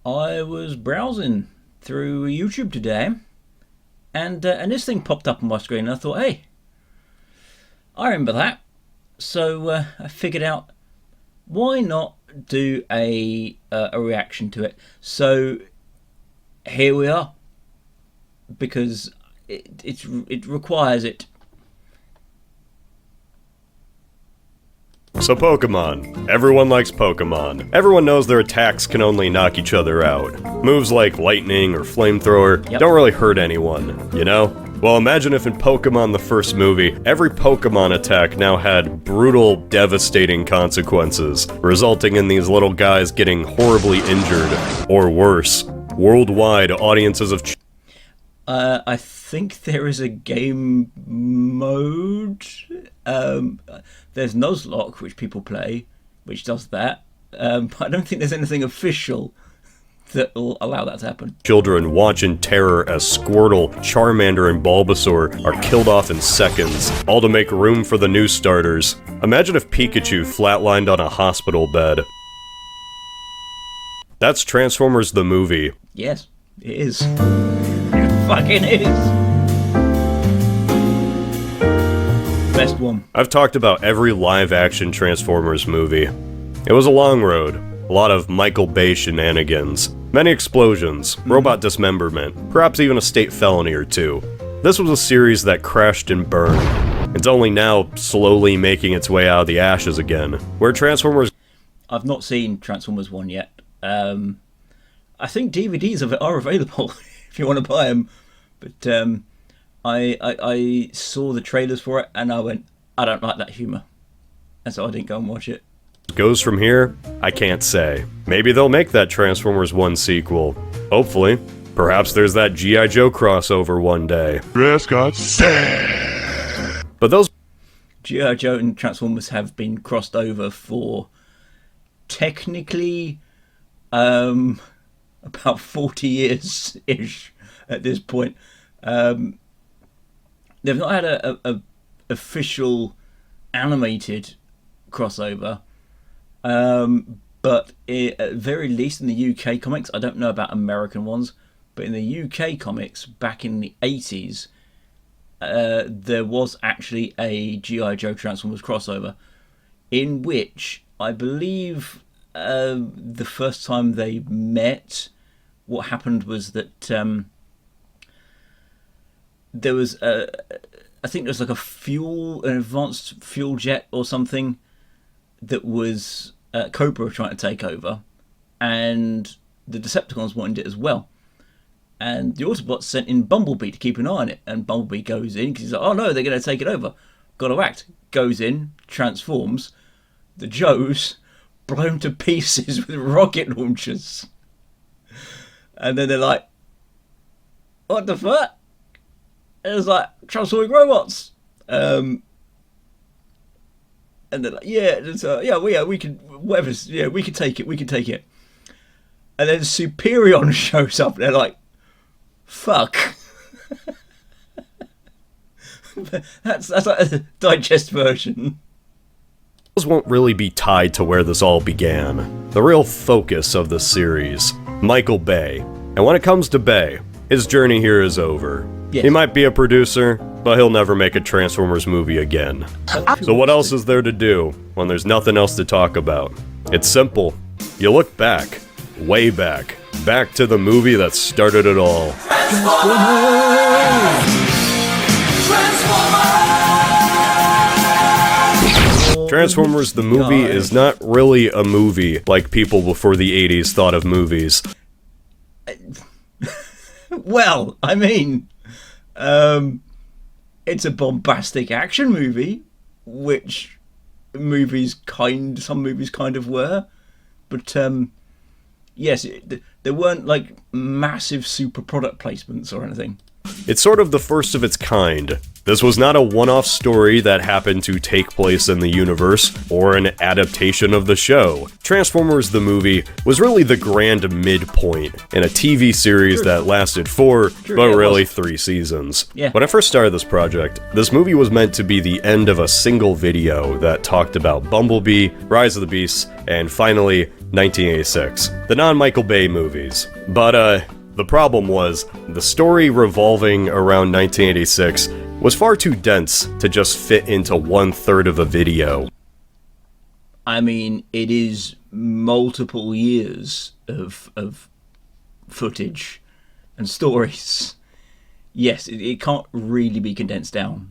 I was browsing through YouTube today, and this thing popped up on my screen, and I thought, hey, I remember that. So I figured out why not do a reaction to it. So here we are, because it requires it. So Pokemon. Everyone likes Pokemon. Everyone knows their attacks can only knock each other out. Moves like lightning or flamethrower don't really hurt anyone, you know? Well, imagine if in Pokemon the first movie, every Pokemon attack now had brutal, devastating consequences, resulting in these little guys getting horribly injured, or worse. Worldwide, audiences of I think there is a game mode. There's Nuzlocke, which people play, which does that. But I don't think there's anything official that will allow that to happen. children watch in terror as Squirtle, Charmander, and Bulbasaur are killed off in seconds, all to make room for the new starters. Imagine if Pikachu flatlined on a hospital bed. That's Transformers the movie. Yes, it is. It fucking is. Best one. I've talked about every live-action Transformers movie. It was a long road, a lot of Michael Bay shenanigans, many explosions, robot dismemberment, perhaps even a state felony or two. This was a series that crashed and burned. It's only now slowly making its way out of the ashes again, where Transformers... I've not seen Transformers 1 yet. I think DVDs of it are available if you want to buy them. But I saw the trailers for it and I went, I don't like that humour. And so I didn't go and watch it. goes from here, I can't say. Maybe they'll make that Transformers 1 sequel. Hopefully. Perhaps there's that G.I. Joe crossover one day. But those G.I. Joe and Transformers have been crossed over for technically about 40 years-ish at this point. They've not had a official animated crossover, but at very least in the UK comics, I don't know about American ones, but in the UK comics back in the 80s, there was actually a G.I. Joe Transformers crossover in which I believe the first time they met, what happened was that there was I think there was like an advanced fuel jet or something that was Cobra trying to take over, and the Decepticons wanted it as well. And the Autobots sent in Bumblebee to keep an eye on it, and Bumblebee goes in because he's like, oh no, they're going to take it over. Got to act. Goes in, transforms. The Joes blown to pieces with rocket launchers. And then they're like, what the fuck? And it was like, transforming robots. And they're like, yeah, we can, whatever, yeah, we can take it. And then Superion shows up, and they're like, fuck. that's like a digest version. Those won't really be tied to where this all began. The real focus of the series, Michael Bay. And when it comes to Bay, his journey here is over. Yes. He might be a producer, but he'll never make a Transformers movie again. So what else is there to do when there's nothing else to talk about? It's simple. You look back, way back to the movie that started it all. Transformers the movie is not really a movie like people before the 80s thought of movies. Well, I mean, it's a bombastic action movie, which some movies kind of were, but yes, there weren't like massive super product placements or anything. It's sort of the first of its kind. This was not a one-off story that happened to take place in the universe, or an adaptation of the show. Transformers the movie was really the grand midpoint in a TV series that lasted 4, but really 3 seasons. Yeah. When I first started this project, this movie was meant to be the end of a single video that talked about Bumblebee, Rise of the Beasts, and finally, 1986. The non-Michael Bay movies. But, the problem was, the story revolving around 1986 was far too dense to just fit into 1/3 of a video. I mean, it is multiple years of footage and stories. Yes, it can't really be condensed down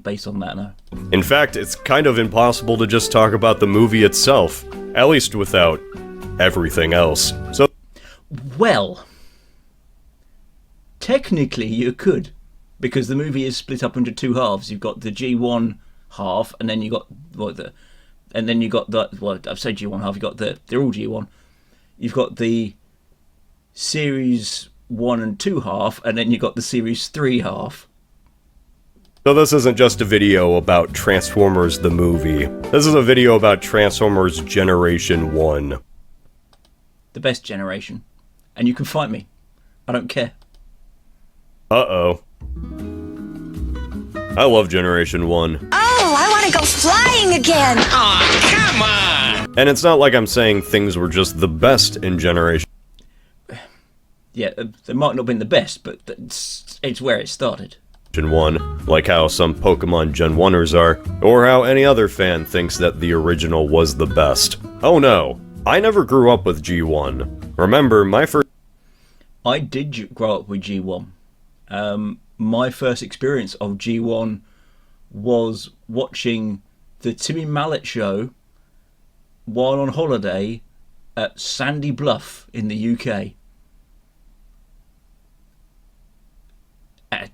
based on that, no. In fact, it's kind of impossible to just talk about the movie itself, at least without everything else. So, well, technically you could, because the movie is split up into 2 halves. You've got the G1 half, and then you got well, I've said G1 half. They're all G1. You've got the Series 1 and 2 half, and then you got the Series 3 half. So this isn't just a video about Transformers the movie. This is a video about Transformers Generation 1. The best generation. And you can fight me. I don't care. Uh-oh. I love Generation 1. Oh, I want to go flying again! Aw, come on! And it's not like I'm saying things were just the best in Generation Yeah, they might not have been the best, but it's where it started. 1, like how some Pokemon Gen 1ers are, or how any other fan thinks that the original was the best. Oh no, I never grew up with G1. Remember, my first... I did grow up with G1. My first experience of G1 was watching the Timmy Mallet show while on holiday at Sandy Bluff in the UK.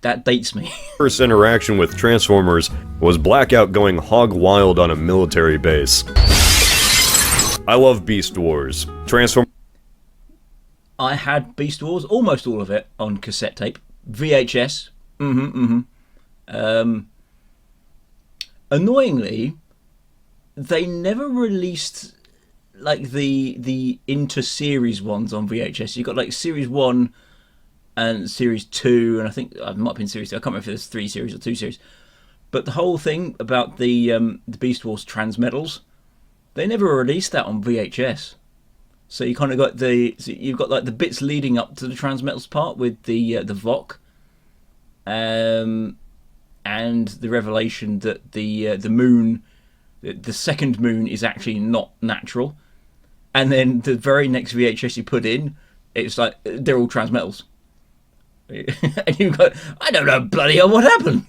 That dates me. First interaction with Transformers was Blackout going hog wild on a military base. I love Beast Wars. I had Beast Wars, almost all of it, on cassette tape. VHS. Annoyingly, they never released like the inter-series ones on VHS. You got like Series 1 and Series 2, and I think it might have been Series 2. I can't remember if there's 3 series or 2 series. But the whole thing about the Beast Wars Transmetals, they never released that on VHS. So you kind of got you've got like the bits leading up to the Transmetals part with the Vok, and the revelation that the moon, the second moon, is actually not natural, and then the very next VHS you put in, it's like they're all Transmetals, and you go, I don't know, bloody hell, what happened?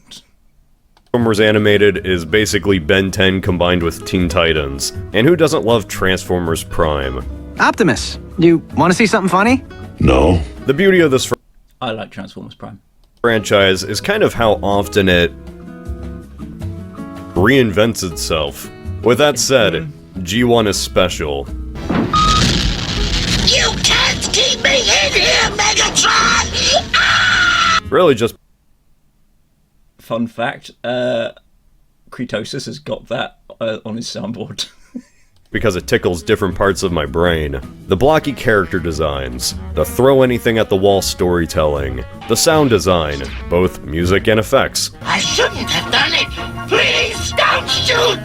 Transformers Animated is basically Ben 10 combined with Teen Titans, and who doesn't love Transformers Prime? Optimus, you want to see something funny? No. The beauty of this I like Transformers Prime franchise is kind of how often it reinvents itself. With that said, G1 is special. You can't keep me in here, Megatron! Really just... Fun fact, Kretosis has got that on his soundboard. because it tickles different parts of my brain. The blocky character designs, the throw anything at the wall storytelling, the sound design, both music and effects. I shouldn't have done it! Please don't shoot!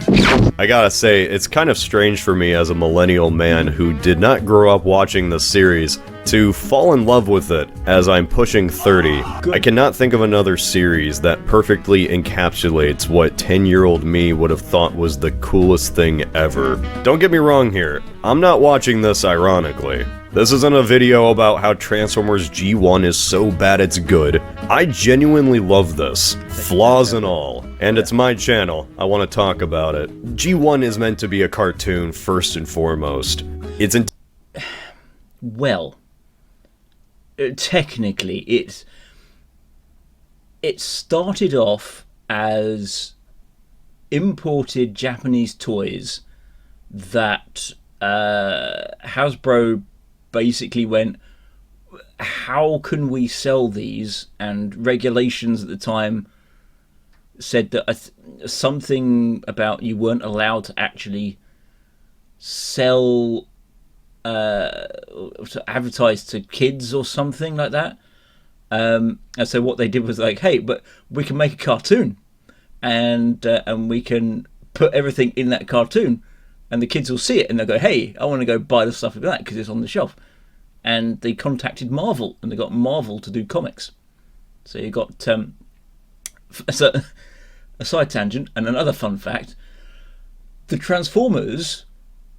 I gotta say, it's kind of strange for me as a millennial man who did not grow up watching the series to fall in love with it as I'm pushing 30. I cannot think of another series that perfectly encapsulates what 10-year-old me would have thought was the coolest thing ever. Don't get me wrong here, I'm not watching this ironically. This isn't a video about how Transformers G1 is so bad it's good. I genuinely love this, flaws and all, and it's my channel, I want to talk about it. G1 is meant to be a cartoon first and foremost. It's well, technically, it started off as imported Japanese toys that Hasbro basically went, how can we sell these? And regulations at the time said that something about you weren't allowed to actually sell, to advertise to kids or something like that. And so what they did was like, hey, but we can make a cartoon, and we can put everything in that cartoon, and the kids will see it and they'll go, hey, I want to go buy the stuff like that because it's on the shelf. And they contacted Marvel, and they got Marvel to do comics. So you got so a side tangent and another fun fact: the Transformers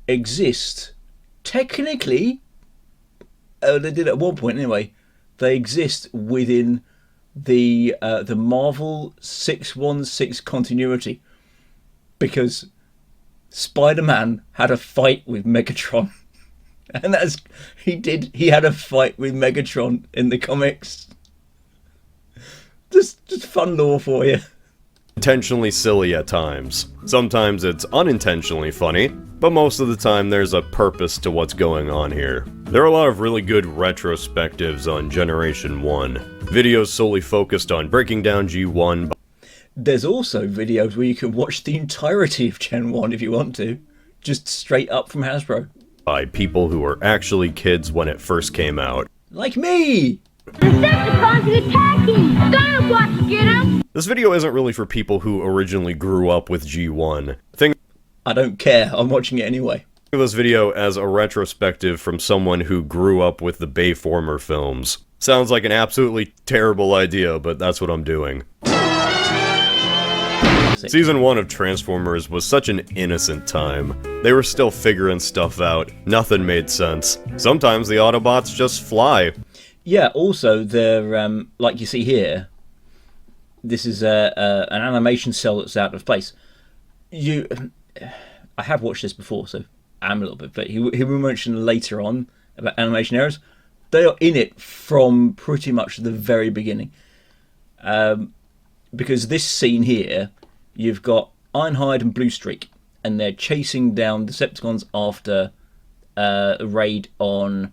exist technically. They did at one point anyway. They exist within the Marvel 616 continuity, because Spider-Man had a fight with Megatron, and he had a fight with Megatron in the comics. Just fun lore for you. Intentionally silly at times. Sometimes it's unintentionally funny, but most of the time there's a purpose to what's going on here. There are a lot of really good retrospectives on Generation 1, videos solely focused on breaking down G1. There's also videos where you can watch the entirety of Gen 1 if you want to, just straight up from Hasbro. By people who were actually kids when it first came out. Like me! Decepticons attacking! Dinobots, get 'em! This video isn't really for people who originally grew up with G1. I don't care, I'm watching it anyway. Think of this video as a retrospective from someone who grew up with the Bayformer films. Sounds like an absolutely terrible idea, but that's what I'm doing. Season 1 of Transformers was such an innocent time. They were still figuring stuff out. Nothing made sense. Sometimes the Autobots just fly. Yeah, also, they're, like you see here, this is an animation cell that's out of place. I have watched this before, so I'm a little bit, but he will mention later on about animation errors. They are in it from pretty much the very beginning. Because this scene here, you've got Ironhide and Bluestreak, and they're chasing down Decepticons after a raid on.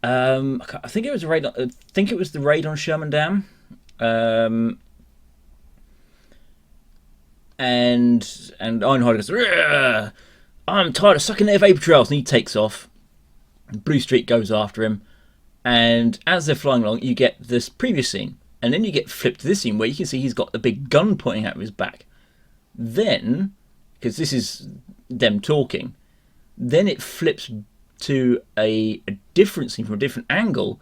I think it was a raid. I think it was the raid on Sherman Dam. And Ironhide goes, "Rrr, I'm tired of sucking their vapor trails," and he takes off. Bluestreak goes after him, and as they're flying along, you get this previous scene, and then you get flipped to this scene where you can see he's got a big gun pointing out of his back. Then, because this is them talking, then it flips to a different scene from a different angle,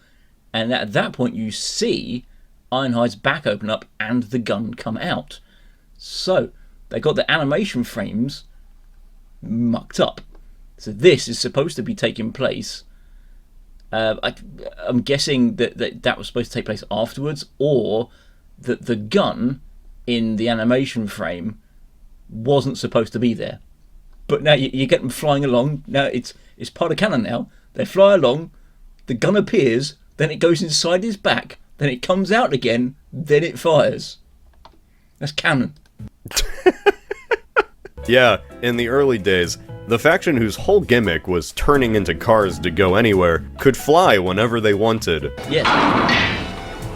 and at that point you see Ironhide's back open up and the gun come out. So they got the animation frames mucked up. So this is supposed to be taking place. I'm guessing that was supposed to take place afterwards, or that the gun in the animation frame wasn't supposed to be there. But now you get them flying along. Now it's part of canon now. They fly along, the gun appears, then it goes inside his back, then it comes out again, then it fires. That's canon. Yeah, in the early days, the faction whose whole gimmick was turning into cars to go anywhere could fly whenever they wanted. Yeah.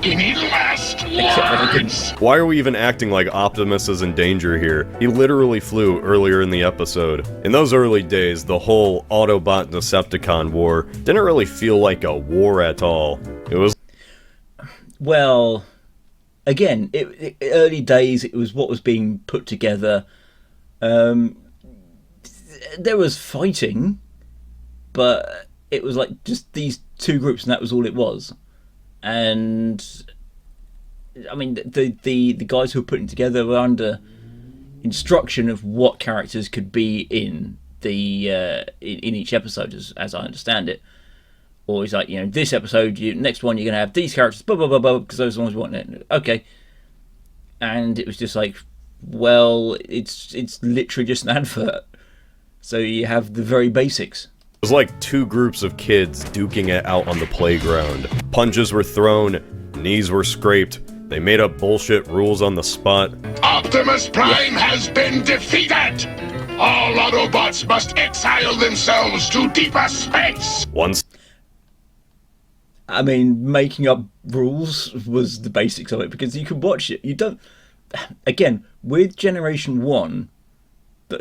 In last Except for they words. Why are we even acting like Optimus is in danger here? He literally flew earlier in the episode. In those early days, the whole Autobot Decepticon war didn't really feel like a war at all. It was... Well, again, early days, it was what was being put together. There was fighting, but it was like just these two groups, and that was all it was. And I mean, the guys who were putting together were under instruction of what characters could be in the in each episode, as I understand it. Or it's like, you know, this episode, next one, you're gonna have these characters, blah blah blah blah, because those are the ones we want it. Okay. And it was just like, well, it's literally just an advert. So you have the very basics. It was like two groups of kids duking it out on the playground. Punches were thrown, knees were scraped, they made up bullshit rules on the spot. Optimus Prime has been defeated! All Autobots must exile themselves to deeper space! Once... I mean, making up rules was the basics of it, because you could watch it. You don't... Again, with Generation 1,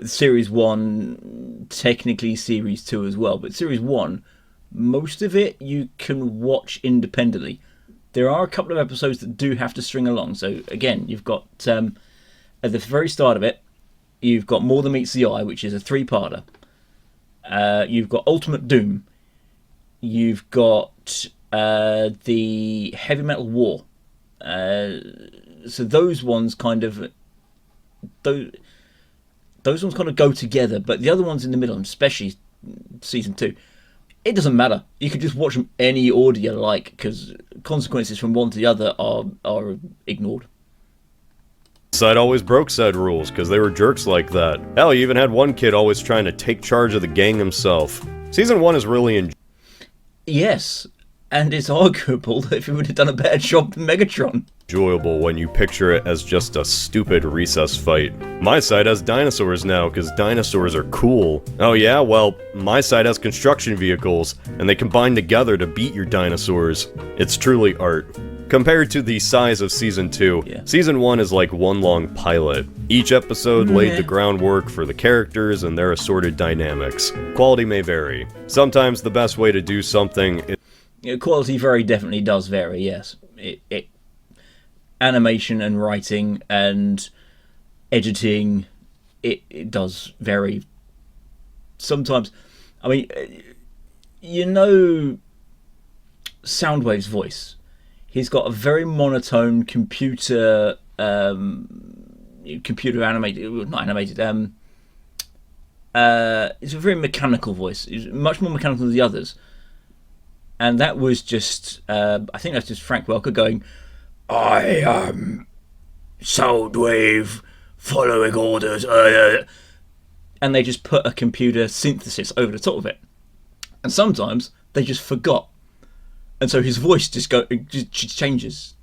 Series 1, technically Series 2 as well, but Series 1, most of it you can watch independently. There are a couple of episodes that do have to string along. So, again, you've got, at the very start of it, you've got More Than Meets the Eye, which is a 3-parter. You've got Ultimate Doom. You've got the Heavy Metal War. So those ones kind of... Those ones kind of go together, but the other ones in the middle, especially Season 2, it doesn't matter. You can just watch them any order you like, because consequences from one to the other are ignored. Side always broke said rules, because they were jerks like that. Hell, you even had one kid always trying to take charge of the gang himself. Season 1 is really Yes, and it's arguable that if he would have done a better job than Megatron. Enjoyable when you picture it as just a stupid recess fight. My side has dinosaurs now, because dinosaurs are cool. Oh yeah? Well, my side has construction vehicles, and they combine together to beat your dinosaurs. It's truly art. Compared to the size of Season 2, Season 1 is like one long pilot. Each episode laid the groundwork for the characters and their assorted dynamics. Quality may vary. Sometimes the best way to do something is... Quality very definitely does vary, yes. Animation and writing and editing, it does vary. Sometimes, I mean, you know Soundwave's voice. He's got a very monotone computer animated, not animated, it's a very mechanical voice. It's much more mechanical than the others. And that was just, I think that's just Frank Welker going, I am Soundwave, following orders, and they just put a computer synthesis over the top of it. And sometimes they just forgot. And so his voice just changes.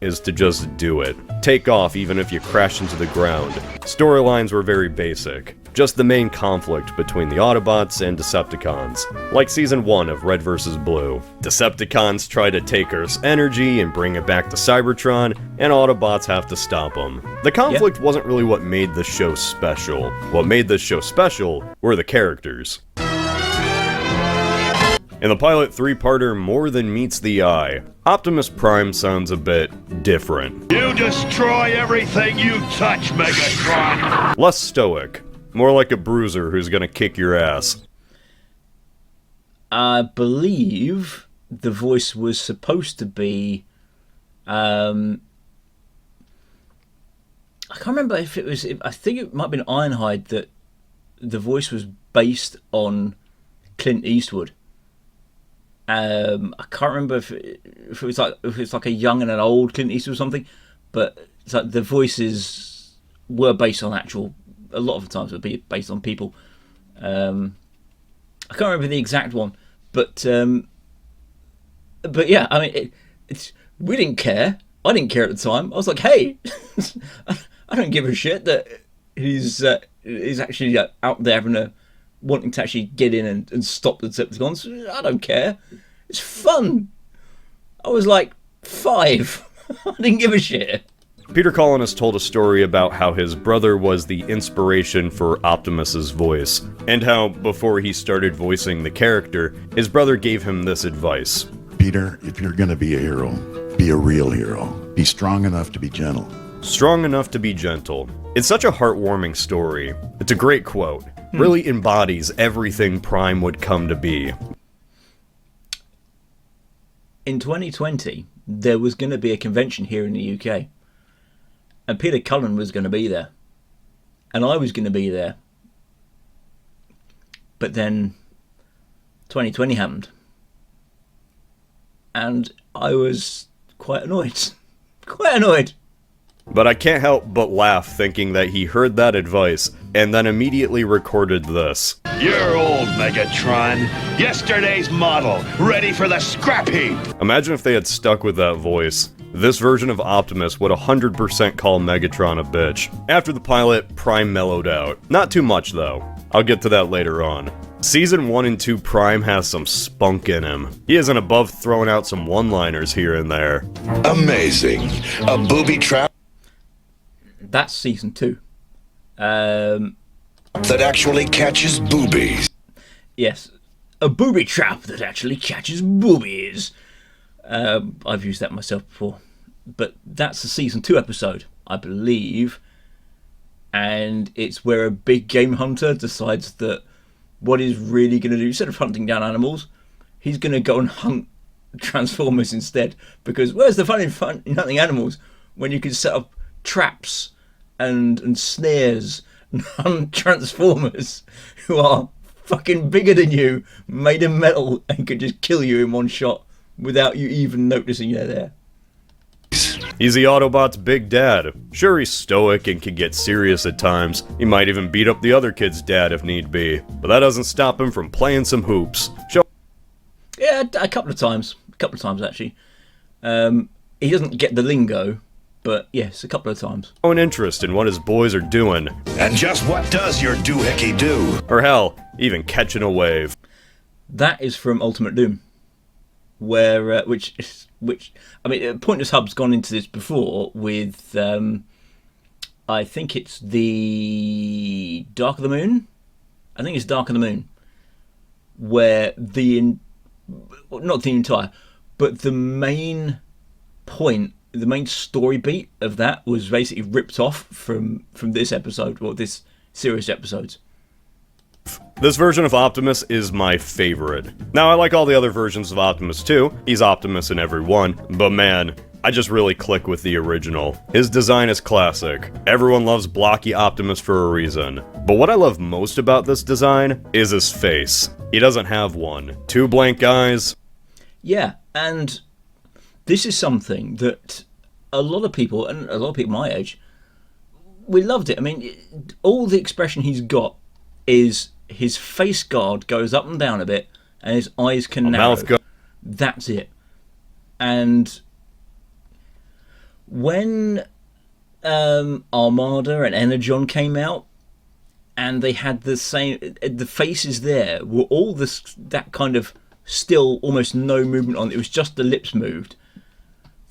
Is to just do it. Take off even if you crash into the ground. Storylines were very basic. Just the main conflict between the Autobots and Decepticons. Like Season 1 of Red vs. Blue. Decepticons try to take Earth's energy and bring it back to Cybertron, and Autobots have to stop them. The conflict wasn't really what made the show special. What made this show special were the characters. In the pilot 3-parter More Than Meets the Eye, Optimus Prime sounds a bit different. You destroy everything you touch, Megatron! Less stoic. More like a bruiser who's gonna kick your ass. I believe the voice was supposed to be... I can't remember if it was... I think it might have been Ironhide that the voice was based on Clint Eastwood. I can't remember if it was like a young and an old Clint Eastwood or something, but it's like the voices were based on actual. A lot of the times would be based on people. I can't remember the exact one, but yeah, I mean, we didn't care. I didn't care at the time. I was like, hey, I don't give a shit that he's actually out there wanting to actually get in and stop the Decepticons. I don't care. It's fun. I was like 5. I didn't give a shit. Peter Cullen has told a story about how his brother was the inspiration for Optimus's voice, and how, before he started voicing the character, his brother gave him this advice. Peter, if you're gonna be a hero, be a real hero. Be strong enough to be gentle. Strong enough to be gentle. It's such a heartwarming story. It's a great quote. Really embodies everything Prime would come to be. In 2020, there was going to be a convention here in the UK. And Peter Cullen was going to be there. And I was going to be there. But then 2020 happened. And I was quite annoyed. Quite annoyed. But I can't help but laugh thinking that he heard that advice and then immediately recorded this. You're old, Megatron. Yesterday's model, ready for the scrap heap. Imagine if they had stuck with that voice. This version of Optimus would 100% call Megatron a bitch. After the pilot, Prime mellowed out. Not too much though. I'll get to that later on. Season 1 and 2 Prime has some spunk in him. He isn't above throwing out some one-liners here and there. Amazing. A booby trap That's season 2. that actually catches boobies. Yes, a booby trap that actually catches boobies. I've used that myself before. But that's the season 2 episode, I believe. And it's where a big game hunter decides that what he's really going to do, instead of hunting down animals, he's going to go and hunt Transformers instead. Because where's the fun in hunting animals when you can set up traps and snares and hunt Transformers who are fucking bigger than you, made of metal, and could just kill you in one shot without you even noticing they're there. He's the Autobots' big dad. Sure, he's stoic and can get serious at times. He might even beat up the other kid's dad if need be. But that doesn't stop him from playing some hoops. Yeah, a couple of times actually. He doesn't get the lingo, but yes, a couple of times. Showing interest in what his boys are doing. And just what does your doohickey do? Or hell, even catching a wave. That is from Ultimate Doom, where which I mean, Pointless Hub's gone into this before with I think it's the Dark of the Moon. I think it's Dark of the Moon, where not the entire, but the main point, the main story beat of that was basically ripped off from this episode, or this series of episodes. This version of Optimus is my favorite. Now, I like all the other versions of Optimus too. He's Optimus in every one, but man, I just really click with the original. His design is classic. Everyone loves blocky Optimus for a reason. But what I love most about this design is his face. He doesn't have one. 2 blank eyes. Yeah, and this is something that a lot of people, and a lot of people my age, we loved it. I mean, all the expression he's got is his face guard goes up and down a bit, and his eyes can narrow. That's it. And when Armada and Energon came out, and they had the faces there were all that kind of still almost no movement on it. It was just the lips moved.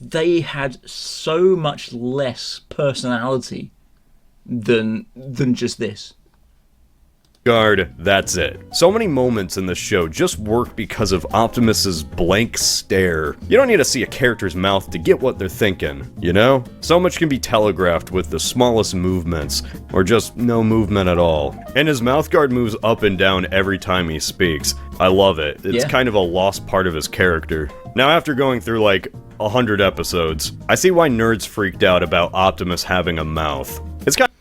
They had so much less personality than just this. Guard, that's it. So many moments in this show just work because of Optimus's blank stare. You don't need to see a character's mouth to get what they're thinking, you know? So much can be telegraphed with the smallest movements, or just no movement at all. And his mouth guard moves up and down every time he speaks. I love it. It's kind of a lost part of his character. Now, after going through like 100 episodes, I see why nerds freaked out about Optimus having a mouth. It's kind of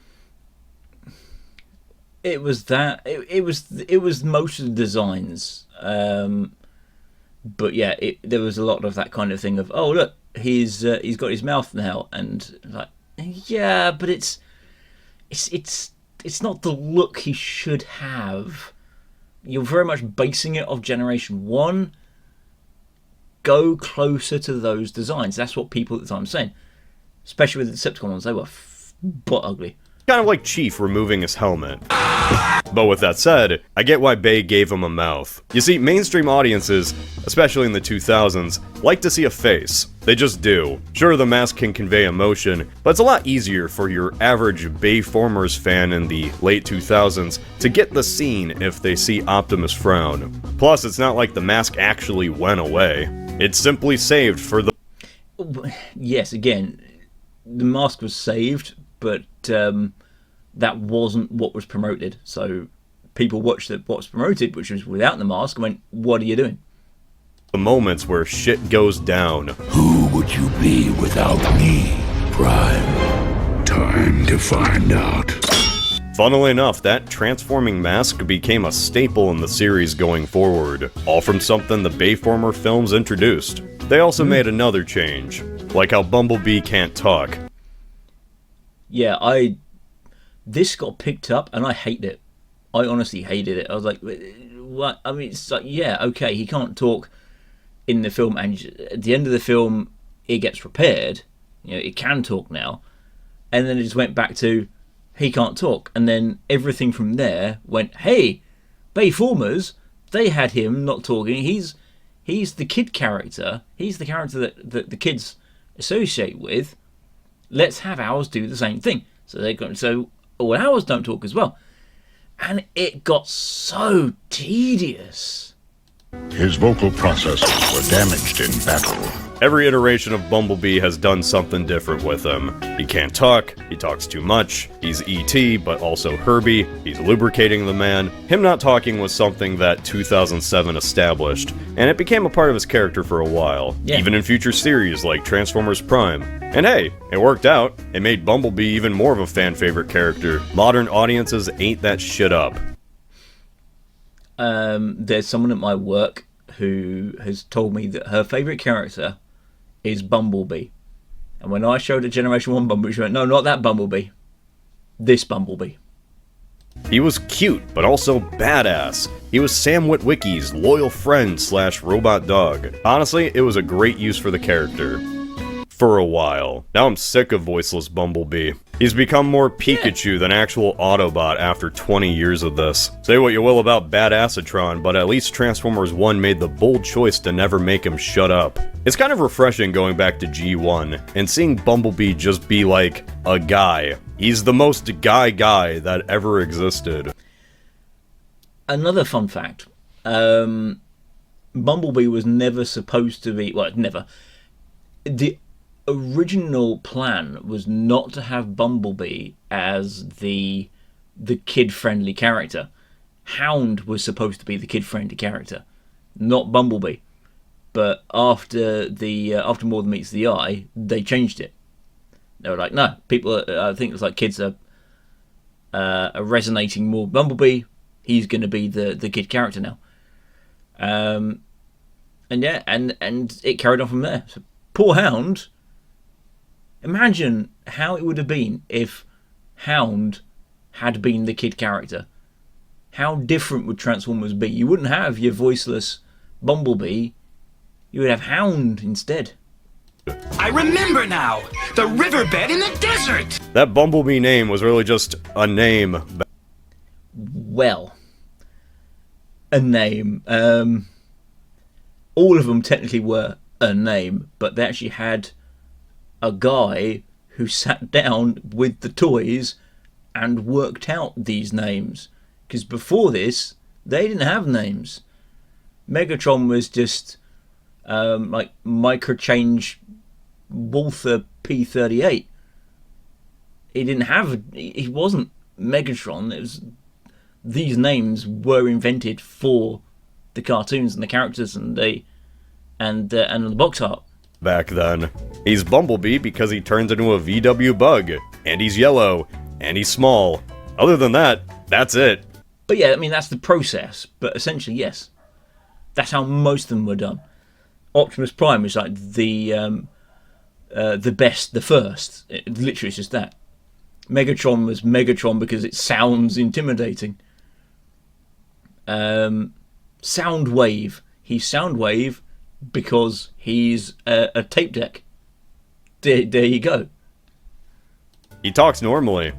It was that. It was most of the designs, but yeah, there was a lot of that kind of thing of, oh look, he's got his mouth now, and like, yeah, but it's not the look he should have. You're very much basing it off Generation 1. Go closer to those designs. That's what people at the time were saying, especially with the Decepticon ones. They were butt ugly. kind of like Chief removing his helmet. But with that said, I get why Bay gave him a mouth. You see, mainstream audiences, especially in the 2000s, like to see a face. They just do. Sure, the mask can convey emotion, but it's a lot easier for your average Bayformers fan in the late 2000s to get the scene if they see Optimus frown. Plus, it's not like the mask actually went away. It's simply saved for the... Yes, again, the mask was saved, but that wasn't what was promoted. So people watched what's promoted, which was without the mask, and went, what are you doing? The moments where shit goes down. Who would you be without me, Prime? Time to find out. Funnily enough, that transforming mask became a staple in the series going forward, all from something the Bayformer films introduced. They also made another change, like how Bumblebee can't talk. Yeah, this got picked up, and I hate it. I honestly hated it. I was like, what? I mean, it's like, yeah, okay, he can't talk in the film, and at the end of the film, it gets repaired. You know, it can talk now. And then it just went back to, he can't talk. And then everything from there went, hey, Bayformers, they had him not talking. He's the kid character. He's the character that the kids associate with. Let's have ours do the same thing. So all ours don't talk as well. And it got so tedious. His vocal processes were damaged in battle. Every iteration of Bumblebee has done something different with him. He can't talk, he talks too much, he's E.T., but also Herbie, he's lubricating the man. Him not talking was something that 2007 established, and it became a part of his character for a while, even in future series like Transformers Prime. And hey, it worked out. It made Bumblebee even more of a fan-favorite character. Modern audiences ate that shit up. There's someone at my work who has told me that her favourite character is Bumblebee. And when I showed a Generation 1 Bumblebee, she went, no, not that Bumblebee. This Bumblebee. He was cute, but also badass. He was Sam Witwicky's loyal friend / robot dog. Honestly, it was a great use for the character. For a while. Now I'm sick of voiceless Bumblebee. He's become more Pikachu than actual Autobot after 20 years of this. Say what you will about Badassatron, but at least Transformers 1 made the bold choice to never make him shut up. It's kind of refreshing going back to G1 and seeing Bumblebee just be like a guy. He's the most guy that ever existed. Another fun fact. Bumblebee was never supposed to be... Well, never. The original plan was not to have Bumblebee as the kid-friendly character. Hound was supposed to be the kid-friendly character, not Bumblebee. But after More Than Meets the Eye, they changed it. They were like, no, people. I think it's like kids are resonating more with Bumblebee. He's going to be the kid character now. And it carried on from there. So poor Hound. Imagine how it would have been if Hound had been the kid character. How different would Transformers be? You wouldn't have your voiceless Bumblebee. You would have Hound instead. I remember now! The riverbed in the desert! That Bumblebee name was really just a name. Well, a name. All of them technically were a name, but they actually had a guy who sat down with the toys and worked out these names. Because before this, they didn't have names. Megatron was just like Microchange Walther P38. He wasn't Megatron. It was, these names were invented for the cartoons and the characters and the box art. Back then. He's Bumblebee because he turns into a VW bug, and he's yellow, and he's small. Other than that, that's it. But yeah, I mean, that's the process. But essentially, yes. That's how most of them were done. Optimus Prime is like the best, the first. Literally, it's just that. Megatron was Megatron because it sounds intimidating. Soundwave. He's Soundwave because he's a tape deck. There you go. He talks normally.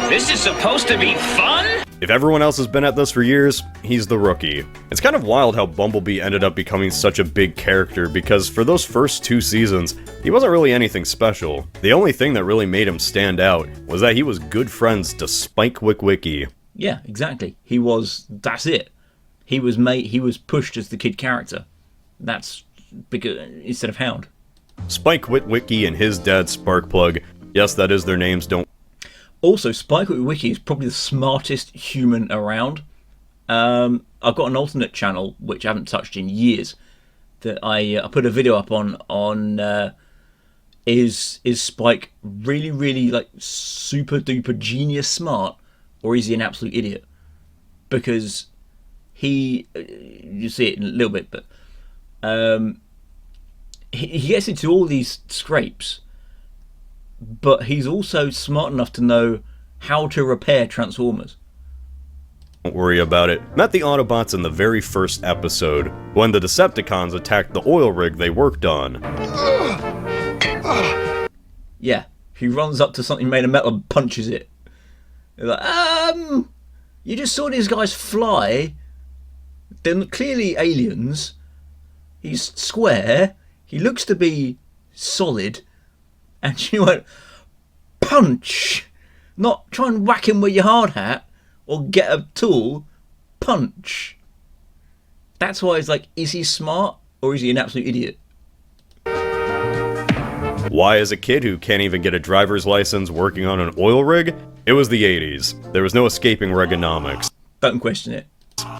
This is supposed to be fun? If everyone else has been at this for years, he's the rookie. It's kind of wild how Bumblebee ended up becoming such a big character because for those first 2 seasons, he wasn't really anything special. The only thing that really made him stand out was that he was good friends to Spike Witwicky. Yeah, exactly. That's it. He was pushed as the kid character. That's because instead of Hound. Spike Witwicky and his dad Sparkplug. Yes, that is their names, don't... Also, Spike Witwicky is probably the smartest human around. I've got an alternate channel, which I haven't touched in years, that I put a video up on is Spike really, really like super duper genius smart, or is he an absolute idiot? Because you see it in a little bit, but he gets into all these scrapes, but he's also smart enough to know how to repair Transformers. Don't worry about it. Met the Autobots in the very first episode, when the Decepticons attacked the oil rig they worked on. Yeah, he runs up to something made of metal and punches it. They're like, You just saw these guys fly. They're clearly aliens. He's square. He looks to be solid. And she went, punch. Not try and whack him with your hard hat or get a tool. Punch. That's why it's like, is he smart or is he an absolute idiot? Why, as a kid who can't even get a driver's license working on an oil rig? It was the 80s. There was no escaping Reaganomics. Don't question it.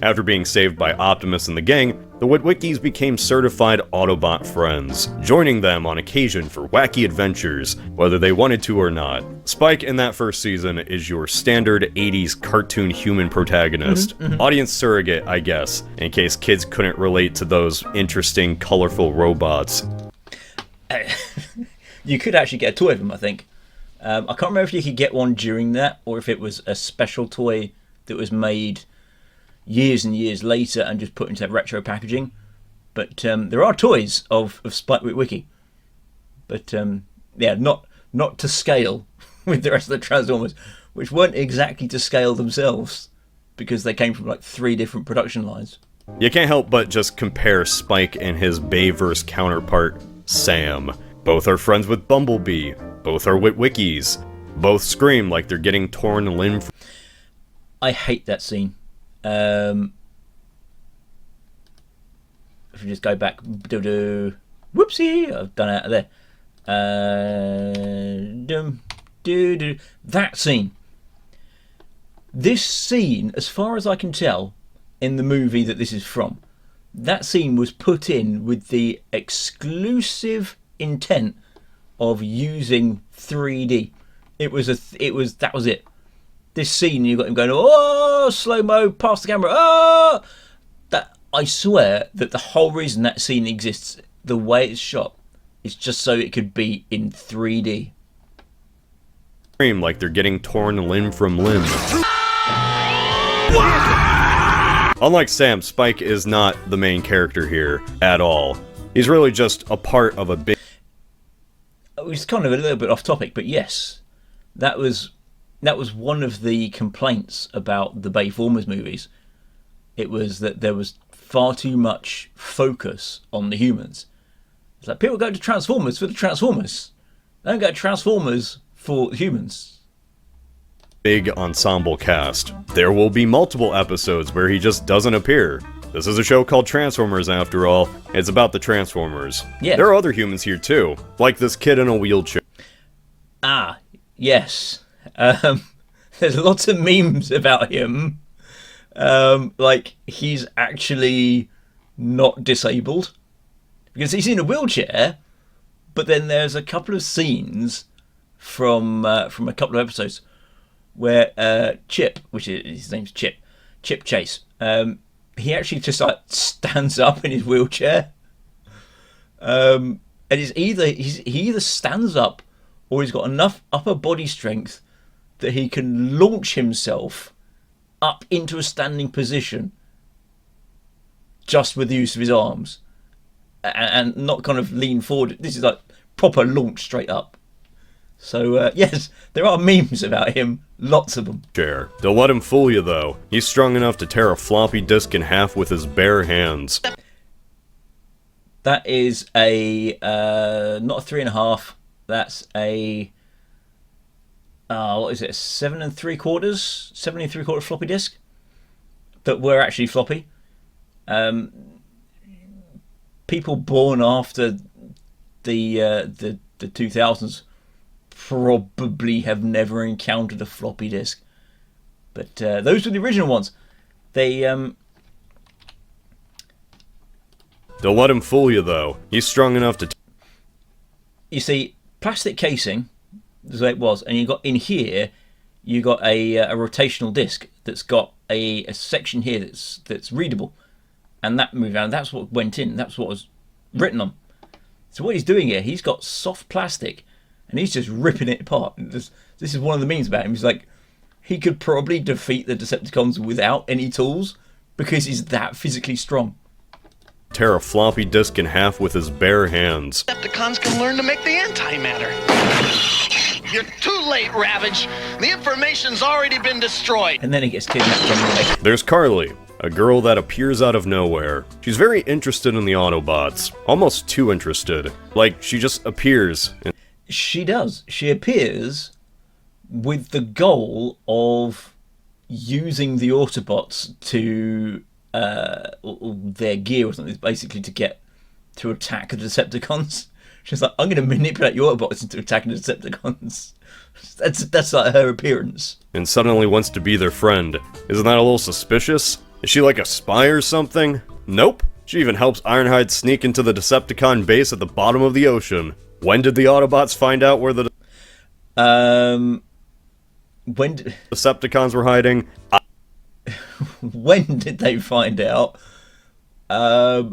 After being saved by Optimus and the gang, the Witwickies became certified Autobot friends, joining them on occasion for wacky adventures, whether they wanted to or not. Spike in that first season is your standard 80s cartoon human protagonist. Audience surrogate, I guess, in case kids couldn't relate to those interesting, colorful robots. You could actually get a toy of him, I think. I can't remember if you could get one during that, or if it was a special toy that was made years and years later and just put into retro packaging. But there are toys of Spike Witwicky. But yeah, not to scale with the rest of the Transformers, which weren't exactly to scale themselves, because they came from like 3 different production lines. You can't help but just compare Spike and his Bayverse counterpart, Sam. Both are friends with Bumblebee. Both are Witwickies. Both scream like they're getting torn limb from... I hate that scene. If we just go back, whoopsie, I've done it out of there. That scene. This scene, as far as I can tell, in the movie that this is from, that scene was put in with the exclusive intent of using 3D. That was it. This scene, you got him going, oh, slow-mo, past the camera, oh! That, I swear that the whole reason that scene exists, the way it's shot, is just so it could be in 3D. Scream like they're getting torn limb from limb. Unlike Sam, Spike is not the main character here at all. He's really just a part of a big... It was kind of a little bit off topic, but yes, that was one of the complaints about the Bayformers movies. It was that there was far too much focus on the humans. It's like, people go to Transformers for the Transformers. They don't go to Transformers for humans. Big ensemble cast. There will be multiple episodes where he just doesn't appear. This is a show called Transformers, after all. It's about the Transformers. Yes. There are other humans here too, like this kid in a wheelchair. Ah, yes. There's lots of memes about him. Like, he's actually not disabled, because he's in a wheelchair. But then there's a couple of scenes from a couple of episodes where Chip, which is his name's Chip Chase, he actually just like stands up in his wheelchair, and he either stands up or he's got enough upper body strength that he can launch himself up into a standing position just with the use of his arms, and not kind of lean forward. This is like proper launch straight up. So, yes, there are memes about him. Lots of them. Sure. Don't let him fool you, though. He's strong enough to tear a floppy disk in half with his bare hands. That is a, not a 3.5. That's a, what is it, a 7 3/4 floppy disk that were actually floppy. People born after the 2000s probably have never encountered a floppy disk, but those were the original ones. They Don't let him fool you, though. He's strong enough to... You see, plastic casing, is the way it was, and you got in here, you got a rotational disc that's got a section here that's readable, and that moved around. That's what went in. That's what was written on. So what he's doing here, he's got soft plastic, and he's just ripping it apart. This is one of the memes about him. He's like, he could probably defeat the Decepticons without any tools because he's that physically strong. Tear a floppy disk in half with his bare hands. Decepticons can learn to make the antimatter. You're too late, Ravage. The information's already been destroyed. And then he gets kidnapped anyway. There's Carly, a girl that appears out of nowhere. She's very interested in the Autobots, almost too interested. Like, she just appears. She does. She appears with the goal of using the Autobots to or their gear or something, basically to attack the Decepticons. She's like, I'm going to manipulate your Autobots into attacking the Decepticons. That's like her appearance. And suddenly wants to be their friend. Isn't that a little suspicious? Is she like a spy or something? Nope. She even helps Ironhide sneak into the Decepticon base at the bottom of the ocean. When did the Autobots find out where the Decepticons were hiding? When did they find out? I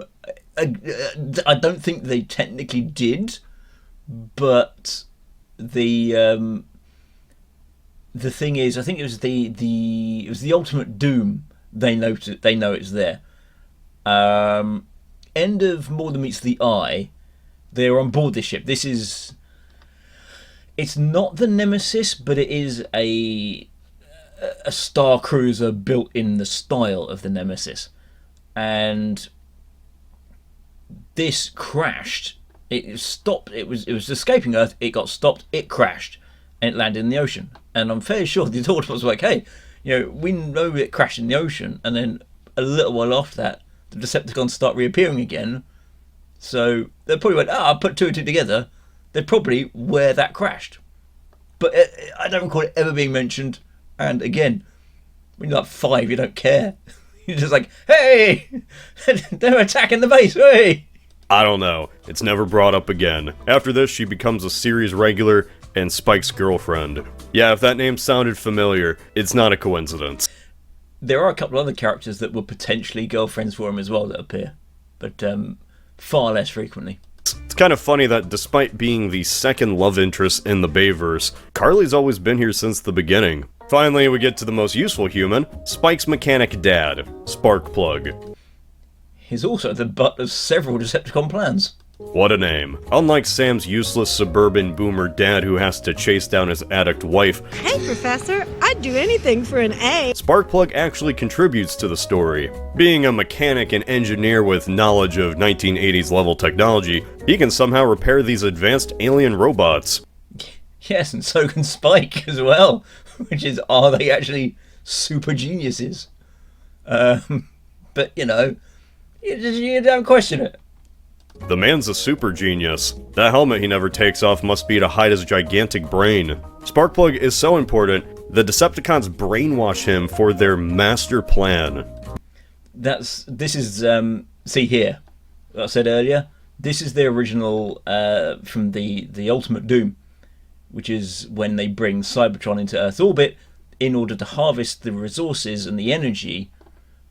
don't think they technically did, but the thing is, I think it was the Ultimate Doom. They know it's there. End of More Than Meets the Eye. They're on board this ship. It's not the Nemesis, but it is a star cruiser built in the style of the Nemesis, and this crashed. It stopped. It was escaping Earth. It got stopped. It crashed, and it landed in the ocean. And I'm fairly sure the Autobots was like, "Hey, we know it crashed in the ocean." And then a little while after that, the Decepticons start reappearing again. So they probably went, I'll put two and two together. They're probably where that crashed. But I don't recall it ever being mentioned. And again, when you're like 5, you don't care. You're just like, hey, they're attacking the base, hey! I don't know. It's never brought up again. After this, she becomes a series regular and Spike's girlfriend. Yeah, if that name sounded familiar, it's not a coincidence. There are a couple of other characters that were potentially girlfriends for him as well that appear. But far less frequently. It's kind of funny that despite being the second love interest in the Bayverse, Carly's always been here since the beginning. Finally, we get to the most useful human, Spike's mechanic dad, Sparkplug. He's also the butt of several Decepticon plans. What a name. Unlike Sam's useless suburban boomer dad who has to chase down his addict wife, hey Professor, I'd do anything for an A. Sparkplug actually contributes to the story. Being a mechanic and engineer with knowledge of 1980s level technology, he can somehow repair these advanced alien robots. Yes, and so can Spike as well, which is, are they actually super geniuses? But, you don't question it. The man's a super genius. That helmet he never takes off must be to hide his gigantic brain. Sparkplug is so important, the Decepticons brainwash him for their master plan. This is see here, what I said earlier, this is the original from the Ultimate Doom, which is when they bring Cybertron into Earth's orbit in order to harvest the resources and the energy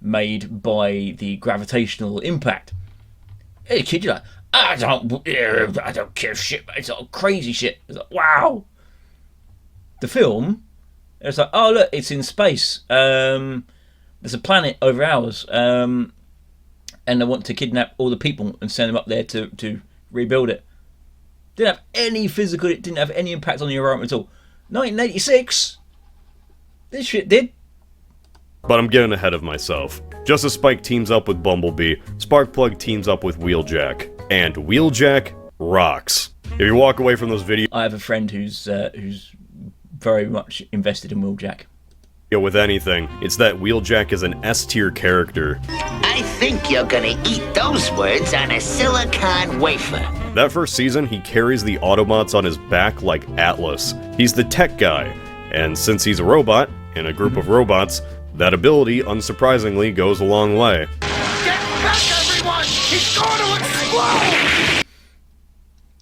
made by the gravitational impact. Hey kid, you're like, I don't care shit, it's all crazy shit. It's like, wow. The film, it's like, oh look, it's in space. There's a planet over ours, and they want to kidnap all the people and send them up there to rebuild it. Didn't have any physical, it didn't have any impact on the environment at all. 1986, this shit did. But I'm getting ahead of myself. Just as Spike teams up with Bumblebee, Sparkplug teams up with Wheeljack. And Wheeljack rocks. If you walk away from those videos... I have a friend who's very much invested in Wheeljack. With anything, it's that Wheeljack is an S-tier character. I think you're gonna eat those words on a silicon wafer. That first season, he carries the Autobots on his back like Atlas. He's the tech guy. And since he's a robot, in a group of robots, that ability, unsurprisingly, goes a long way. Get back, everyone! He's going to explode!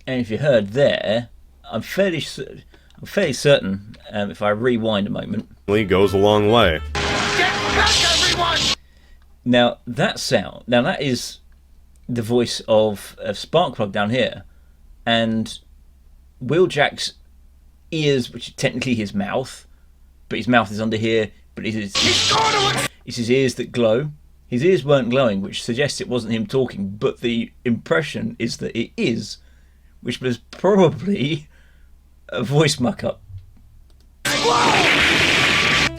And if you heard there, I'm fairly certain, if I rewind a moment... ...goes a long way. Get back, everyone! Now, that is the voice of Sparkplug down here. And Wheeljack's ears, which is technically his mouth, but his mouth is under here, but it's his ears that glow. His ears weren't glowing, which suggests it wasn't him talking, but the impression is that it is, which was probably a voice muck-up.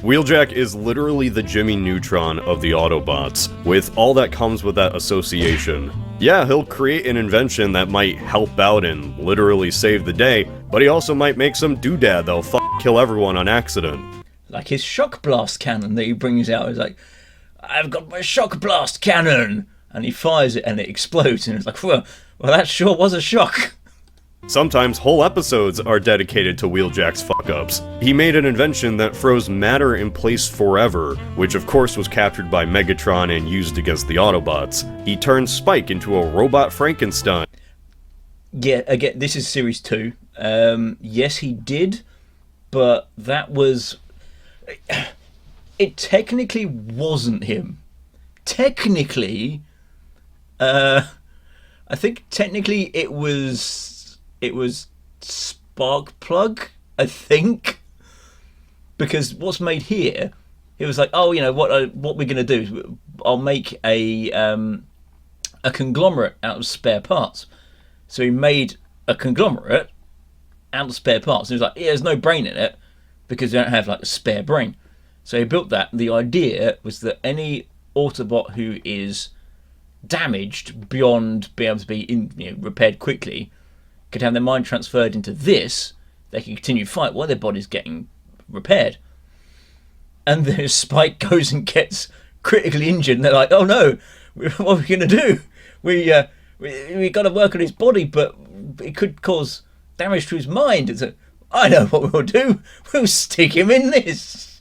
Wheeljack is literally the Jimmy Neutron of the Autobots, with all that comes with that association. Yeah, he'll create an invention that might help out and literally save the day, but he also might make some doodad that'll kill everyone on accident. Like his shock blast cannon that he brings out. He's like, I've got my shock blast cannon! And he fires it and it explodes, and it's like, well, that sure was a shock. Sometimes whole episodes are dedicated to Wheeljack's fuck-ups. He made an invention that froze matter in place forever, which of course was captured by Megatron and used against the Autobots. He turned Spike into a robot Frankenstein. Yeah, again, this is Series 2. Yes, he did, but that was... It technically wasn't him. Technically... I think technically it was Sparkplug, I think, because what's made here, it was like, oh, you know what we're gonna do is I'll make a conglomerate out of spare parts. So he made a conglomerate out of spare parts, and he was like, yeah, there's no brain in it because they don't have like a spare brain. So he built that. The idea was that any Autobot who is damaged beyond being able to be repaired quickly could have their mind transferred into this. They can continue to fight while their body's getting repaired. And then Spike goes and gets critically injured, and they're like, "Oh no, what are we going to do? We got to work on his body, but it could cause damage to his mind." It's I know what we'll do. We'll stick him in this.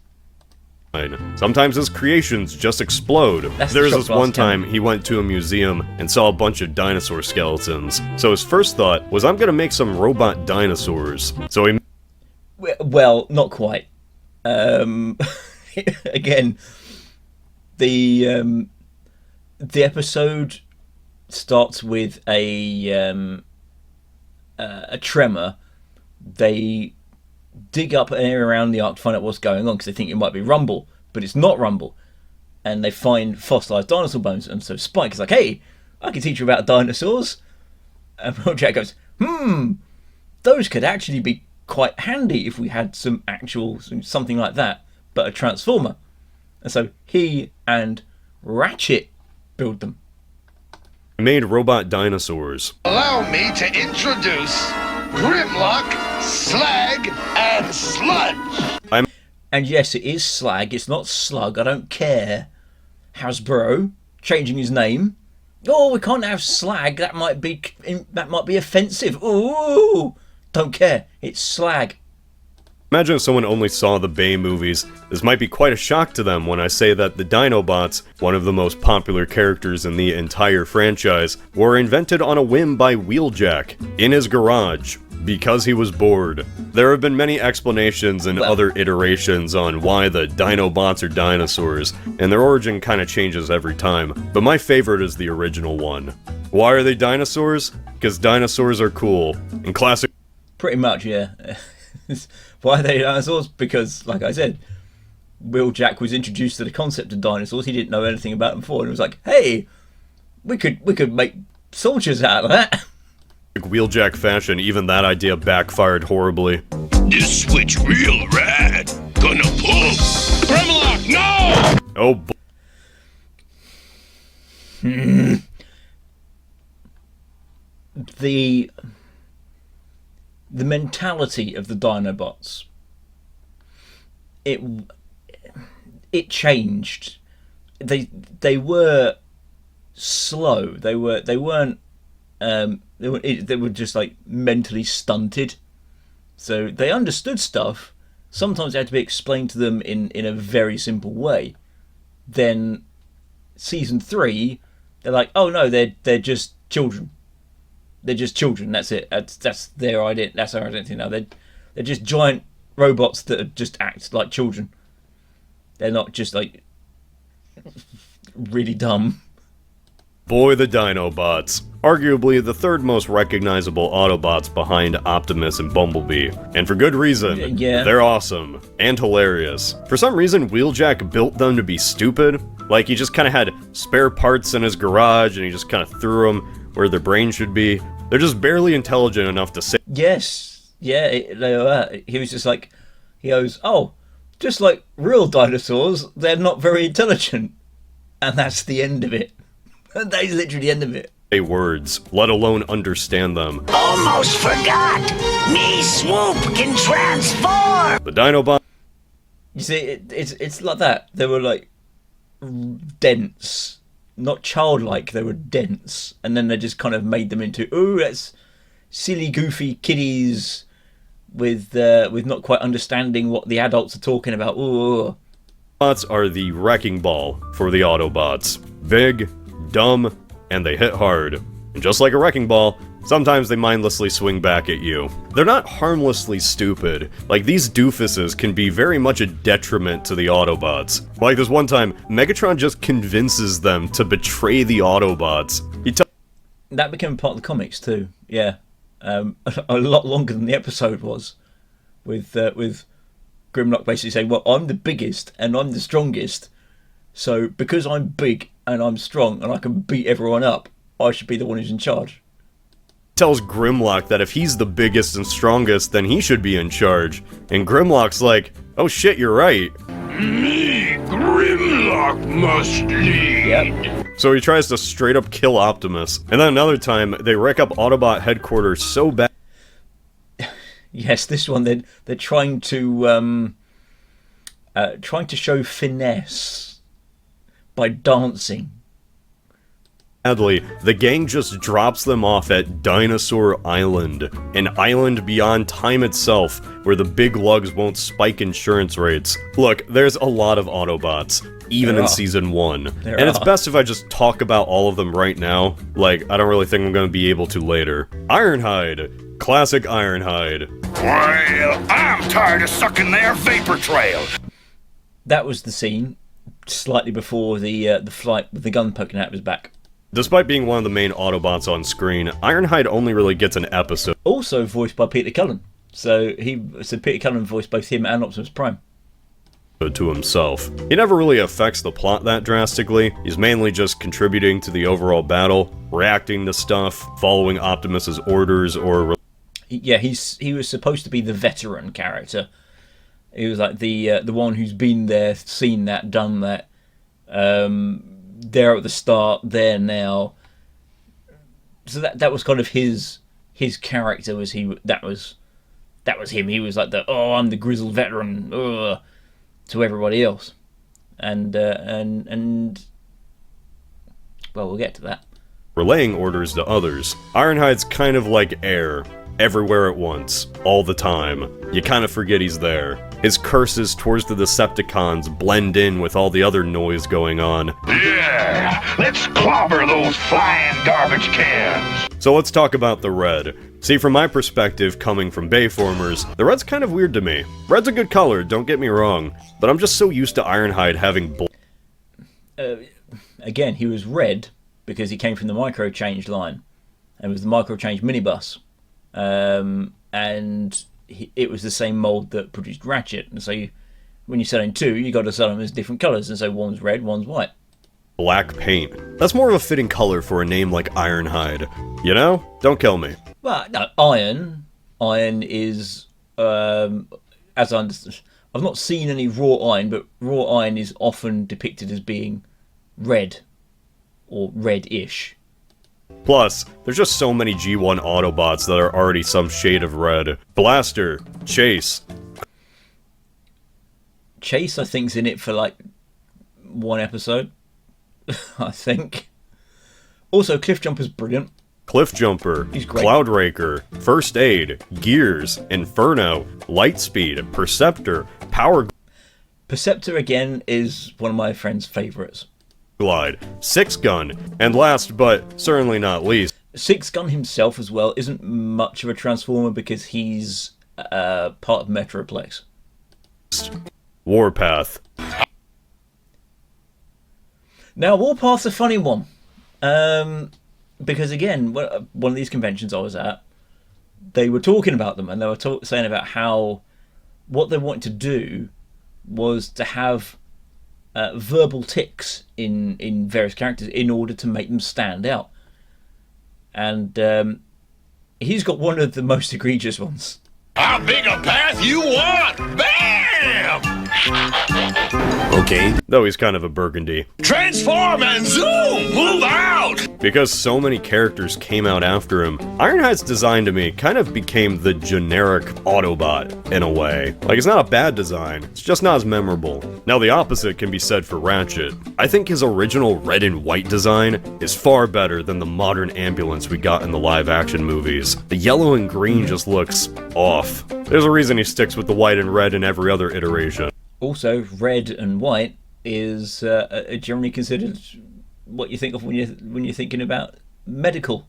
Sometimes his creations just explode. There's this one time he went to a museum and saw a bunch of dinosaur skeletons. So his first thought was, I'm gonna make some robot dinosaurs. So he... Well, not quite. Again, the episode starts with a tremor. They dig up an area around the Ark to find out what's going on because they think it might be Rumble, but it's not Rumble. And they find fossilized dinosaur bones, and so Spike is like, hey, I can teach you about dinosaurs. And Wheeljack goes, those could actually be quite handy if we had something like that, but a transformer. And so he and Ratchet build them. Made robot dinosaurs. Allow me to introduce Grimlock, Slag, and Sludge. And yes, it is Slag. It's not Slug. I don't care. Hasbro changing his name. Oh, we can't have Slag. That might be offensive. Ooh, don't care. It's Slag. Imagine if someone only saw the Bay movies. This might be quite a shock to them when I say that the Dinobots, one of the most popular characters in the entire franchise, were invented on a whim by Wheeljack, in his garage, because he was bored. There have been many explanations and other iterations on why the Dinobots are dinosaurs, and their origin kind of changes every time, but my favorite is the original one. Why are they dinosaurs? Because dinosaurs are cool. In classic... Pretty much, yeah. Why are they dinosaurs? Because, like I said, Wheeljack was introduced to the concept of dinosaurs. He didn't know anything about them before, and it was like, hey, we could make soldiers out of that. Wheeljack fashion, even that idea backfired horribly. This switch real rad. Gonna pull. Grimlock, no! Oh, The mentality of the Dinobots, it changed. They were slow. They were just like mentally stunted. So they understood stuff. Sometimes it had to be explained to them in a very simple way. Then season 3, they're like, oh no, they're just children. They're just children. That's it. That's their idea. That's our identity now. They're just giant robots that just act like children. They're not just like really dumb. Boy, the Dinobots. Arguably the third most recognizable Autobots behind Optimus and Bumblebee. And for good reason. Yeah. They're awesome. And hilarious. For some reason, Wheeljack built them to be stupid. Like, he just kind of had spare parts in his garage, and he just kind of threw them where their brain should be. They're just barely intelligent enough to say... Yes. Yeah, he was just like, he goes, oh, just like real dinosaurs, they're not very intelligent. And that's the end of it. That is literally the end of it. Words, let alone understand them. Almost forgot! Me swoop can transform! The Dinobots. You see, it's like that. They were like dense, not childlike. They were dense, and then they just kind of made them into that's silly, goofy kiddies with not quite understanding what the adults are talking about. Ooh. Bots are the wrecking ball for the Autobots. Big, dumb, and they hit hard. And just like a wrecking ball, sometimes they mindlessly swing back at you. They're not harmlessly stupid. Like, these doofuses can be very much a detriment to the Autobots. Like this one time, Megatron just convinces them to betray the Autobots. That became part of the comics too, yeah. A lot longer than the episode was. With Grimlock basically saying, well, I'm the biggest and I'm the strongest, so because I'm big and I'm strong and I can beat everyone up, I should be the one who's in charge. Tells Grimlock that if he's the biggest and strongest, then he should be in charge. And Grimlock's like, oh shit, you're right. Me, Grimlock, must lead. Yep. So he tries to straight up kill Optimus. And then another time, they wreck up Autobot headquarters so bad. Yes, this one they're trying to show finesse by dancing. Sadly, the gang just drops them off at Dinosaur Island, an island beyond time itself, where the big lugs won't spike insurance rates. Look, there's a lot of Autobots, even in Season 1, and it's best if I just talk about all of them right now. Like, I don't really think I'm going to be able to later. Ironhide. Classic Ironhide. Well, I'm tired of sucking their vapor trail. That was the scene slightly before the flight with the gun poking out of his back. Despite being one of the main Autobots on screen, Ironhide only really gets an episode. Also voiced by Peter Cullen. So Peter Cullen voiced both him and Optimus Prime. To himself. He never really affects the plot that drastically. He's mainly just contributing to the overall battle, reacting to stuff, following Optimus's orders, or... Yeah, he was supposed to be the veteran character. He was like the one who's been there, seen that, done that. There at the start, there now. So that was kind of his character. That was him. He was like I'm the grizzled veteran to everybody else, and well, we'll get to that. Relaying orders to others. Ironhide's kind of like air. Everywhere at once, all the time. You kind of forget he's there. His curses towards the Decepticons blend in with all the other noise going on. Yeah, let's clobber those flying garbage cans. So let's talk about the red. See, from my perspective, coming from Bayformers, the red's kind of weird to me. Red's a good color, don't get me wrong, but I'm just so used to Ironhide having again, he was red because he came from the Micro-Change line. It was the Micro-Change minibus. And it was the same mold that produced Ratchet, and so when you're selling two, you got to sell them as different colors, and so one's red, one's white. Black paint. That's more of a fitting color for a name like Ironhide. You know? Don't kill me. Well, no, iron is as I understand, I've not seen any raw iron, but raw iron is often depicted as being red or red-ish. Plus, there's just so many G1 Autobots that are already some shade of red. Blaster, Chase. Chase, I think, is in it for like one episode. I think. Also, Cliffjumper's brilliant. Cliffjumper, He's great. Cloudraker, First Aid, Gears, Inferno, Lightspeed, Perceptor, Power Perceptor, again, is one of my friend's favourites. Glide, Six Gun, and last but certainly not least, Six Gun himself as well isn't much of a Transformer because he's part of Metroplex. Warpath. Now, Warpath's a funny one. Because again, one of these conventions I was at, they were talking about them, and they were saying about how what they wanted to do was to have verbal tics in various characters in order to make them stand out. And he's got one of the most egregious ones. How big a path you want? Bam! Okay. Though he's kind of a burgundy. Transform and zoom! Move out! Because so many characters came out after him, Ironhide's design to me kind of became the generic Autobot, in a way. Like, it's not a bad design, it's just not as memorable. Now, the opposite can be said for Ratchet. I think his original red and white design is far better than the modern ambulance we got in the live-action movies. The yellow and green just looks off. There's a reason he sticks with the white and red in every other iteration. Also, red and white is generally considered what you think of when you're thinking about medical.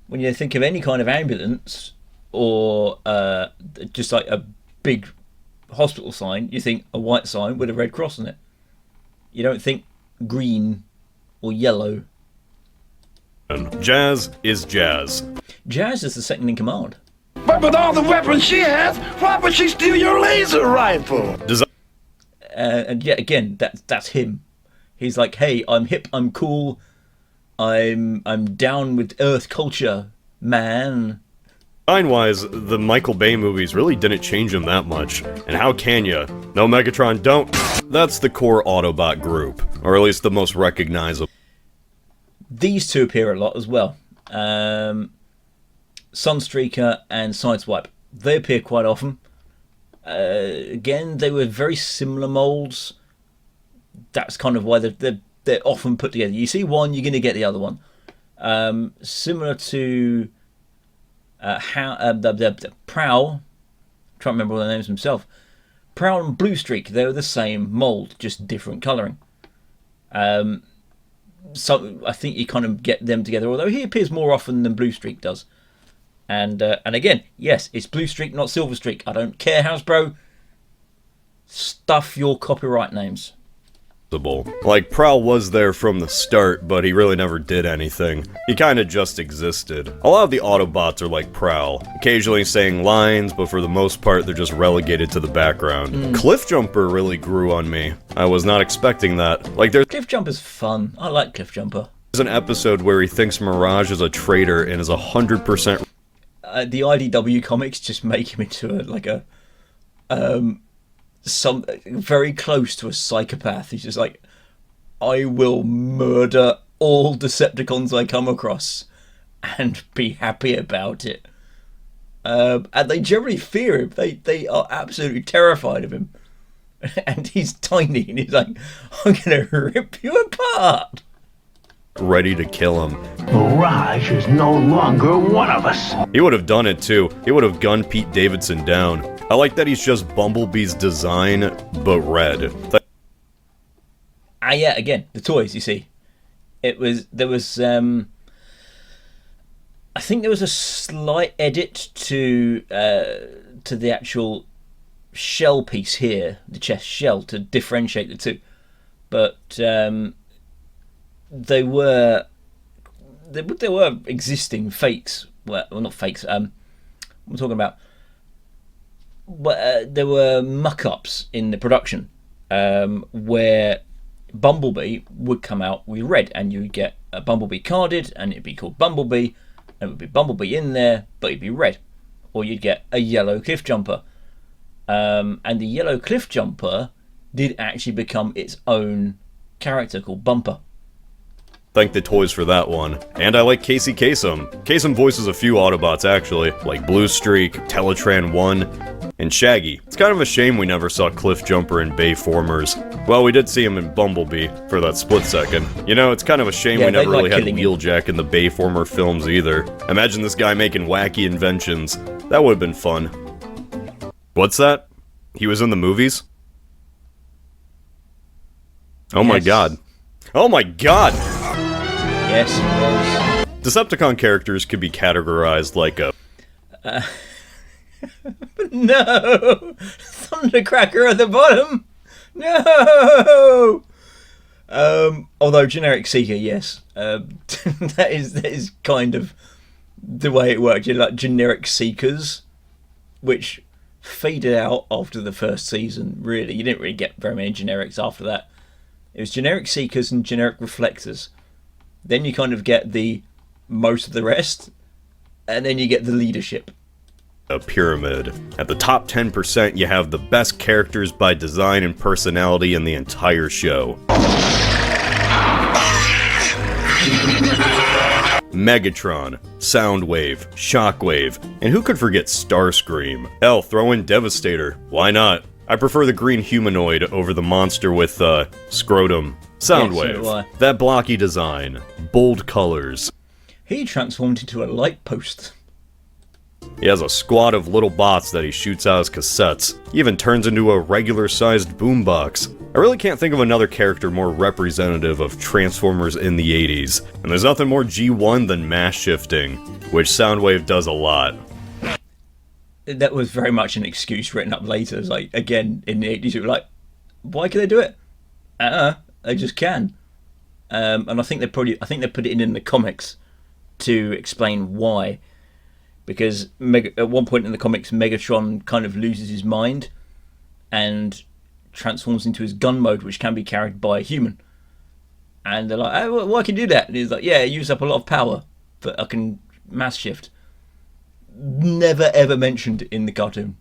When you think of any kind of ambulance or just like a big hospital sign, you think a white sign with a red cross on it. You don't think green or yellow. Jazz is Jazz. Jazz is the second in command. But with all the weapons she has, why would she steal your laser rifle? And yet again, that's him. He's like, hey, I'm hip, I'm cool, I'm down with Earth culture, man. Design-wise, the Michael Bay movies really didn't change him that much. And how can ya? No, Megatron, don't. That's the core Autobot group, or at least the most recognizable. These two appear a lot as well. Sunstreaker and Sideswipe. They appear quite often. Again, they were very similar molds. That's kind of why they're often put together. You see one, you're going to get the other one. Similar to the Prowl. I'm trying to remember all their names himself. Prowl and Bluestreak. They were the same mold, just different colouring. So I think you kind of get them together. Although he appears more often than Bluestreak does. And again, yes, it's Bluestreak, not Silverstreak. I don't care, Hasbro. Stuff your copyright names. Like, Prowl was there from the start, but he really never did anything. He kinda just existed. A lot of the Autobots are like Prowl, occasionally saying lines, but for the most part they're just relegated to the background. Cliffjumper really grew on me. I was not expecting that. Like, Cliffjumper's fun. I like Cliffjumper. There's an episode where he thinks Mirage is a traitor and is 100%... the IDW comics just make him into some very close to a psychopath. He's just like, I will murder all Decepticons I come across and be happy about it. And they generally fear him. They are absolutely terrified of him. And he's tiny and he's like, I'm gonna rip you apart. Ready to kill him. Mirage is no longer one of us. He would have done it too. He would have gunned Pete Davidson down. I like that he's just Bumblebee's design, but red. Yeah, again, the toys, you see. There was I think there was a slight edit to the actual shell piece here, the chest shell, to differentiate the two. But they were existing fakes. Well, not fakes. I'm talking about. There were muck-ups in the production where Bumblebee would come out with red, and you'd get a Bumblebee carded, and it'd be called Bumblebee, and it would be Bumblebee in there, but it'd be red. Or you'd get a yellow Cliffjumper, and the yellow Cliffjumper did actually become its own character called Bumper. Thank the toys for that one. And I like Casey Kasem. Kasem voices a few Autobots actually, like Bluestreak, Teletran 1, and Shaggy. It's kind of a shame we never saw Cliffjumper in Bayformers. Well, we did see him in Bumblebee for that split second. You know, it's kind of a shame we never really had Wheeljack in the Bayformer films either. Imagine this guy making wacky inventions. That would have been fun. What's that? He was in the movies? Oh my god. Oh my god! Yes, it was. Decepticon characters could be categorized like a... No! Thundercracker at the bottom! No! Although generic Seeker, yes. That is kind of the way it worked. You know, like generic Seekers, which faded out after the first season, really. You didn't really get very many generics after that. It was generic Seekers and generic Reflectors. Then you kind of get the most of the rest, and then you get the leadership. a pyramid. At the top 10%, you have the best characters by design and personality in the entire show. Megatron, Soundwave, Shockwave, and who could forget Starscream? Hell, throw in Devastator. Why not? I prefer the green humanoid over the monster with, scrotum. Soundwave. Yeah, so that blocky design. Bold colors. He transformed into a light post. He has a squad of little bots that he shoots out as cassettes. He even turns into a regular-sized boombox. I really can't think of another character more representative of Transformers in the 80s. And there's nothing more G1 than mass shifting, which Soundwave does a lot. That was very much an excuse written up later. It's like, again, in the 80s, you were like, why can they do it? They just can. And I think they put it in the comics to explain why. Because at one point in the comics, Megatron kind of loses his mind and transforms into his gun mode, which can be carried by a human. And they're like, oh, well, I can do that. And he's like, yeah, it uses up a lot of power, but I can mass shift. Never ever mentioned in the cartoon.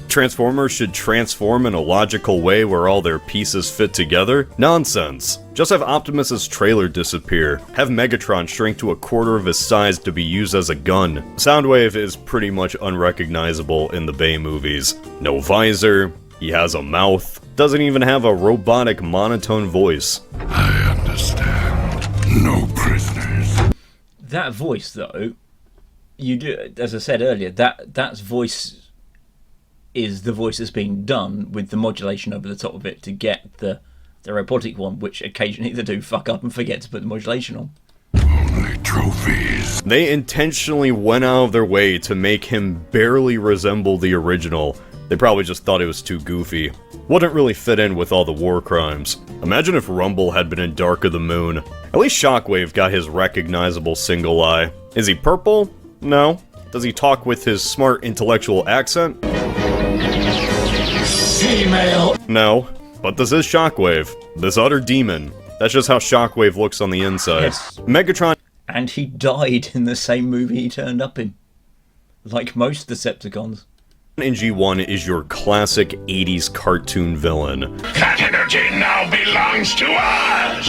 Transformers should transform in a logical way where all their pieces fit together? Nonsense. Just have Optimus's trailer disappear. Have Megatron shrink to a quarter of his size to be used as a gun. Soundwave is pretty much unrecognizable in the Bay movies. No visor, he has a mouth, doesn't even have a robotic monotone voice. I understand. No prisoners. That voice, though, you do, as I said earlier, that voice is the voice that's being done with the modulation over the top of it to get the robotic one, which occasionally they do fuck up and forget to put the modulation on. Only trophies. They intentionally went out of their way to make him barely resemble the original. They probably just thought it was too goofy. Wouldn't really fit in with all the war crimes. Imagine if Rumble had been in Dark of the Moon. At least Shockwave got his recognizable single eye. Is he purple? No. Does he talk with his smart intellectual accent? Female. No. But this is Shockwave. This utter demon. That's just how Shockwave looks on the inside. Yes. Megatron... And he died in the same movie he turned up in. Like most Decepticons. in G1 is your classic 80s cartoon villain. That energy now belongs to us!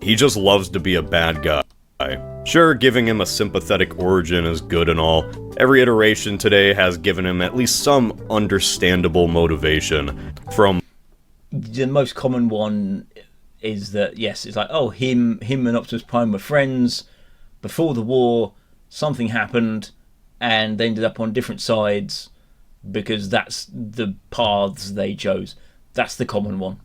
He just loves to be a bad guy. Sure, giving him a sympathetic origin is good and all. Every iteration today has given him at least some understandable motivation. From the most common one is that, yes, it's like, oh, him and Optimus Prime were friends before the war, something happened, and they ended up on different sides because that's the paths they chose. That's the common one.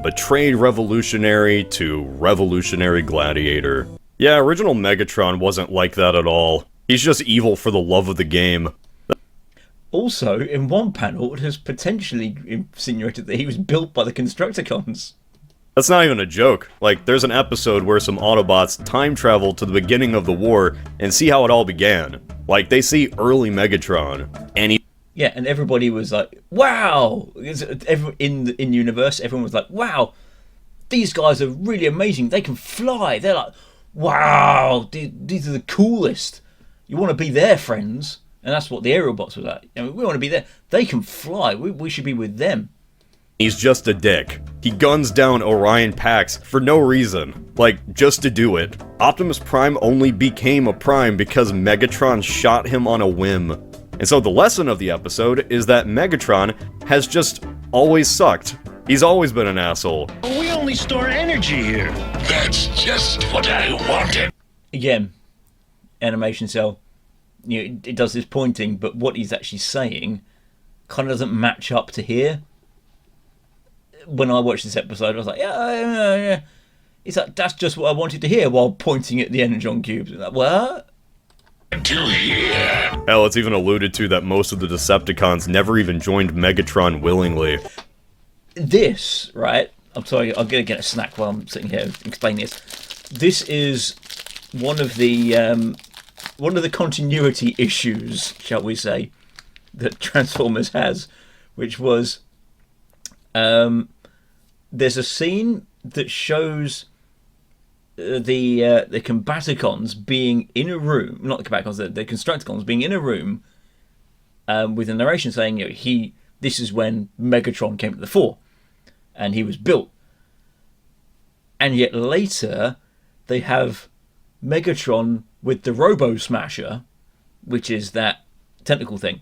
Betrayed revolutionary to revolutionary gladiator. Yeah, original Megatron wasn't like that at all. He's just evil for the love of the game. Also, in one panel, it has potentially insinuated that he was built by the Constructicons. That's not even a joke. Like, there's an episode where some Autobots time travel to the beginning of the war and see how it all began. Like, they see early Megatron, and he... Yeah, and everybody was like, wow! In universe, everyone was like, wow! These guys are really amazing. They can fly. They're like, wow! These are the coolest. You want to be their friends. And that's what the Aerobots were like. I mean, we want to be there. They can fly. We should be with them. He's just a dick. He guns down Orion Pax for no reason. Like, just to do it. Optimus Prime only became a Prime because Megatron shot him on a whim. And so the lesson of the episode is that Megatron has just always sucked. He's always been an asshole. We only store energy here. That's just what I wanted. Again, animation cell. You know, it does this pointing, but what he's actually saying kind of doesn't match up to here. When I watched this episode, I was like, yeah. It's like, that's just what I wanted to hear while pointing at the Energon cubes. Like, what? Hell, it's even alluded to that most of the Decepticons never even joined Megatron willingly. This, right? I'm sorry, I'm going to get a snack while I'm sitting here explaining this. This is one of the continuity issues, shall we say, that Transformers has, which was there's a scene that shows the Combaticons being in a room, not the Combaticons, the Constructicons being in a room with a narration saying, this is when Megatron came to the fore and he was built. And yet later they have Megatron with the Robo Smasher, which is that tentacle thing,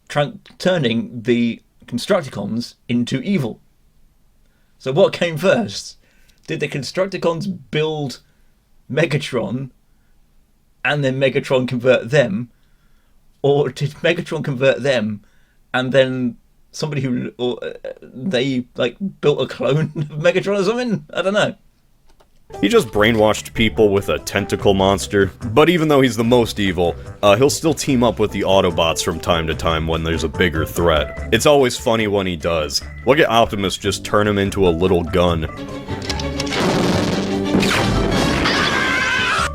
turning the Constructicons into evil. So what came first? Did the Constructicons build Megatron and then Megatron convert them? Or did Megatron convert them and then somebody they built a clone of Megatron or something? I don't know. He just brainwashed people with a tentacle monster, but even though he's the most evil, he'll still team up with the Autobots from time to time when there's a bigger threat. It's always funny when he does. Look at Optimus just turn him into a little gun.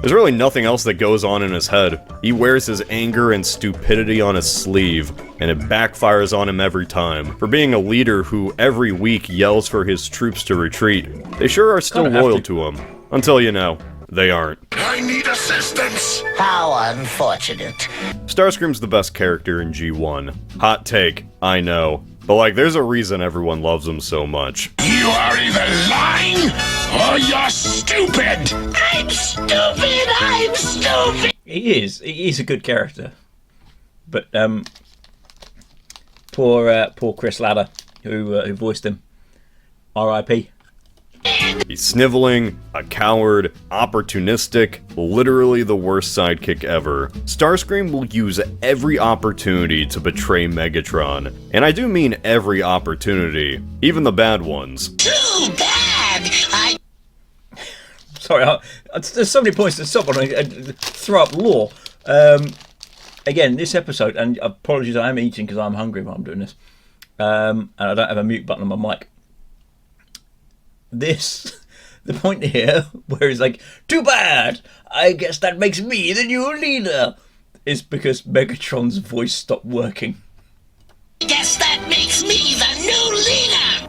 There's really nothing else that goes on in his head. He wears his anger and stupidity on his sleeve, and it backfires on him every time. For being a leader who every week yells for his troops to retreat, they sure are still loyal to him. Until, they aren't. I need assistance! How unfortunate. Starscream's the best character in G1. Hot take, I know. But there's a reason everyone loves him so much. You are either lying or you're stupid! I'm stupid! He is a good character. But, poor Chris Latta, who voiced him. R.I.P. He's sniveling, a coward, opportunistic, literally the worst sidekick ever. Starscream will use every opportunity to betray Megatron. And I do mean every opportunity, even the bad ones. Too bad! Sorry, there's so many points to stop on. I throw up lore. Again, this episode, and apologies, I am eating because I'm hungry while I'm doing this. And I don't have a mute button on my mic. The point here, where he's like, too bad! I guess that makes me the new leader! Is because Megatron's voice stopped working. I guess that makes me the new leader!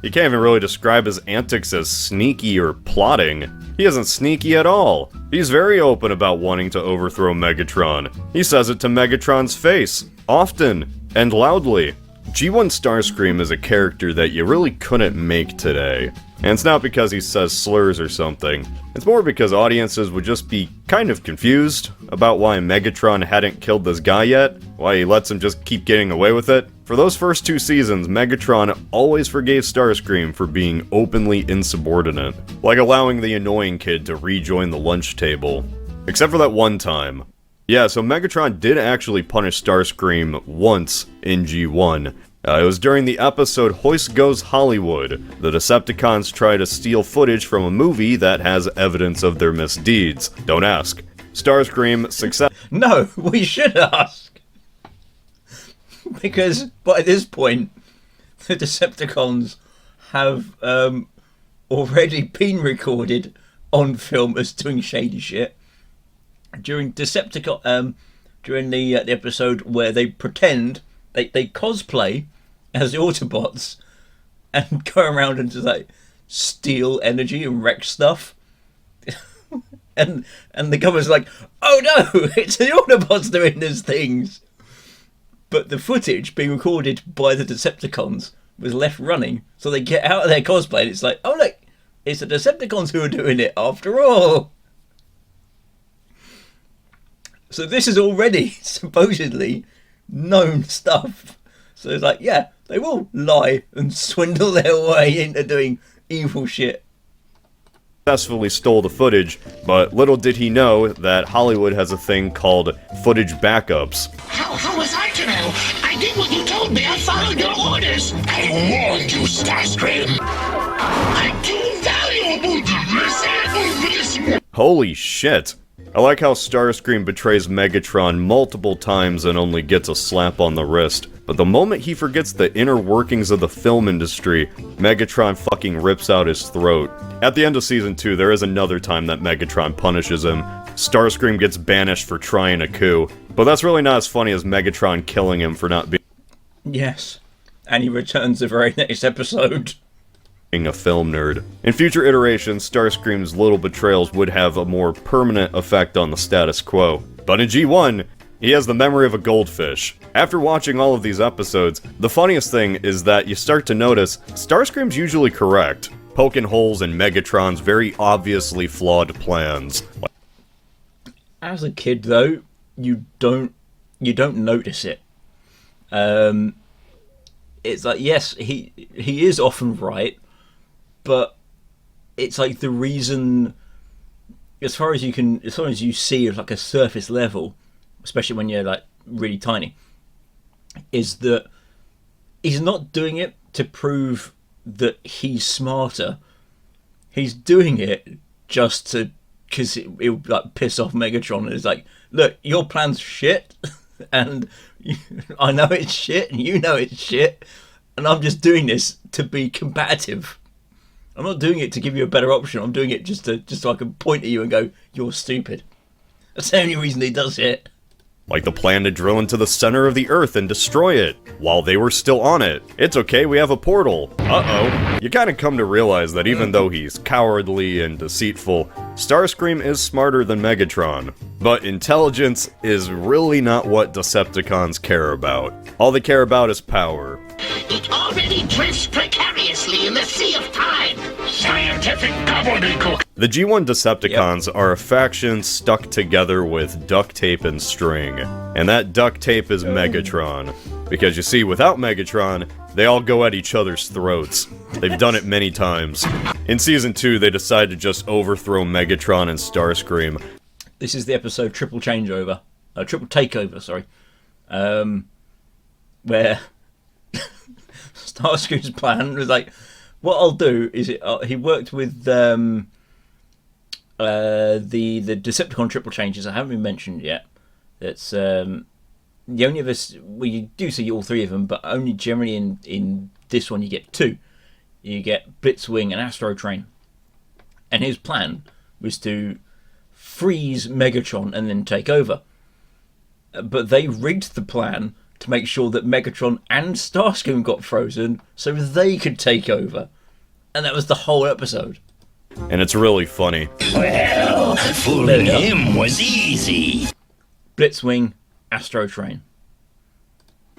You can't even really describe his antics as sneaky or plotting. He isn't sneaky at all. He's very open about wanting to overthrow Megatron. He says it to Megatron's face, often and loudly. G1 Starscream is a character that you really couldn't make today. And it's not because he says slurs or something. It's more because audiences would just be kind of confused about why Megatron hadn't killed this guy yet, why he lets him just keep getting away with it. For those first 2 seasons, Megatron always forgave Starscream for being openly insubordinate, like allowing the annoying kid to rejoin the lunch table. Except for that one time. Yeah, so Megatron did actually punish Starscream once in G1. It was during the episode Hoist Goes Hollywood. The Decepticons try to steal footage from a movie that has evidence of their misdeeds. Don't ask. Starscream success. No, we should ask. Because by this point, the Decepticons have already been recorded on film as doing shady shit. During Decepticon, during the episode where they pretend they cosplay as the Autobots and go around and just steal energy and wreck stuff, and the government's like, oh no, it's the Autobots doing these things. But the footage being recorded by the Decepticons was left running, so they get out of their cosplay and it's like, oh look, it's the Decepticons who are doing it after all. So this is already supposedly known stuff. So it's like, yeah, they will lie and swindle their way into doing evil shit. Successfully stole the footage, but little did he know that Hollywood has a thing called footage backups. How was I to know? I did what you told me. I followed your orders. I warned you, Starscream. I'm too valuable to listen. Holy shit. I like how Starscream betrays Megatron multiple times and only gets a slap on the wrist, but the moment he forgets the inner workings of the film industry, Megatron fucking rips out his throat. At the end of Season 2, there is another time that Megatron punishes him. Starscream gets banished for trying a coup, but that's really not as funny as Megatron killing him for not being... Yes, and he returns the very next episode. being a film nerd. In future iterations, Starscream's little betrayals would have a more permanent effect on the status quo. But in G1, he has the memory of a goldfish. After watching all of these episodes, the funniest thing is that you start to notice Starscream's usually correct, poking holes in Megatron's very obviously flawed plans. As a kid, though, you don't notice it. It's like, yes, he is often right, but it's like the reason, as far as you see at like a surface level, especially when you're like really tiny, is that he's not doing it to prove that he's smarter. He's doing it just because it would like piss off Megatron, and it's like, look, your plan's shit, and I know it's shit, and you know it's shit, and I'm just doing this to be combative. I'm not doing it to give you a better option. I'm doing it just so I can point at you and go, you're stupid. That's the only reason he does it. Like the plan to drill into the center of the Earth and destroy it, while they were still on it. It's okay, we have a portal. Uh-oh. You kinda come to realize that even though he's cowardly and deceitful, Starscream is smarter than Megatron. But intelligence is really not what Decepticons care about. All they care about is power. It already drifts precariously in the sea of time. Scientific gobbledygook. The G1 Decepticons are a faction stuck together with duct tape and string. And that duct tape is Megatron. Because you see, without Megatron, they all go at each other's throats. They've done it many times. In Season 2, they decide to just overthrow Megatron and Starscream. This is the episode Triple Takeover, sorry. Where Starscream's plan was like, what I'll do is he worked with the Decepticon triple changes. I haven't been mentioned yet. It's the only of us. Well, you do see all three of them, but only generally in this one you get two. You get Blitzwing and Astro Train, and his plan was to freeze Megatron and then take over. But they rigged the plan to make sure that Megatron and Starscream got frozen so they could take over. And that was the whole episode. And it's really funny. Well, fooling him was easy. Blitzwing, Astro Train.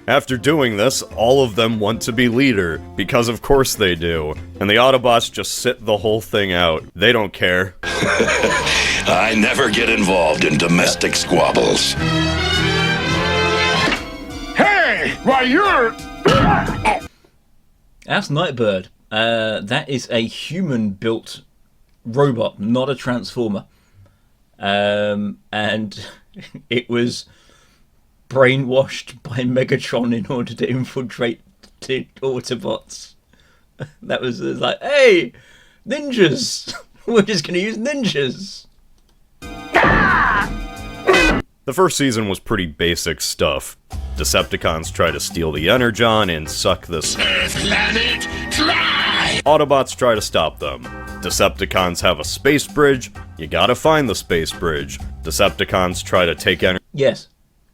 After doing this, all of them want to be leader, because of course they do. And the Autobots just sit the whole thing out. They don't care. I never get involved in domestic squabbles. Hey, why you're... That's Nightbird. That is a human-built robot, not a transformer. And it was brainwashed by Megatron in order to infiltrate the Autobots. That was like, hey, ninjas! We're just going to use ninjas! The first season was pretty basic stuff. Decepticons try to steal the Energon and suck this planet fly! Autobots try to stop them. Decepticons have a space bridge, you gotta find the space bridge. Decepticons try to take energy. Yes.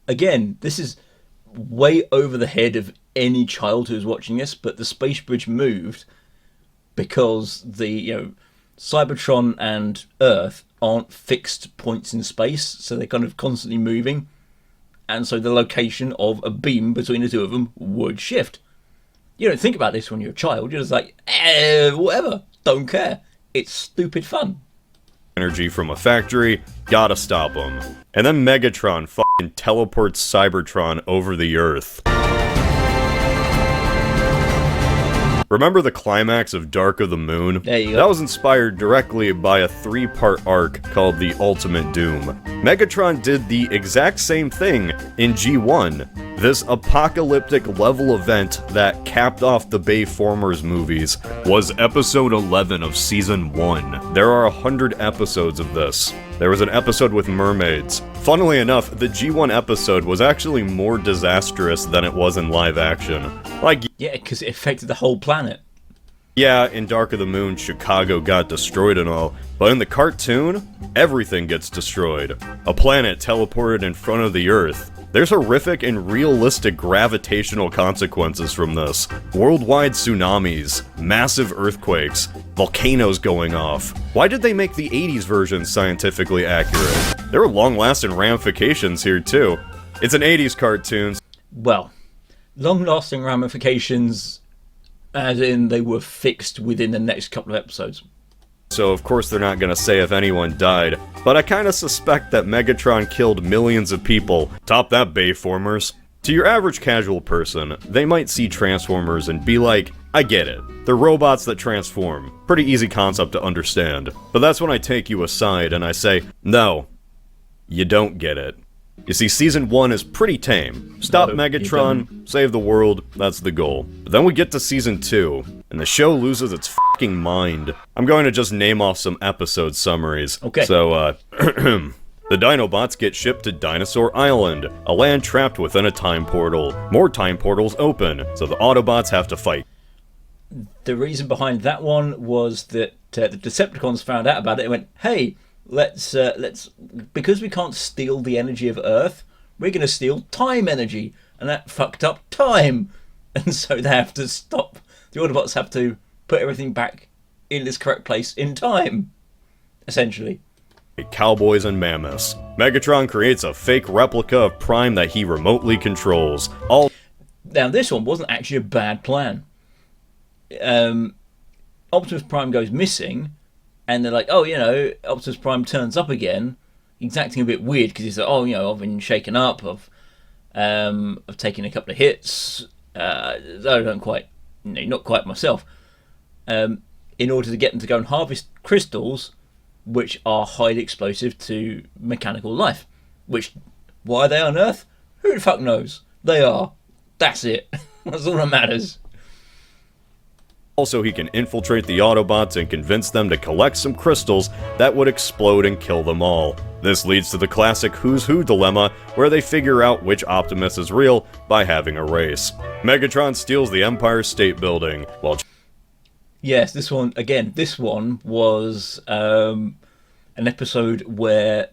Again, this is way over the head of any child who's watching this, but the space bridge moved because the Cybertron and Earth aren't fixed points in space, so they're kind of constantly moving, and so the location of a beam between the two of them would shift. You don't think about this when you're a child, you're just like, whatever, don't care. It's stupid fun. Energy from a factory, gotta stop them. And then Megatron fucking teleports Cybertron over the Earth. Remember the climax of Dark of the Moon? There you go. That was inspired directly by a 3-part arc called The Ultimate Doom. Megatron did the exact same thing in G1. This apocalyptic level event that capped off the Bayformers movies was episode 11 of season 1. There are 100 episodes of this. There was an episode with mermaids. Funnily enough, the G1 episode was actually more disastrous than it was in live action. Like, yeah, because it affected the whole planet. Yeah, in Dark of the Moon, Chicago got destroyed and all, but in the cartoon, everything gets destroyed. A planet teleported in front of the Earth. There's horrific and realistic gravitational consequences from this. Worldwide tsunamis, massive earthquakes, volcanoes going off. Why did they make the 80s version scientifically accurate? There were long-lasting ramifications here too. It's an 80s cartoon. Well, long-lasting ramifications as in they were fixed within the next couple of episodes. So of course they're not gonna say if anyone died, but I kinda suspect that Megatron killed millions of people. Top that, Bayformers. To your average casual person, they might see Transformers and be like, I get it. They're robots that transform. Pretty easy concept to understand. But that's when I take you aside and I say, no, you don't get it. You see, Season 1 is pretty tame. Stop Megatron, save the world, that's the goal. But then we get to Season 2, and the show loses its f***ing mind. I'm going to just name off some episode summaries. Okay. So, the Dinobots get shipped to Dinosaur Island, a land trapped within a time portal. More time portals open, so the Autobots have to fight. The reason behind that one was that the Decepticons found out about it and went, hey, let's because we can't steal the energy of Earth, we're going to steal time energy, and that fucked up time, and so they have to stop. The Autobots have to put everything back in its correct place in time, essentially. Cowboys and mammoths. Megatron creates a fake replica of Prime that he remotely controls. Now this one wasn't actually a bad plan. Optimus Prime goes missing. And they're like, oh, you know, Optimus Prime turns up again. He's acting a bit weird because he's like, oh, you know, I've been shaken up. I've taken a couple of hits. I don't quite, you know, not quite myself. In order to get them to go and harvest crystals, which are highly explosive to mechanical life. Which, why are they on Earth? Who the fuck knows? They are. That's it. That's all that matters. Also, he can infiltrate the Autobots and convince them to collect some crystals that would explode and kill them all. This leads to the classic Who's Who dilemma, where they figure out which Optimus is real by having a race. Megatron steals the Empire State Building, while... Yes, this one was an episode where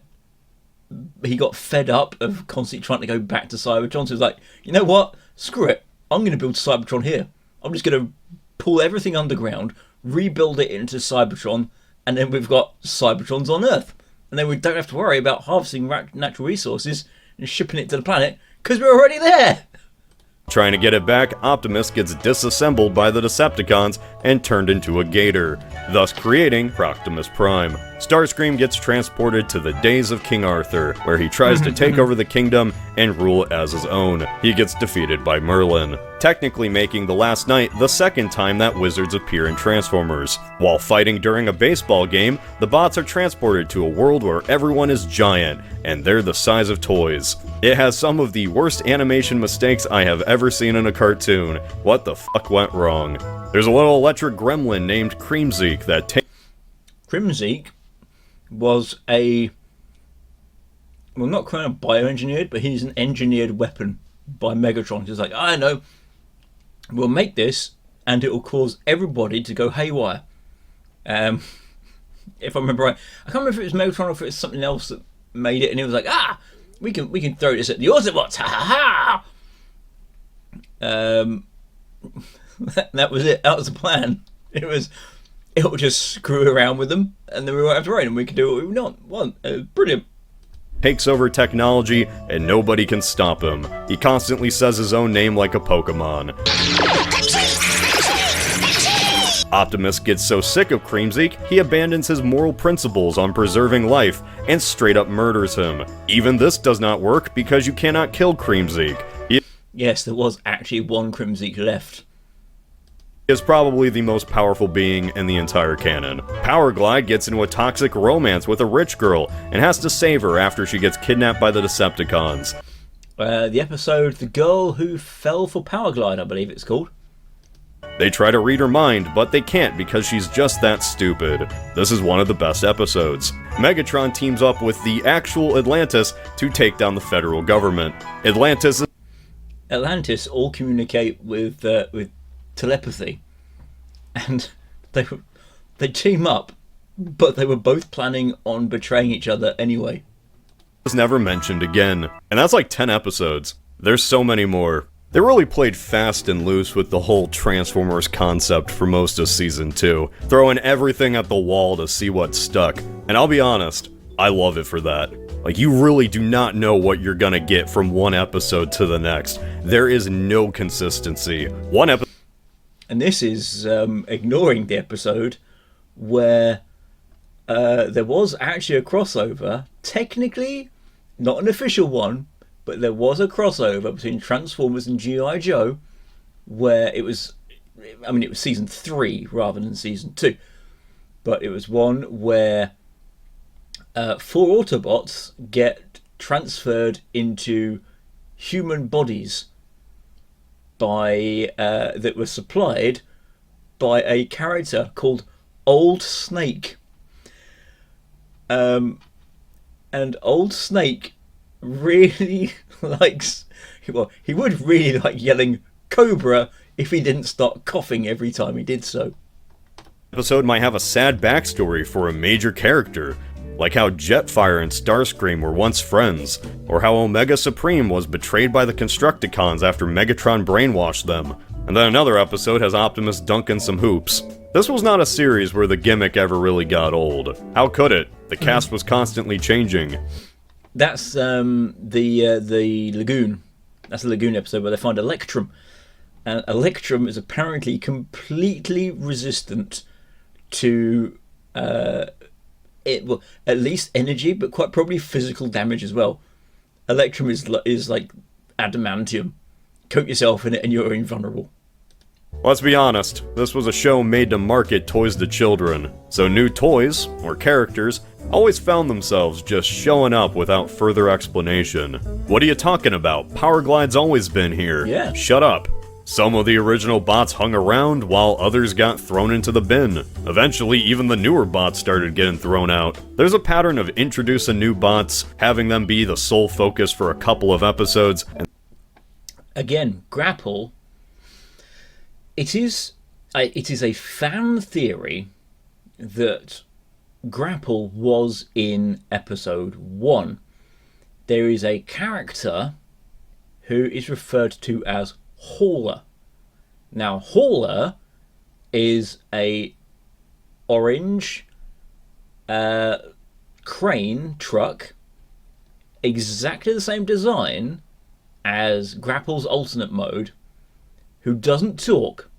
he got fed up of constantly trying to go back to Cybertron, so he was like, you know what? Screw it. I'm going to build Cybertron here. I'm just going to pull everything underground, rebuild it into Cybertron, and then we've got Cybertrons on Earth. And then we don't have to worry about harvesting natural resources and shipping it to the planet, because we're already there! Trying to get it back, Optimus gets disassembled by the Decepticons and turned into a gator, thus creating Optimus Prime. Starscream gets transported to the days of King Arthur, where he tries to take over the kingdom and rule it as his own. He gets defeated by Merlin, technically making the last night the second time that wizards appear in Transformers. While fighting during a baseball game, the bots are transported to a world where everyone is giant, and they're the size of toys. It has some of the worst animation mistakes I have ever seen in a cartoon. What the fuck went wrong? There's a little electric gremlin named Creamzeek that Creamzeek was a... well, not kind of bioengineered, but he's an engineered weapon by Megatron. He's like, I know, we'll make this, and it will cause everybody to go haywire. If I remember right. I can't remember if it was Megatron or if it was something else that made it, and he was like, we can throw this at the Autobots, ha ha ha! That was it. That was the plan. It would just screw around with them, and then we won't have to worry, and we can do what we want. Brilliant. Takes over technology, and nobody can stop him. He constantly says his own name like a Pokemon. Optimus gets so sick of Creamzeek, he abandons his moral principles on preserving life, and straight up murders him. Even this does not work, because you cannot kill Creamzeek. Yes, there was actually one Creamzeek left. Is probably the most powerful being in the entire canon. Powerglide gets into a toxic romance with a rich girl and has to save her after she gets kidnapped by the Decepticons. The episode The Girl Who Fell for Powerglide, I believe it's called. They try to read her mind, but they can't because she's just that stupid. This is one of the best episodes. Megatron teams up with the actual Atlantis to take down the federal government. Atlantis all communicate with telepathy, and they team up, but they were both planning on betraying each other anyway. Was never mentioned again, and that's like 10 episodes. There's so many more. They really played fast and loose with the whole Transformers concept for most of Season 2, throwing everything at the wall to see what stuck. And I'll be honest, I love it for that. Like, you really do not know what you're gonna get from one episode to the next. There is no consistency. One episode... And this is ignoring the episode where there was actually a crossover. Technically, not an official one, but there was a crossover between Transformers and G.I. Joe, where it was Season 3 rather than Season 2. But it was one where 4 Autobots get transferred into human bodies that were supplied by a character called Old Snake. And Old Snake really likes... Well, he would really like yelling Cobra if he didn't start coughing every time he did so. Episode might have a sad backstory for a major character, like how Jetfire and Starscream were once friends, or how Omega Supreme was betrayed by the Constructicons after Megatron brainwashed them. And then another episode has Optimus dunking some hoops. This was not a series where the gimmick ever really got old. How could it? The cast was constantly changing. That's the Lagoon. That's the Lagoon episode where they find Electrum. And Electrum is apparently completely resistant to at least energy, but quite probably physical damage as well. Electrum is like adamantium. Coat yourself in it and you're invulnerable. Let's be honest, this was a show made to market toys to children, so new toys, or characters, always found themselves just showing up without further explanation. What are you talking about? Power Glide's always been here. Yeah. Shut up. Some of the original bots hung around, while others got thrown into the bin. Eventually, even the newer bots started getting thrown out. There's a pattern of introducing new bots, having them be the sole focus for a couple of episodes, and again, Grapple, it is a fan theory that Grapple was in episode 1. There is a character who is referred to as Hauler. Now, Hauler is a orange crane truck, exactly the same design as Grapple's alternate mode, who doesn't talk,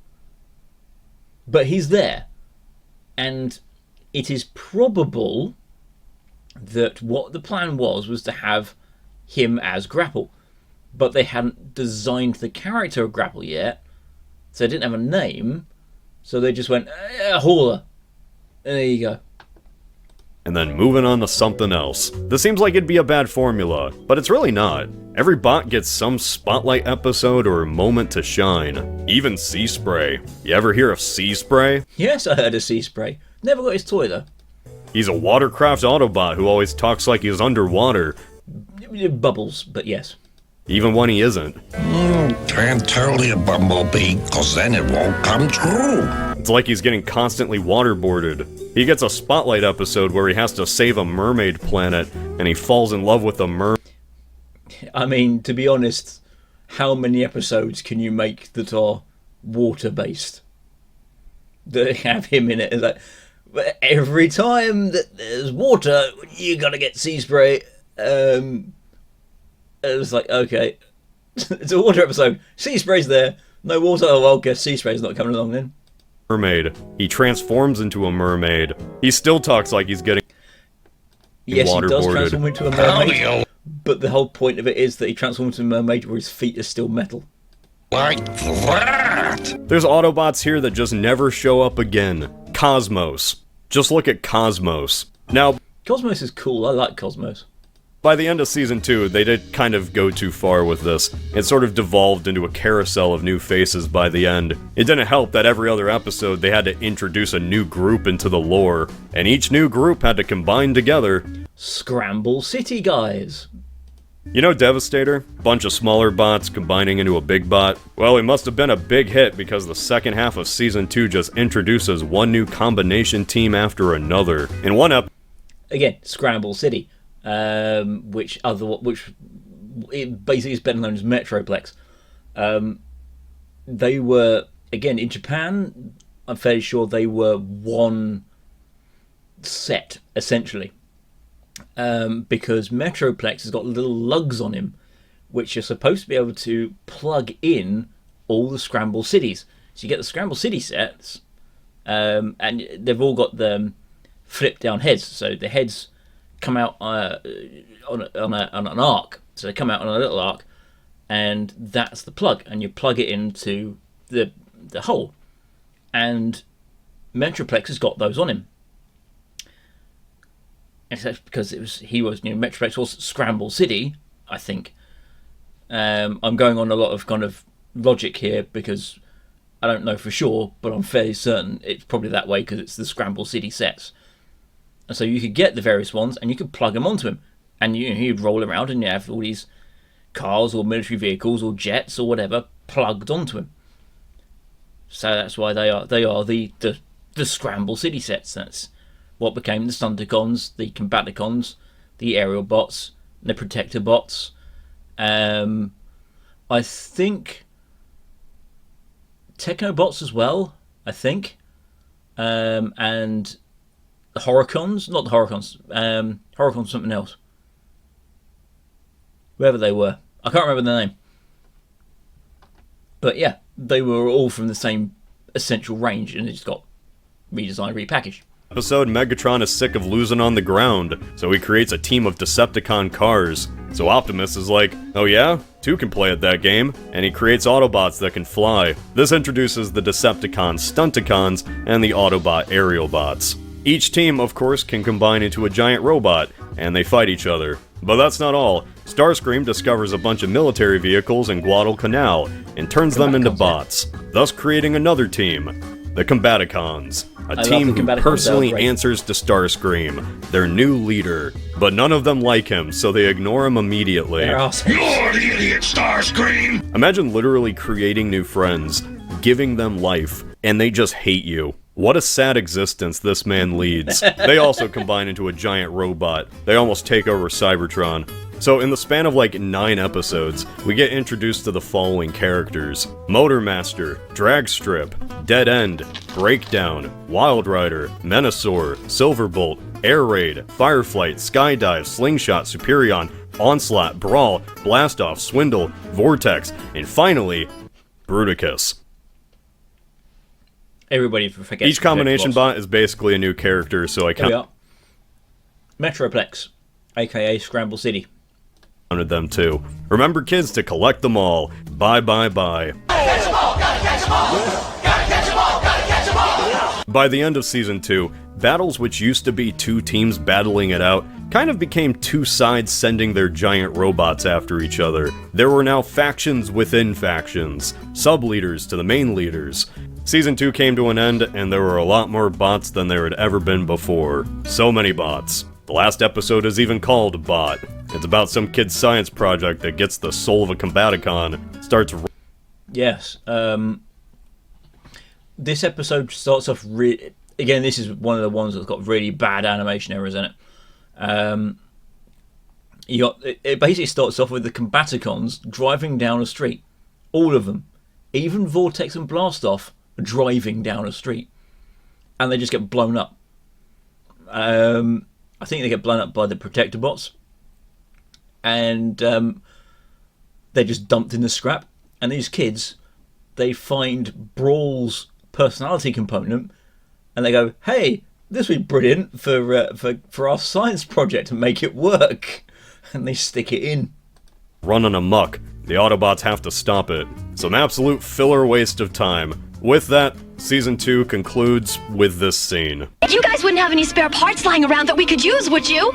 but he's there. And it is probable that what the plan was to have him as Grapple, but they hadn't designed the character of Grapple yet, so they didn't have a name, so they just went, Hauler. There you go. and then moving on to something else. This seems like it'd be a bad formula, but it's really not. Every bot gets some spotlight episode or moment to shine. Even Sea Spray. You ever hear of Sea Spray? Yes, I heard of Sea Spray. Never got his toy though. He's a watercraft Autobot who always talks like he's underwater. Bubbles, but yes. Even when he isn't. Can't tell you, Bumblebee, cause then it won't come true. It's like he's getting constantly waterboarded. He gets a spotlight episode where he has to save a mermaid planet, and he falls in love with a mermaid. I mean, to be honest, how many episodes can you make that are water-based? That have him in it? It's like, every time that there's water, you gotta get Sea Spray. It was like, okay, it's a water episode. Sea Spray's there. No water. Oh, well, guess Sea Spray's not coming along then. Mermaid. He transforms into a mermaid. He still talks like he's getting yes, waterboarded. He does transform into a mermaid. But the whole point of it is that he transforms into a mermaid where his feet are still metal. Like that! There's Autobots here that just never show up again. Cosmos. Just look at Cosmos. Now, Cosmos is cool. I like Cosmos. By the end of Season 2, they did kind of go too far with this. It sort of devolved into a carousel of new faces by the end. It didn't help that every other episode they had to introduce a new group into the lore, and each new group had to combine together. Scramble City guys. You know Devastator? Bunch of smaller bots combining into a big bot? Well, it must have been a big hit because the second half of Season 2 just introduces one new combination team after another. In one again, Scramble City, which it basically is better known as Metroplex. They were, again, in Japan, I'm fairly sure they were one set, essentially. Because Metroplex has got little lugs on him, which are supposed to be able to plug in all the Scramble Cities. So you get the Scramble City sets, and they've all got the flip down heads. So the heads come out on an arc. So they come out on a little arc, and that's the plug. And you plug it into the hole. And Metroplex has got those on him. Except because Metroplex was Scramble City, I think. I'm going on a lot of kind of logic here because I don't know for sure, but I'm fairly certain it's probably that way because it's the Scramble City sets. And so you could get the various ones and you could plug them onto him, and you'd roll around and you have all these cars or military vehicles or jets or whatever plugged onto him. So that's why they are the Scramble City sets. That's what became the Stunticons, the Combaticons, the Aerial Bots, the Protector Bots. I think Technobots as well, I think. And the Horicons, not the Horicons, Horicons something else. Whoever they were. I can't remember their name. But yeah, they were all from the same essential range and it just got redesigned, repackaged. Episode, Megatron is sick of losing on the ground, so he creates a team of Decepticon cars. So Optimus is like, oh yeah? 2 can play at that game, and he creates Autobots that can fly. This introduces the Decepticon Stunticons and the Autobot Aerial Bots. Each team, of course, can combine into a giant robot, and they fight each other. But that's not all. Starscream discovers a bunch of military vehicles in Guadalcanal and turns them into bots, thus creating another team, the Combaticons. A team who personally answers to Starscream, their new leader. But none of them like him, so they ignore him immediately. You're the idiot, Starscream! Imagine literally creating new friends, giving them life, and they just hate you. What a sad existence this man leads. They also combine into a giant robot. They almost take over Cybertron. So in the span of like 9 episodes, we get introduced to the following characters: Motormaster, Dragstrip, Dead End, Breakdown, Wild Rider, Menasor, Silverbolt, Air Raid, Fireflight, Skydive, Slingshot, Superion, Onslaught, Brawl, Blastoff, Swindle, Vortex, and finally, Bruticus. Everybody forgets. Each combination bot is basically a new character, so I counted Metroplex, aka Scramble City. Them too. Remember, kids, to collect them all. Bye bye bye. Catch them all, gotta catch them all! Gotta catch them all, gotta catch them all! By the end of Season 2, battles which used to be 2 teams battling it out kind of became 2 sides sending their giant robots after each other. There were now factions within factions, sub-leaders to the main leaders. Season 2 came to an end, and there were a lot more bots than there had ever been before. So many bots. The last episode is even called Bot. It's about some kid's science project that gets the soul of a Combaticon. Yes. This episode starts off again, this is one of the ones that's got really bad animation errors in it. It basically starts off with the Combaticons driving down a street. All of them. Even Vortex and Blastoff are driving down a street. And they just get blown up. I think they get blown up by the Protector Bots. And they're just dumped in the scrap. And these kids, they find Brawl's personality component, and they go, "Hey, this would be brilliant for our science project to make it work." And they stick it in. Running amok. The Autobots have to stop it. Some absolute filler waste of time. With that, Season 2 concludes with this scene. You guys wouldn't have any spare parts lying around that we could use, would you?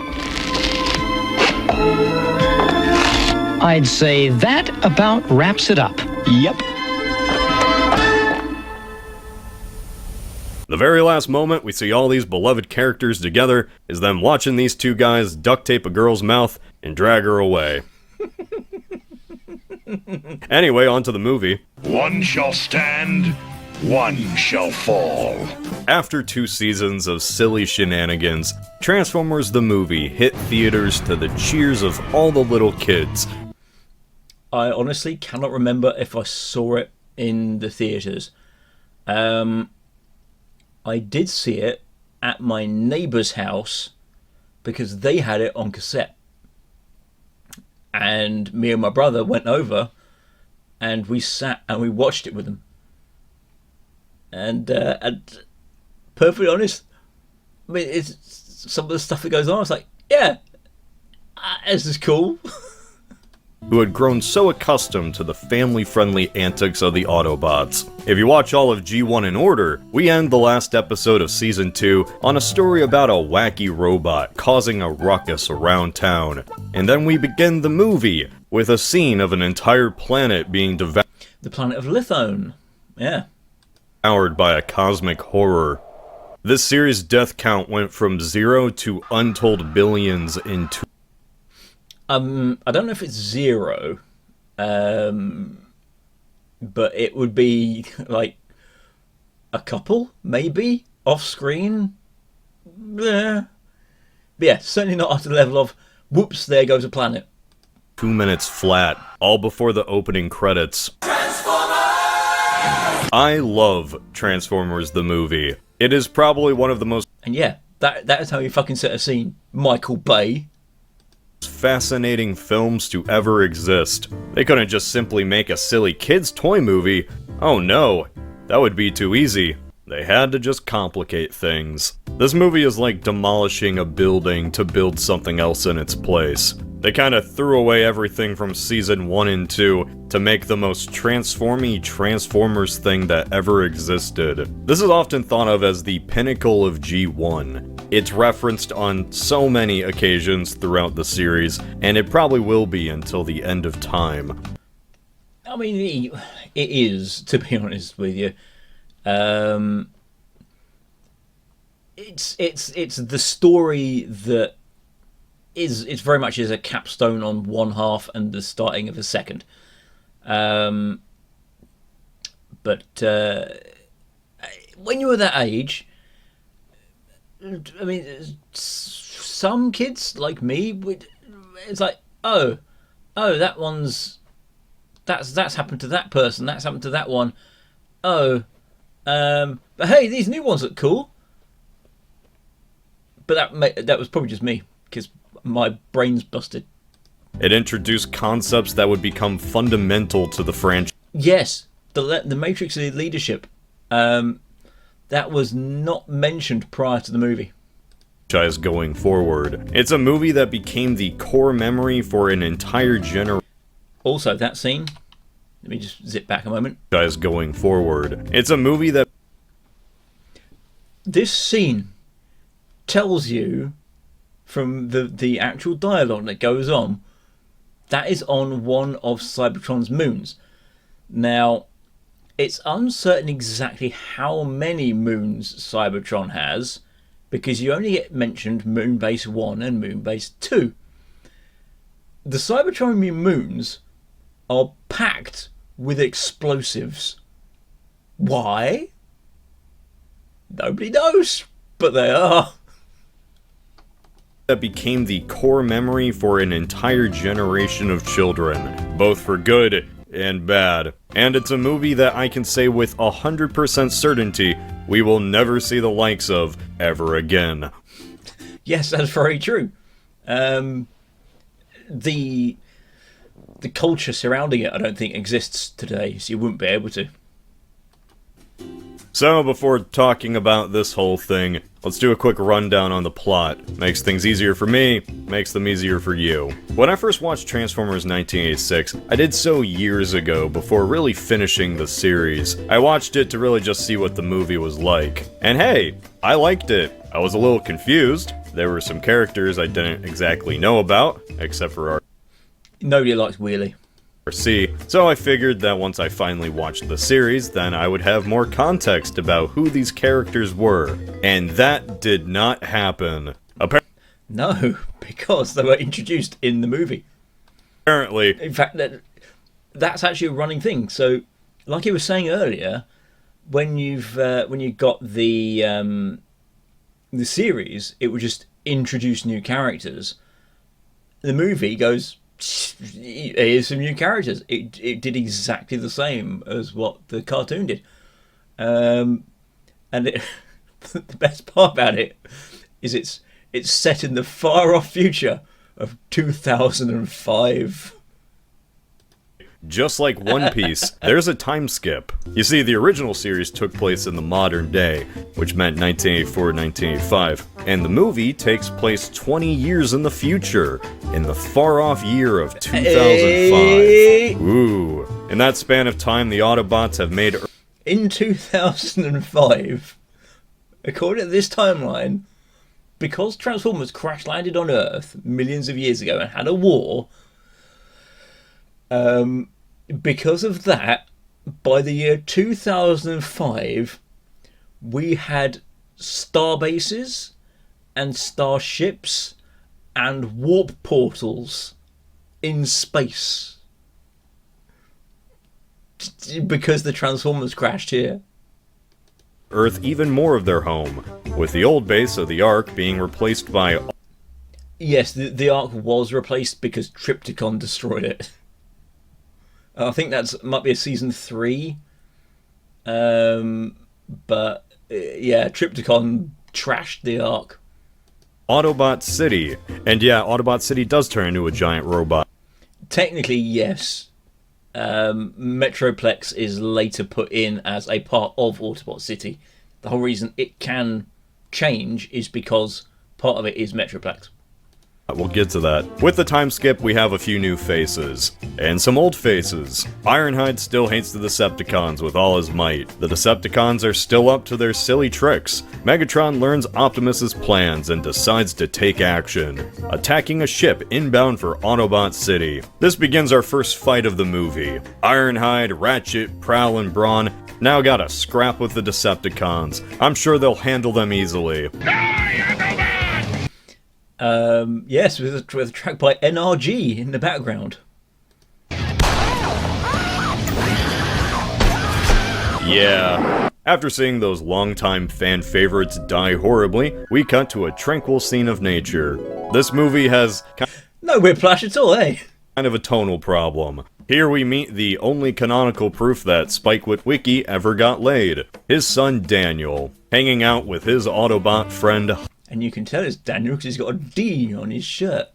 I'd say that about wraps it up. Yep. The very last moment we see all these beloved characters together is them watching these 2 guys duct tape a girl's mouth and drag her away. Anyway, on to the movie. One shall stand, one shall fall. After 2 seasons of silly shenanigans, Transformers the movie hit theaters to the cheers of all the little kids. I honestly cannot remember if I saw it in the theaters. I did see it at my neighbour's house because they had it on cassette. And me and my brother went over and we sat and we watched it with them. And perfectly honest, I mean, it's some of the stuff that goes on. It's like, yeah, this is cool. Who had grown so accustomed to the family-friendly antics of the Autobots. If you watch all of G1 in order, we end the last episode of Season 2 on a story about a wacky robot causing a ruckus around town. And then we begin the movie with a scene of an entire planet being devoured. The planet of Lithone. Yeah. Devoured by a cosmic horror. This series' death count went from 0 to untold billions in 2. I don't know if it's 0, but it would be like a couple, maybe, off screen. But yeah, certainly not at the level of, whoops, there goes a planet. 2 minutes flat, all before the opening credits. I love Transformers the movie. It is probably one of the most... And yeah, that is how you fucking set a scene, Michael Bay. Fascinating films to ever exist. They couldn't just simply make a silly kids' toy movie. Oh no, that would be too easy. They had to just complicate things. This movie is like demolishing a building to build something else in its place. They kinda threw away everything from season 1 and 2 to make the most transformy Transformers thing that ever existed. This is often thought of as the pinnacle of G1. It's referenced on so many occasions throughout the series, and it probably will be until the end of time. I mean, it is, to be honest with you. It's the story that it's very much is a capstone on one half and the starting of the second. But when you were that age, I mean, some kids like me would. It's like, oh, that one's that's happened to that person. That's happened to that one. Oh, but hey, these new ones look cool. But that was probably just me because my brain's busted. It introduced concepts that would become fundamental to the franchise. Yes, the Matrix of leadership. That was not mentioned prior to the movie. Going forward. It's a movie that became the core memory for an entire generation. Also, that scene, let me just zip back a moment. Going forward. It's a movie that... This scene tells you from the actual dialogue that goes on, that is on one of Cybertron's moons. Now, it's uncertain exactly how many moons Cybertron has, because you only get mentioned Moonbase 1 and Moonbase 2. The Cybertron moons are packed with explosives. Why? Nobody knows, but they are. That became the core memory for an entire generation of children, both for good and bad. And it's a movie that I can say with 100% certainty we will never see the likes of ever again. Yes, that's very true. The culture surrounding it, I don't think exists today, so you wouldn't be able to. So, before talking about this whole thing, let's do a quick rundown on the plot. Makes things easier for me, makes them easier for you. When I first watched Transformers 1986, I did so years ago before really finishing the series. I watched it to really just see what the movie was like. And hey, I liked it. I was a little confused. There were some characters I didn't exactly know about, except for Nobody likes Wheelie. So I figured that once I finally watched the series, then I would have more context about who these characters were. And that did not happen. No, because they were introduced in the movie. Apparently. In fact, that's actually a running thing. So, like you were saying earlier, when you got the series, it would just introduce new characters. The movie goes, here's some new characters. It did exactly the same as what the cartoon did. And the best part about it is it's set in the far off future of 2005. Just like One Piece, there's a time skip. You see, the original series took place in the modern day, which meant 1984-1985, and the movie takes place 20 years in the future, in the far-off year of 2005. Hey. Ooh. In that span of time, the Autobots have made... In 2005, according to this timeline, because Transformers crash-landed on Earth millions of years ago and had a war... because of that, by the year 2005, we had star bases and starships and warp portals in space. Because the Transformers crashed here. Earth even more of their home, with the old base of the Ark being replaced by... Yes, the Ark was replaced because Trypticon destroyed it. I think might be a season 3. But yeah, Trypticon trashed the Ark. Autobot City. And yeah, Autobot City does turn into a giant robot. Technically, yes. Metroplex is later put in as a part of Autobot City. The whole reason it can change is because part of it is Metroplex. We'll get to that. With the time skip, we have a few new faces. And some old faces. Ironhide still hates the Decepticons with all his might. The Decepticons are still up to their silly tricks. Megatron learns Optimus's plans and decides to take action, attacking a ship inbound for Autobot City. This begins our first fight of the movie. Ironhide, Ratchet, Prowl, and Brawn now got a scrap with the Decepticons. I'm sure they'll handle them easily. Yes, with a track by NRG in the background. Yeah. After seeing those longtime fan favorites die horribly, we cut to a tranquil scene of nature. This movie has... No whiplash at all, eh? Kind of a tonal problem. Here we meet the only canonical proof that Spike Witwicky ever got laid. His son Daniel, hanging out with his Autobot friend... And you can tell it's Daniel because he's got a D on his shirt.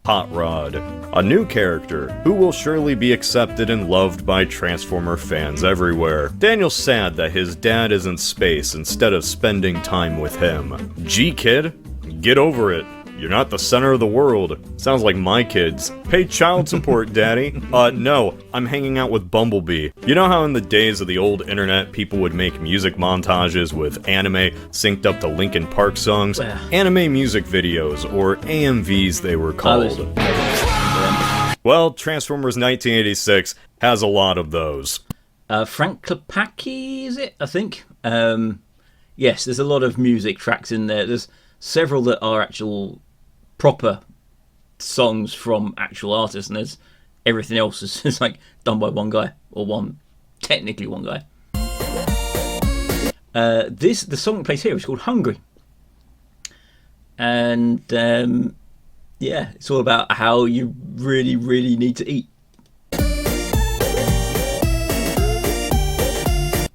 Hot Rod, a new character who will surely be accepted and loved by Transformer fans everywhere. Daniel's sad that his dad is in space instead of spending time with him. Gee, kid, get over it. You're not the center of the world. Sounds like my kids. Pay child support, daddy. No, I'm hanging out with Bumblebee. You know how in the days of the old internet, people would make music montages with anime synced up to Linkin Park songs? Anime music videos, or AMVs they were called. Well, Transformers 1986 has a lot of those. Frank Klepacki, is it? I think. Yes, there's a lot of music tracks in there. There's several that are actual proper songs from actual artists, and there's everything else is like done by one guy, or technically one guy. The song that plays here is called Hungry, and yeah, it's all about how you really, really need to eat.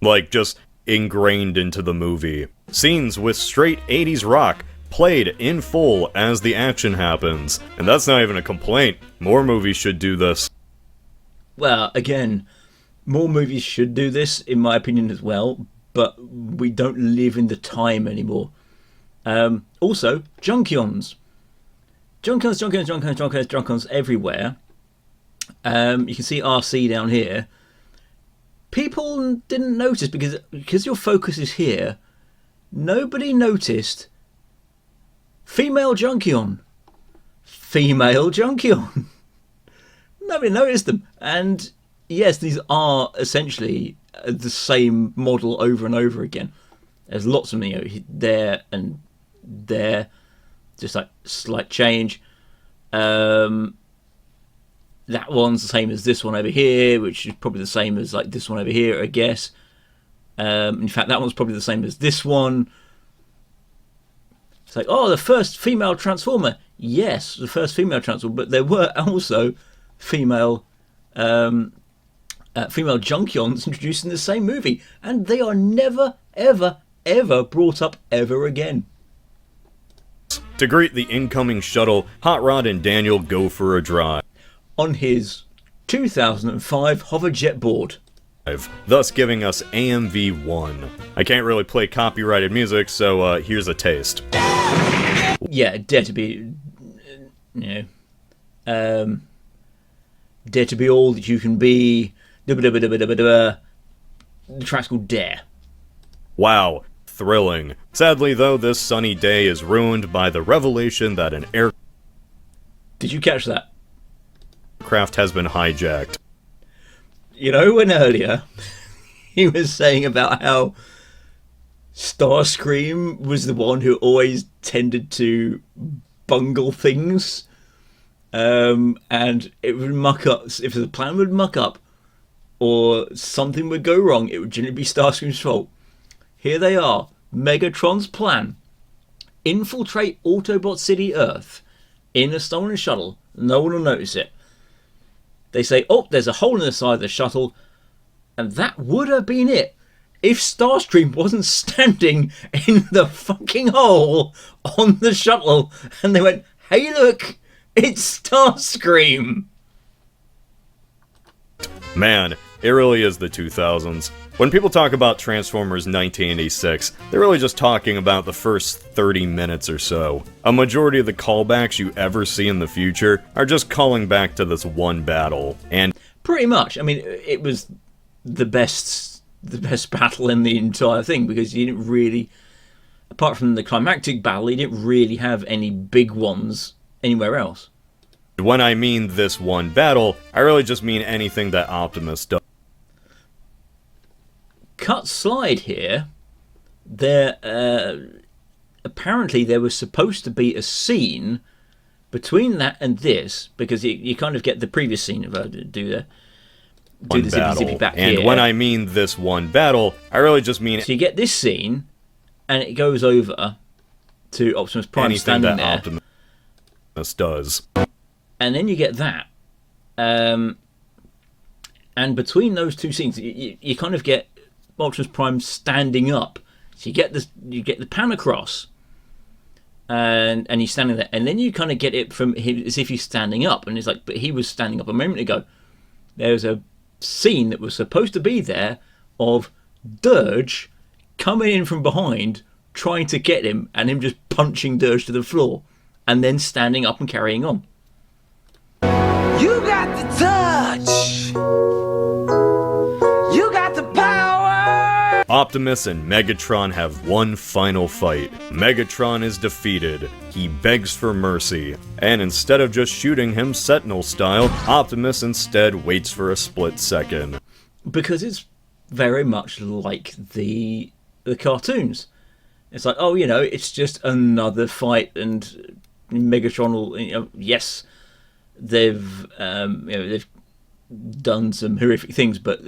Like, just ingrained into the movie. Scenes with straight 80s rock played in full as the action happens. And that's not even a complaint. More movies should do this. Well, again, more movies should do this, in my opinion, as well, but we don't live in the time anymore. Also, Junkions. Junkions everywhere. You can see RC down here. People didn't notice because your focus is here. Nobody noticed female Junkion. Nobody noticed them. And yes, these are essentially the same model over and over again. There's lots of them, there and there, just like slight change. that one's the same as this one over here, which is probably the same as like this one over here, I guess. In fact, that one's probably the same as this one. It's like, oh, the first female Transformer. Yes, the first female Transformer, but there were also female Junkions introduced in the same movie, and they are never, ever, ever brought up ever again. To greet the incoming shuttle, Hot Rod and Daniel go for a drive on his 2005 hoverjet board, thus giving us AMV1. I can't really play copyrighted music, so here's a taste. Yeah, Dare to Be, Dare to Be All That You Can Be. The track's called Dare. Wow, thrilling. Sadly, though, this sunny day is ruined by the revelation that an aircraft... Did you catch that? ...craft has been hijacked. You know when earlier he was saying about how Starscream was the one who always tended to bungle things, and it would muck up. If the plan would muck up or something would go wrong, it would generally be Starscream's fault. Here they are, Megatron's plan: infiltrate Autobot City Earth in a stolen shuttle. No one will notice it. They say, oh, there's a hole in the side of the shuttle, and that would have been it if Starscream wasn't standing in the fucking hole on the shuttle, and they went, hey look, it's Starscream. Man, it really is the 2000s. When people talk about Transformers 1986, they're really just talking about the first 30 minutes or so. A majority of the callbacks you ever see in the future are just calling back to this one battle, and... Pretty much. I mean, it was the best battle in the entire thing, because you didn't really... Apart from the climactic battle, you didn't really have any big ones anywhere else. When I mean this one battle, I really just mean anything that Optimus does. Cut slide here. There, apparently there was supposed to be a scene between that and this, because you kind of get the previous scene if I do the zippy back and here. When I mean this one battle, I really just mean... So you get this scene, and it goes over to Optimus Prime anything standing that there. Optimus does. And then you get that. And between those two scenes, you kind of get Optimus Prime standing up. So you get the pan across, and he's standing there, and then you kind of get it from him as if he's standing up, and it's like, but he was standing up a moment ago. There's a scene that was supposed to be there of Dirge coming in from behind, trying to get him, and him just punching Dirge to the floor, and then standing up and carrying on. You got the touch. You got the power. Optimus and Megatron have one final fight. Megatron is defeated. He begs for mercy. And instead of just shooting him Sentinel style, Optimus instead waits for a split second. Because it's very much like the cartoons. It's like, oh, it's just another fight, and Megatron will, yes, they've done some horrific things, but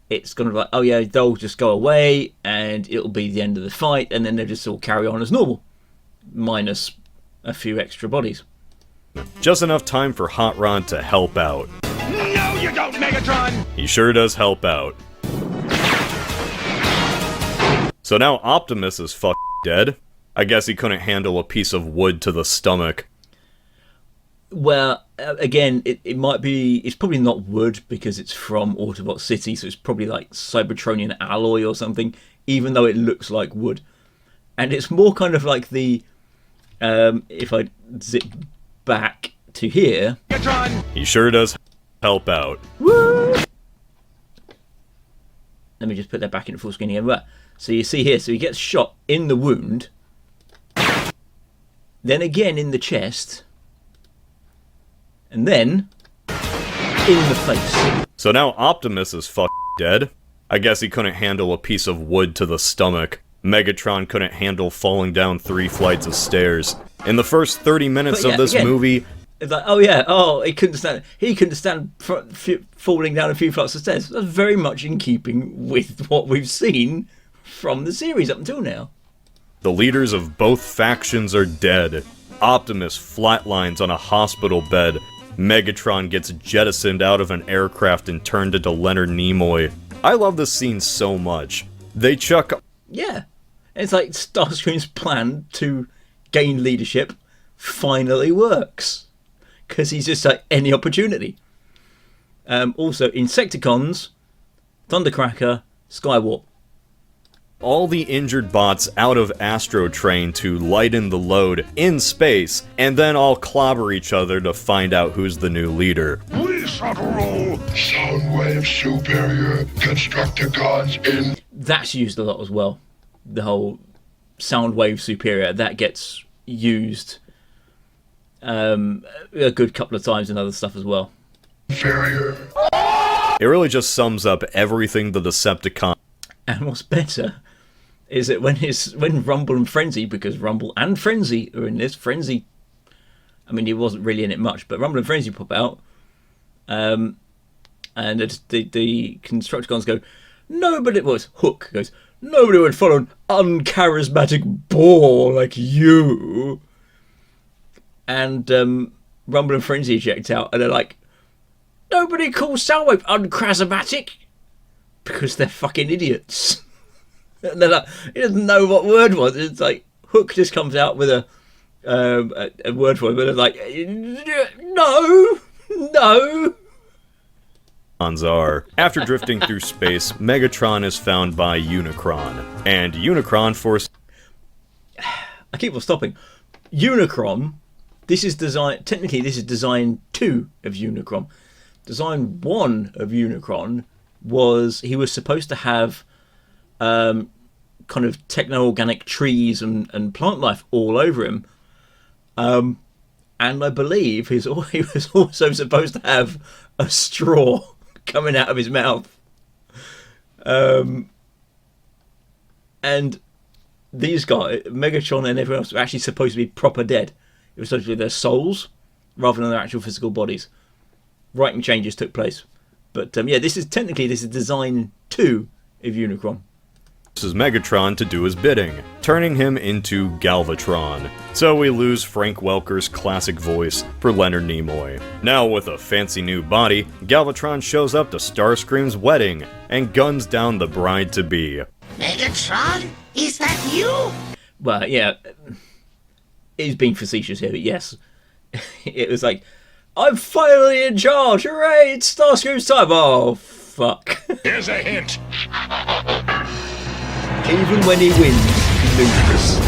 it's kind of like, oh yeah, they'll just go away and it'll be the end of the fight, and then they'll just all carry on as normal, minus a few extra bodies. Just enough time for Hot Rod to help out. No, you don't, Megatron! He sure does help out. So now Optimus is dead. I guess he couldn't handle a piece of wood to the stomach. Well, again, it might be... It's probably not wood, because it's from Autobot City, so it's probably like Cybertronian alloy or something, even though it looks like wood. And it's more kind of like the... if I zip back to here... He sure does help out. Woo! Let me just put that back into full screen again. So you see here, so he gets shot in the wound, then again in the chest, and then in the face. So now Optimus is dead. I guess he couldn't handle a piece of wood to the stomach. Megatron couldn't handle falling down 3 flights of stairs. In the first 30 minutes of this movie, It's like, oh yeah, he couldn't stand falling down a few flights of stairs. That's very much in keeping with what we've seen from the series up until now. The leaders of both factions are dead. Optimus flatlines on a hospital bed. Megatron gets jettisoned out of an aircraft and turned into Leonard Nimoy. I love this scene so much. They chuck... Yeah. It's like Starscream's plan to gain leadership finally works. Because he's just like, any opportunity. Also, Insecticons, Thundercracker, Skywarp. All the injured bots out of Astro Train to lighten the load in space, and then all clobber each other to find out who's the new leader. We shuttle roll. Soundwave superior. Constructicons in. That's used a lot as well. The whole Soundwave superior, that gets used a good couple of times in other stuff as well. Inferior. It really just sums up everything the Decepticon. And what's better is that when Rumble and Frenzy, because Rumble and Frenzy are in this, Frenzy, I mean, he wasn't really in it much, but Rumble and Frenzy pop out, and the Constructicons go, nobody, well, it's Hook goes, nobody would follow an uncharismatic bore like you. And Rumble and Frenzy eject out, and they're like, nobody calls Soundwave uncharismatic. Because they're fucking idiots. And they're like, he doesn't know what word was. It's like Hook just comes out with a word for it, but it's like, no. Are. After drifting through space, Megatron is found by Unicron, and Unicron forces. I keep on stopping. Unicron. This is design. Technically, this is design 2 of Unicron. Design 1 of Unicron was he was supposed to have kind of techno-organic trees and plant life all over him. And I believe he was also supposed to have a straw coming out of his mouth. And these guys, Megatron and everyone else, were actually supposed to be proper dead. It was supposed to be their souls rather than their actual physical bodies. Writing changes took place. But yeah, this is design 2 of Unicron. This is Megatron to do his bidding, turning him into Galvatron. So we lose Frank Welker's classic voice for Leonard Nimoy. Now with a fancy new body, Galvatron shows up to Starscream's wedding and guns down the bride-to-be. Megatron? Is that you? Well, yeah, he's being facetious here, but yes. It was like, I'm finally in charge! Hooray! It's Starscream's time! Oh, fuck. Here's a hint. Even when he wins, he loses.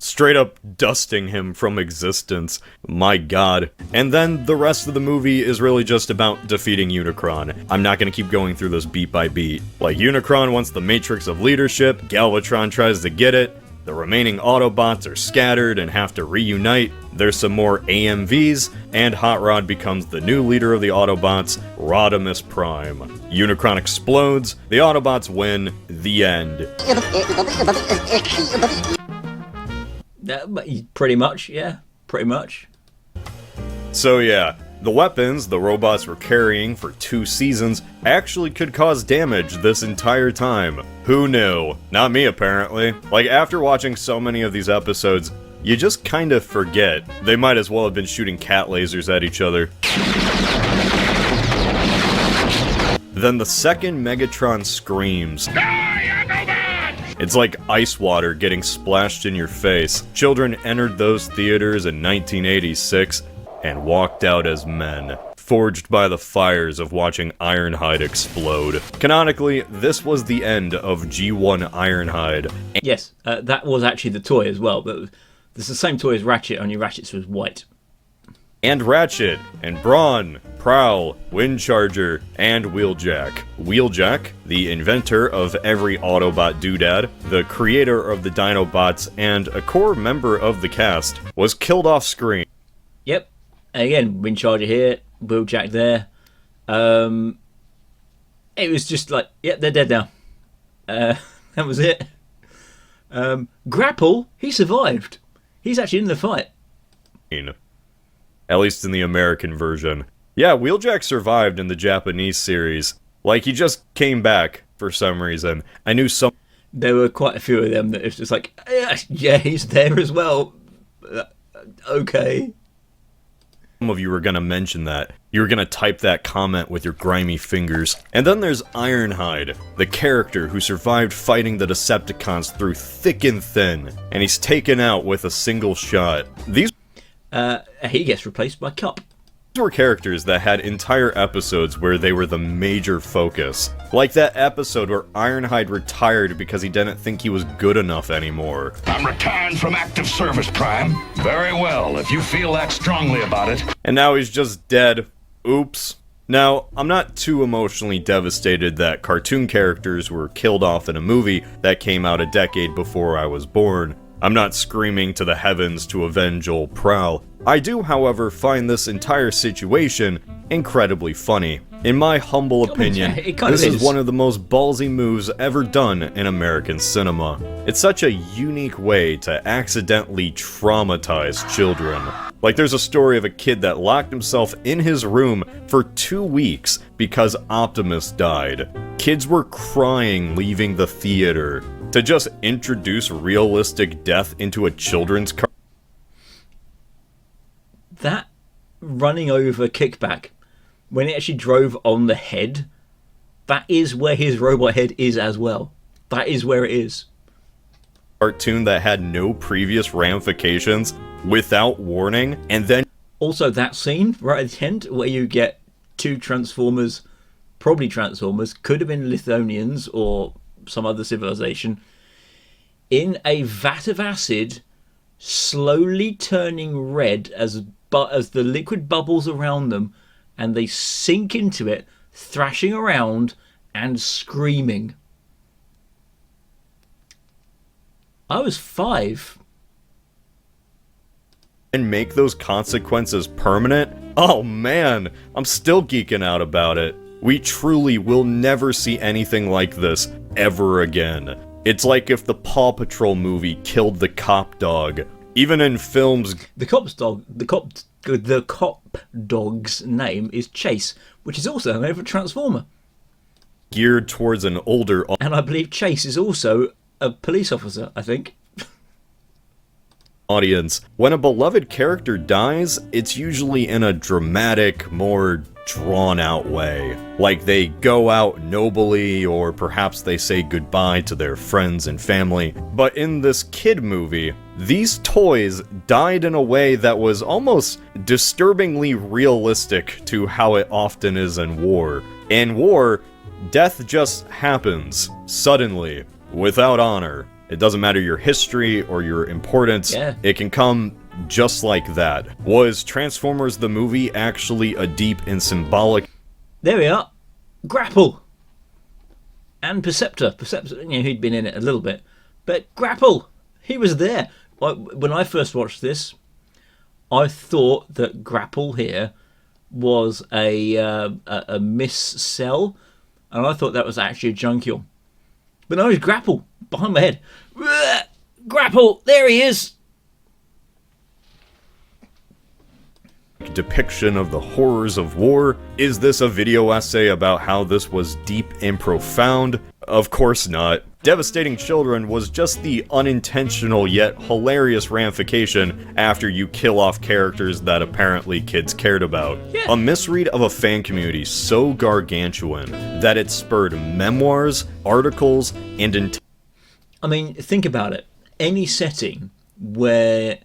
Straight up dusting him from existence. My god. And then the rest of the movie is really just about defeating Unicron. I'm not gonna keep going through this beat by beat. Like, Unicron wants the Matrix of Leadership, Galvatron tries to get it, the remaining Autobots are scattered and have to reunite, there's some more AMVs, and Hot Rod becomes the new leader of the Autobots, Rodimus Prime. Unicron explodes, the Autobots win, the end. Pretty much, yeah. Pretty much. So yeah, the weapons the robots were carrying for 2 seasons actually could cause damage this entire time. Who knew? Not me, apparently. Like, after watching so many of these episodes, you just kind of forget. They might as well have been shooting cat lasers at each other. Then the second Megatron screams. It's like ice water getting splashed in your face. Children entered those theaters in 1986 and walked out as men, forged by the fires of watching Ironhide explode. Canonically, this was the end of G1 Ironhide. Yes, that was actually the toy as well, but it's the same toy as Ratchet, only Ratchet's was white. And Ratchet, and Brawn, Prowl, Windcharger, and Wheeljack. Wheeljack, the inventor of every Autobot doodad, the creator of the Dinobots, and a core member of the cast, was killed off screen. Yep. Again, Windcharger here, Wheeljack there. It was just like, yep, they're dead now. That was it. Grapple, he survived. He's actually in the fight. at least in the American version. Yeah, Wheeljack survived in the Japanese series. Like, he just came back for some reason. I knew some... There were quite a few of them that it's just like, yeah, he's there as well. Okay. Some of you were going to mention that. You were going to type that comment with your grimy fingers. And then there's Ironhide, the character who survived fighting the Decepticons through thick and thin, and he's taken out with a single shot. These he gets replaced by Cup. were characters that had entire episodes where they were the major focus. Like that episode where Ironhide retired because he didn't think he was good enough anymore. I'm retiring from active service, Prime. Very well, if you feel that strongly about it. And now he's just dead. Oops. Now, I'm not too emotionally devastated that cartoon characters were killed off in a movie that came out a decade before I was born. I'm not screaming to the heavens to avenge old Prowl. I do, however, find this entire situation incredibly funny. In my humble opinion, this is one of the most ballsy moves ever done in American cinema. It's such a unique way to accidentally traumatize children. Like, there's a story of a kid that locked himself in his room for 2 weeks because Optimus died. Kids were crying leaving the theater. To just introduce realistic death into a children's car. That running over kickback, when it actually drove on the head, that is where his robot head is as well. That is where it is. Cartoon that had no previous ramifications, without warning, and then... Also, that scene right at the end where you get 2 Transformers, probably Transformers, could have been Lithonians or some other civilization, in a vat of acid, slowly turning red as the liquid bubbles around them, and they sink into it, thrashing around and screaming. I was 5. And make those consequences permanent? Oh man, I'm still geeking out about it. We truly will never see anything like this ever again. It's like if the Paw Patrol movie killed the cop dog. Even in films... The cop dog's name is Chase, which is also the name of a Transformer. Geared towards an older... And I believe Chase is also a police officer, I think. Audience. When a beloved character dies, it's usually in a dramatic, more drawn-out way. Like they go out nobly, or perhaps they say goodbye to their friends and family. But in this kid movie, these toys died in a way that was almost disturbingly realistic to how it often is in war. In war, death just happens, suddenly, without honor. It doesn't matter your history or your importance, It can come just like that. Was Transformers the movie actually a deep and symbolic... There we are. Grapple. And Perceptor. Perceptor, you know, he'd been in it a little bit. But Grapple, he was there. When I first watched this, I thought that Grapple here was a mis-sell, and I thought that was actually a Junkion. But no, it's Grapple, behind my head. Grapple, there he is! Depiction of the horrors of war? Is this a video essay about how this was deep and profound? Of course not. Devastating children was just the unintentional yet hilarious ramification after you kill off characters that apparently kids cared about. A misread of a fan community so gargantuan that it spurred memoirs, articles, and I mean, think about it. Any setting where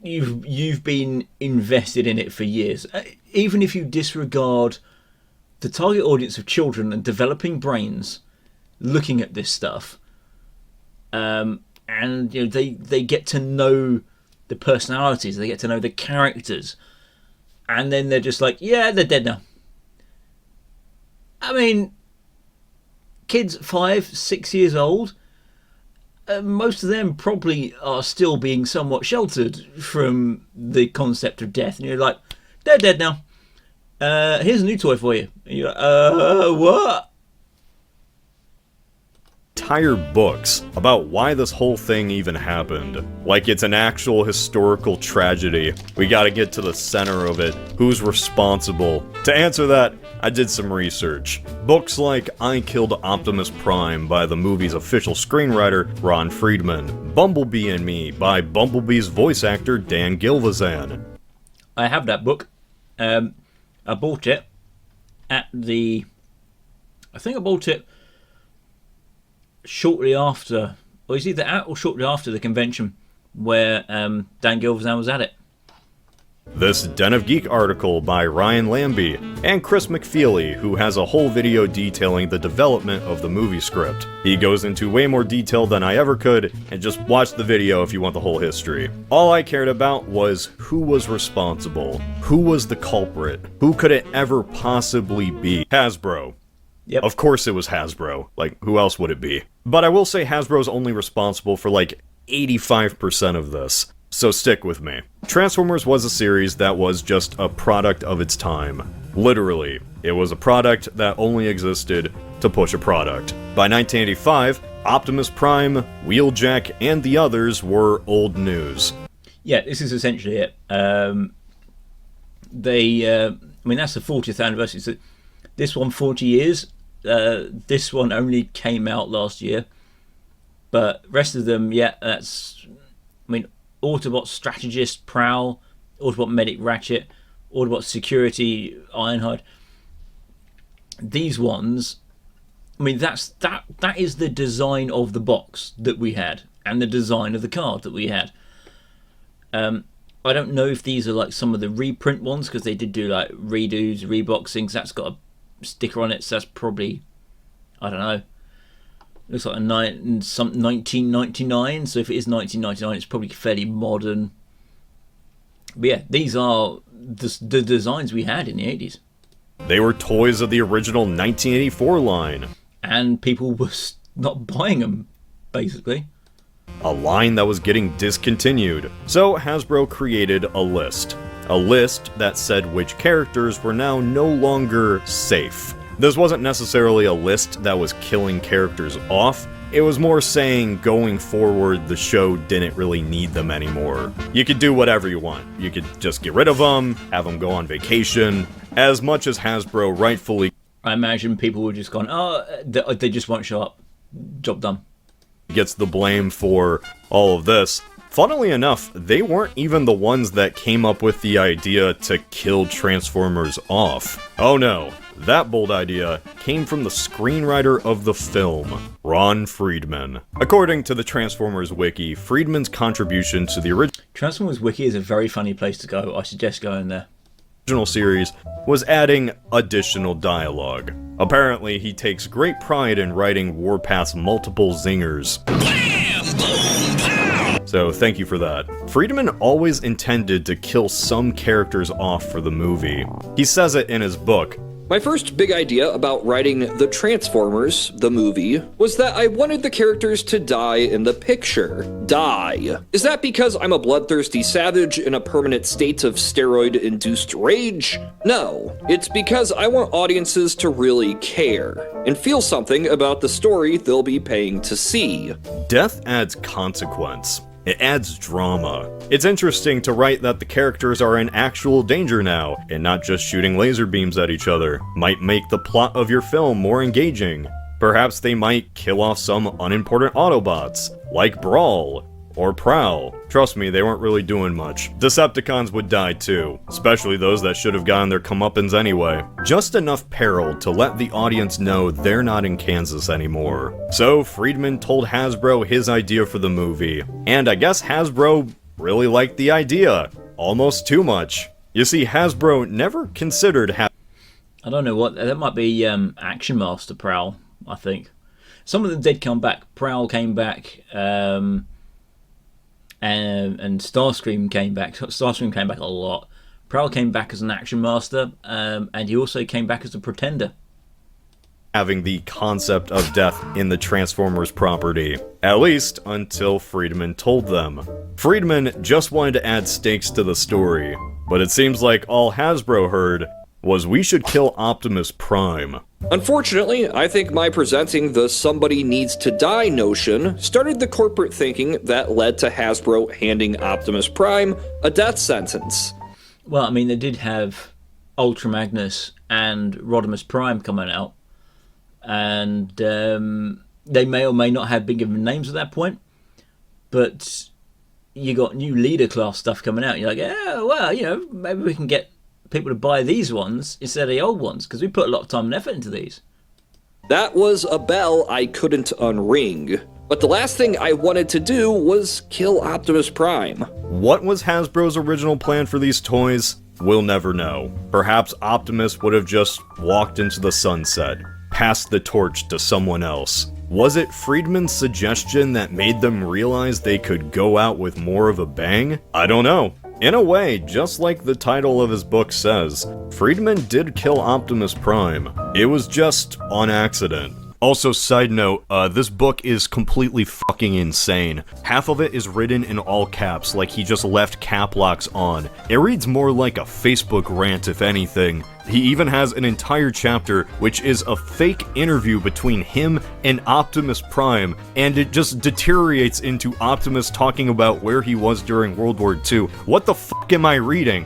you've been invested in it for years, even if you disregard the target audience of children and developing brains looking at this stuff, and you know they get to know the personalities, they get to know the characters, and then they're just like, yeah, they're dead now. I mean, kids 5, 6 years old, most of them probably are still being somewhat sheltered from the concept of death, and you're like, they're dead now. Here's a new toy for you. And you're like, what? entire books about why this whole thing even happened. Like it's an actual historical tragedy. We gotta get to the center of it. Who's responsible? To answer that, I did some research. Books like I Killed Optimus Prime by the movie's official screenwriter, Ron Friedman. Bumblebee and Me by Bumblebee's voice actor, Dan Galvatron. I have that book. I bought it at the... I think I bought it shortly after, or it's either at or shortly after the convention where Dan Galvatron was at it. This Den of Geek article by Ryan Lambie and Chris McFeely, who has a whole video detailing the development of the movie script. He goes into way more detail than I ever could, and just watch the video if you want the whole history. All I cared about was who was responsible, who was the culprit, who could it ever possibly be? Hasbro. Yep. Of course it was Hasbro. Like, who else would it be? But I will say Hasbro's only responsible for like 85% of this. So stick with me. Transformers was a series that was just a product of its time. Literally, it was a product that only existed to push a product. By 1985, Optimus Prime, Wheeljack, and the others were old news. Yeah, this is essentially it. I mean, that's the 40th anniversary. So this one, 40 years. This one only came out last year. But rest of them, yeah, that's... I mean, Autobot Strategist Prowl, Autobot Medic Ratchet, Autobot Security Ironhide. These ones, I mean, that is the design of the box that we had, and the design of the card that we had. I don't know if these are like some of the reprint ones, because they did do like redos, reboxings. That's got a sticker on it, so that's probably, I don't know. Looks like a 1999, so if it is 1999, it's probably fairly modern. But yeah, these are the designs we had in the 80s. They were toys of the original 1984 line. And people were not buying them, basically. A line that was getting discontinued. So Hasbro created a list. A list that said which characters were now no longer safe. This wasn't necessarily a list that was killing characters off, it was more saying going forward the show didn't really need them anymore. You could do whatever you want. You could just get rid of them, have them go on vacation, as much as Hasbro rightfully... I imagine people were just going, oh, they just won't show up. Job done. ...gets the blame for all of this. Funnily enough, they weren't even the ones that came up with the idea to kill Transformers off. Oh no. That bold idea came from the screenwriter of the film, Ron Friedman. According to the Transformers Wiki, Friedman's contribution to the original Transformers Wiki is a very funny place to go. I suggest going there. Original series was adding additional dialogue. Apparently, he takes great pride in writing Warpath's multiple zingers. So thank you for that. Friedman always intended to kill some characters off for the movie. He says it in his book. My first big idea about writing The Transformers, the movie, was that I wanted the characters to die in the picture. Die. Is that because I'm a bloodthirsty savage in a permanent state of steroid-induced rage? No. It's because I want audiences to really care and feel something about the story they'll be paying to see. Death adds consequence. It adds drama. It's interesting to write that the characters are in actual danger now, and not just shooting laser beams at each other. Might make the plot of your film more engaging. Perhaps they might kill off some unimportant Autobots, like Brawl, or Prowl. Trust me, they weren't really doing much. Decepticons would die too, especially those that should have gotten their comeuppance anyway. Just enough peril to let the audience know they're not in Kansas anymore. So Friedman told Hasbro his idea for the movie, and I guess Hasbro really liked the idea. Almost too much. You see, Hasbro never considered I don't know what, that might be Action Master Prowl, I think. Some of them did come back. Prowl came back, and Starscream came back. Starscream came back a lot. Prowl came back as an Action Master, and he also came back as a Pretender. Having the concept of death in the Transformers property, at least until Friedman told them. Friedman just wanted to add stakes to the story, but it seems like all Hasbro heard was we should kill Optimus Prime. Unfortunately, I think my presenting the somebody needs to die notion started the corporate thinking that led to Hasbro handing Optimus Prime a death sentence. Well, I mean, they did have Ultra Magnus and Rodimus Prime coming out, and they may or may not have been given names at that point, but you got new leader class stuff coming out. You're like, yeah, well, you know, maybe we can get people to buy these ones instead of the old ones, because we put a lot of time and effort into these. That was a bell I couldn't unring. But the last thing I wanted to do was kill Optimus Prime. What was Hasbro's original plan for these toys? We'll never know. Perhaps Optimus would have just walked into the sunset, passed the torch to someone else. Was it Friedman's suggestion that made them realize they could go out with more of a bang? I don't know. In a way, just like the title of his book says, Friedman did kill Optimus Prime. It was just on accident. Also, side note, this book is completely fucking insane. Half of it is written in all caps, like he just left cap locks on. It reads more like a Facebook rant, if anything. He even has an entire chapter, which is a fake interview between him and Optimus Prime, and it just deteriorates into Optimus talking about where he was during World War II. What the fuck am I reading?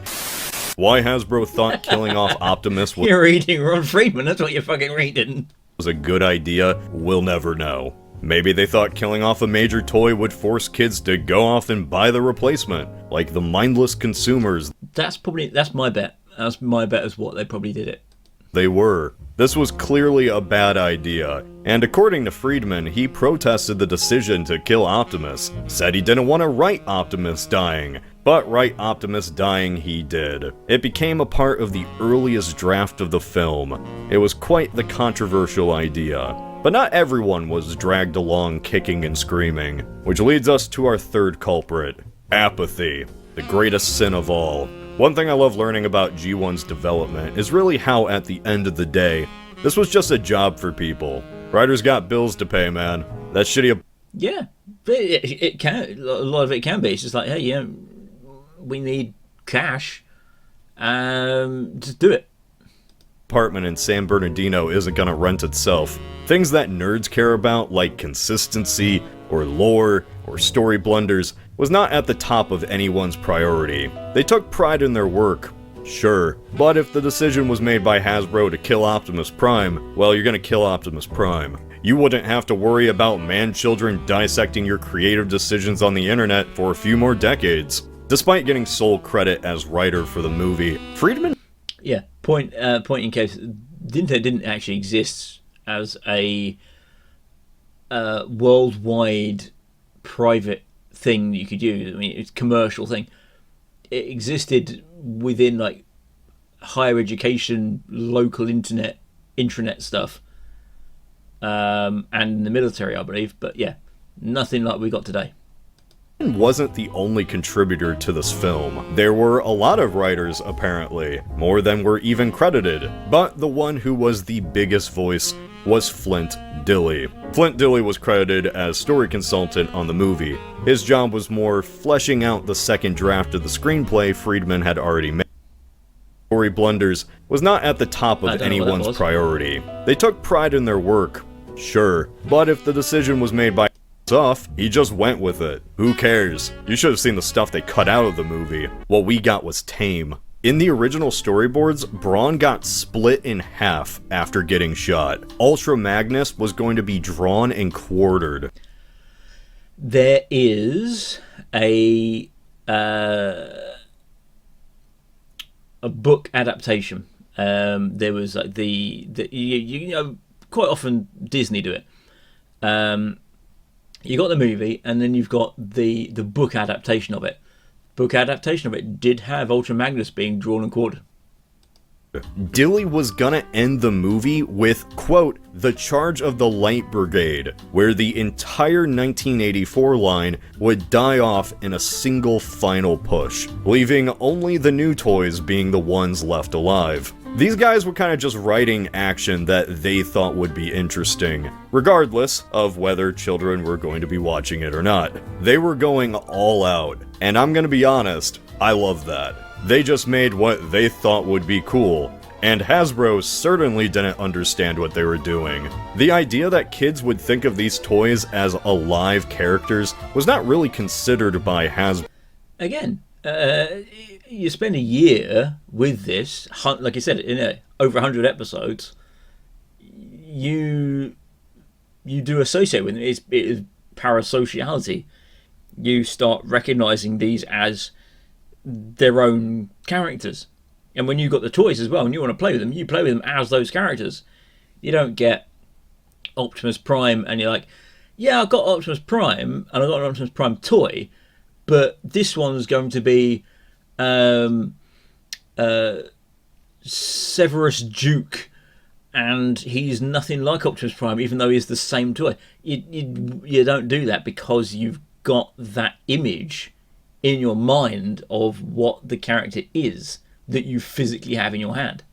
Why Hasbro thought killing off Optimus was— You're reading Ron Friedman, that's what you're fucking reading. Was a good idea, we'll never know. Maybe they thought killing off a major toy would force kids to go off and buy the replacement, like the mindless consumers. That's my bet. That's my bet as what they probably did it. They were. This was clearly a bad idea, and according to Friedman, he protested the decision to kill Optimus, said he didn't want to write Optimus dying, but write Optimus dying he did. It became a part of the earliest draft of the film. It was quite the controversial idea. But not everyone was dragged along kicking and screaming, which leads us to our third culprit, apathy, the greatest sin of all. One thing I love learning about G1's development is really how, at the end of the day, this was just a job for people. Writers got bills to pay, man. That's shitty. Yeah, but it can. A lot of it can be. It's just like, hey, yeah, we need cash. Just do it. Apartment in San Bernardino isn't gonna rent itself. Things that nerds care about, like consistency, or lore, or story blunders, was not at the top of anyone's priority. They took pride in their work, sure, but if the decision was made by Hasbro to kill Optimus Prime, well, you're gonna kill Optimus Prime. You wouldn't have to worry about man-children dissecting your creative decisions on the internet for a few more decades. Despite getting sole credit as writer for the movie, Friedman— Yeah, point in case, didn't actually exist as a worldwide private thing you could use. I mean, it's a commercial thing. It existed within like higher education, local intranet stuff, and the military, I believe. But yeah, nothing like we got today. Wasn't the only contributor to this film. There were a lot of writers, apparently, more than were even credited, but the one who was the biggest voice was Flint Dille. Flint Dille was credited as story consultant on the movie. His job was more fleshing out the second draft of the screenplay Friedman had already made. Story blunders was not at the top of anyone's priority. They took pride in their work, sure, but if the decision was made by off, he just went with it. Who cares? You should have seen the stuff they cut out of the movie. What we got was tame. In the original storyboards, Brawn got split in half after getting shot. Ultra Magnus was going to be drawn and quartered. There is a book adaptation. There was like the you know, quite often Disney do it. You got the movie, and then you've got the book adaptation of it. Book adaptation of it did have Ultra Magnus being drawn and quartered. Dille was gonna end the movie with, quote, the charge of the Light Brigade, where the entire 1984 line would die off in a single final push, leaving only the new toys being the ones left alive. These guys were kind of just writing action that they thought would be interesting, regardless of whether children were going to be watching it or not. They were going all out, and I'm gonna be honest, I love that. They just made what they thought would be cool, And Hasbro certainly didn't understand what they were doing. The idea that kids would think of these toys as alive characters was not really considered by Hasbro. Again, you spend a year with this, like you said, in over 100 episodes, you do associate with them. It is parasociality. You start recognizing these as their own characters. And when you've got the toys as well, and you want to play with them, you play with them as those characters. You don't get Optimus Prime and you're like, yeah, I've got Optimus Prime, and I've got an Optimus Prime toy, but this one's going to be Severus Duke, and he's nothing like Optimus Prime, even though he's the same toy. You don't do that because you've got that image in your mind of what the character is that you physically have in your hand.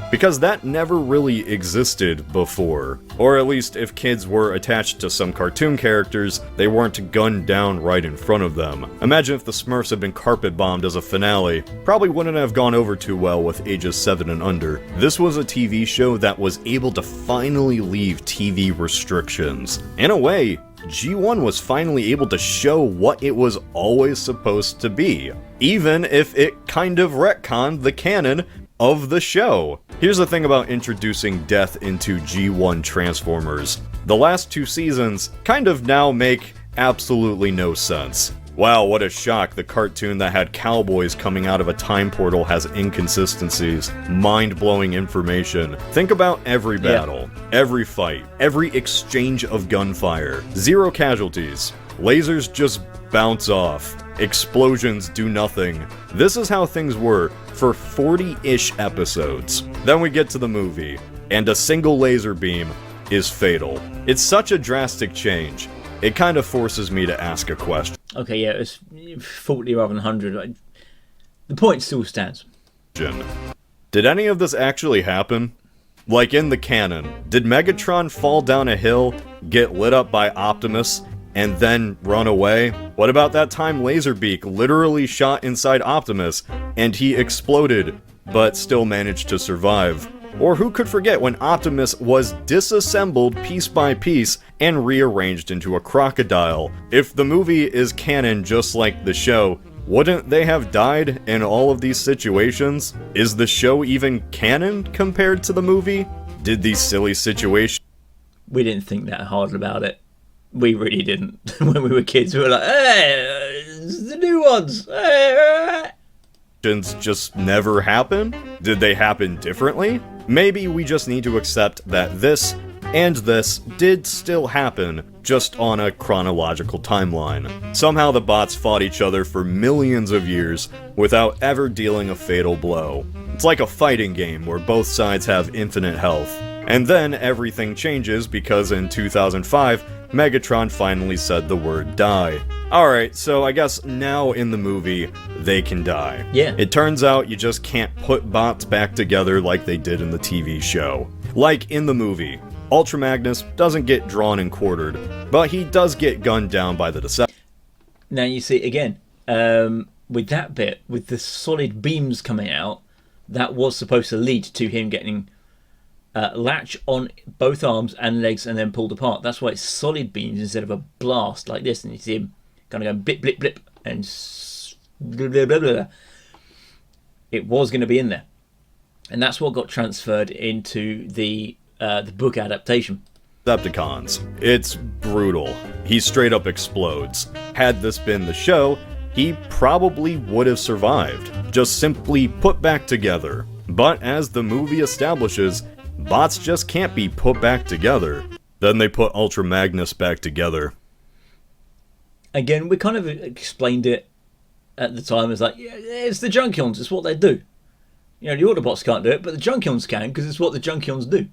Because that never really existed before. Or at least if kids were attached to some cartoon characters, they weren't gunned down right in front of them. Imagine if the Smurfs had been carpet bombed as a finale. Probably wouldn't have gone over too well with ages 7 and under. This was a TV show that was able to finally leave TV restrictions. In a way, G1 was finally able to show what it was always supposed to be, even if it kind of retconned the canon of the show. Here's the thing about introducing death into G1 Transformers. The last 2 seasons kind of now make absolutely no sense. Wow, what a shock, the cartoon that had cowboys coming out of a time portal has inconsistencies, mind-blowing information. Think about every battle, every fight, every exchange of gunfire. 0 casualties. Lasers just bounce off. Explosions do nothing. This is how things were for 40-ish episodes. Then we get to the movie, and a single laser beam is fatal. It's such a drastic change. It kind of forces me to ask a question. Okay, yeah, it's 40 rather than 100. The point still stands. Did any of this actually happen? Like in the canon, did Megatron fall down a hill, get lit up by Optimus, and then run away? What about that time Laserbeak literally shot inside Optimus, and he exploded, but still managed to survive? Or who could forget when Optimus was disassembled piece by piece and rearranged into a crocodile? If the movie is canon just like the show, wouldn't they have died in all of these situations? Is the show even canon compared to the movie? Did these silly situations... We didn't think that hard about it. We really didn't. When we were kids, we were like, hey, the new ones! Hey. Just never happen? Did they happen differently? Maybe we just need to accept that this and this did still happen, just on a chronological timeline. Somehow the bots fought each other for millions of years without ever dealing a fatal blow. It's like a fighting game where both sides have infinite health. And then everything changes because in 2005, Megatron finally said the word die. Alright, so I guess now in the movie, they can die. Yeah. It turns out you just can't put bots back together like they did in the TV show. Like in the movie, Ultra Magnus doesn't get drawn and quartered, but he does get gunned down by the Decepticon. Now you see, again, with that bit, with the solid beams coming out, that was supposed to lead to him getting latch on both arms and legs and then pulled apart. That's why it's solid beams instead of a blast like this, and you see him kind of go blip blip blip and blah, blah, blah, blah. It was going to be in there, and that's what got transferred into the book adaptation. Decepticons. It's brutal. He straight up explodes. Had this been the show, he probably would have survived, just simply put back together. But as the movie establishes, bots just can't be put back together. Then they put Ultra Magnus back together. Again, we kind of explained it at the time as like, yeah, it's the Junkions, it's what they do. You know, the Autobots can't do it, but the Junkions can, because it's what the Junkions do.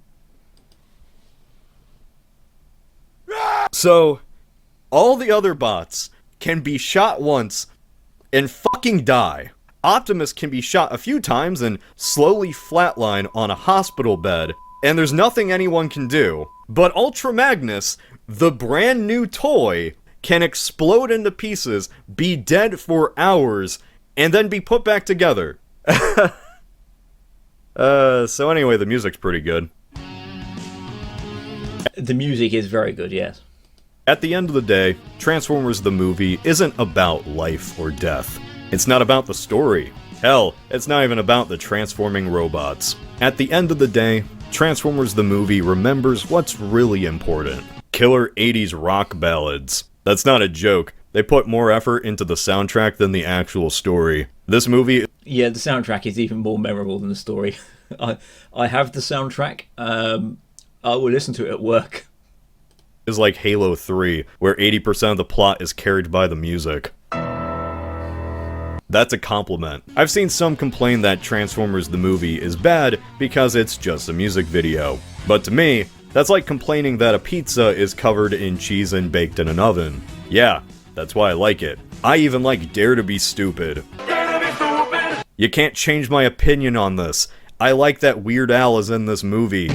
So, all the other bots can be shot once and fucking die. Optimus can be shot a few times and slowly flatline on a hospital bed, and there's nothing anyone can do. But Ultra Magnus, the brand new toy, can explode into pieces, be dead for hours, and then be put back together. So anyway, the music's pretty good. The music is very good, yes. At the end of the day, Transformers the movie isn't about life or death. It's not about the story. Hell, it's not even about the transforming robots. At the end of the day, Transformers the movie remembers what's really important. Killer 80s rock ballads. That's not a joke. They put more effort into the soundtrack than the actual story. This movie... Yeah, the soundtrack is even more memorable than the story. I have the soundtrack. I will listen to it at work. Is like Halo 3, where 80% of the plot is carried by the music. That's a compliment. I've seen some complain that Transformers the movie is bad because it's just a music video. But to me, that's like complaining that a pizza is covered in cheese and baked in an oven. Yeah, that's why I like it. I even like Dare to Be Stupid. You can't change my opinion on this. I like that Weird Al is in this movie.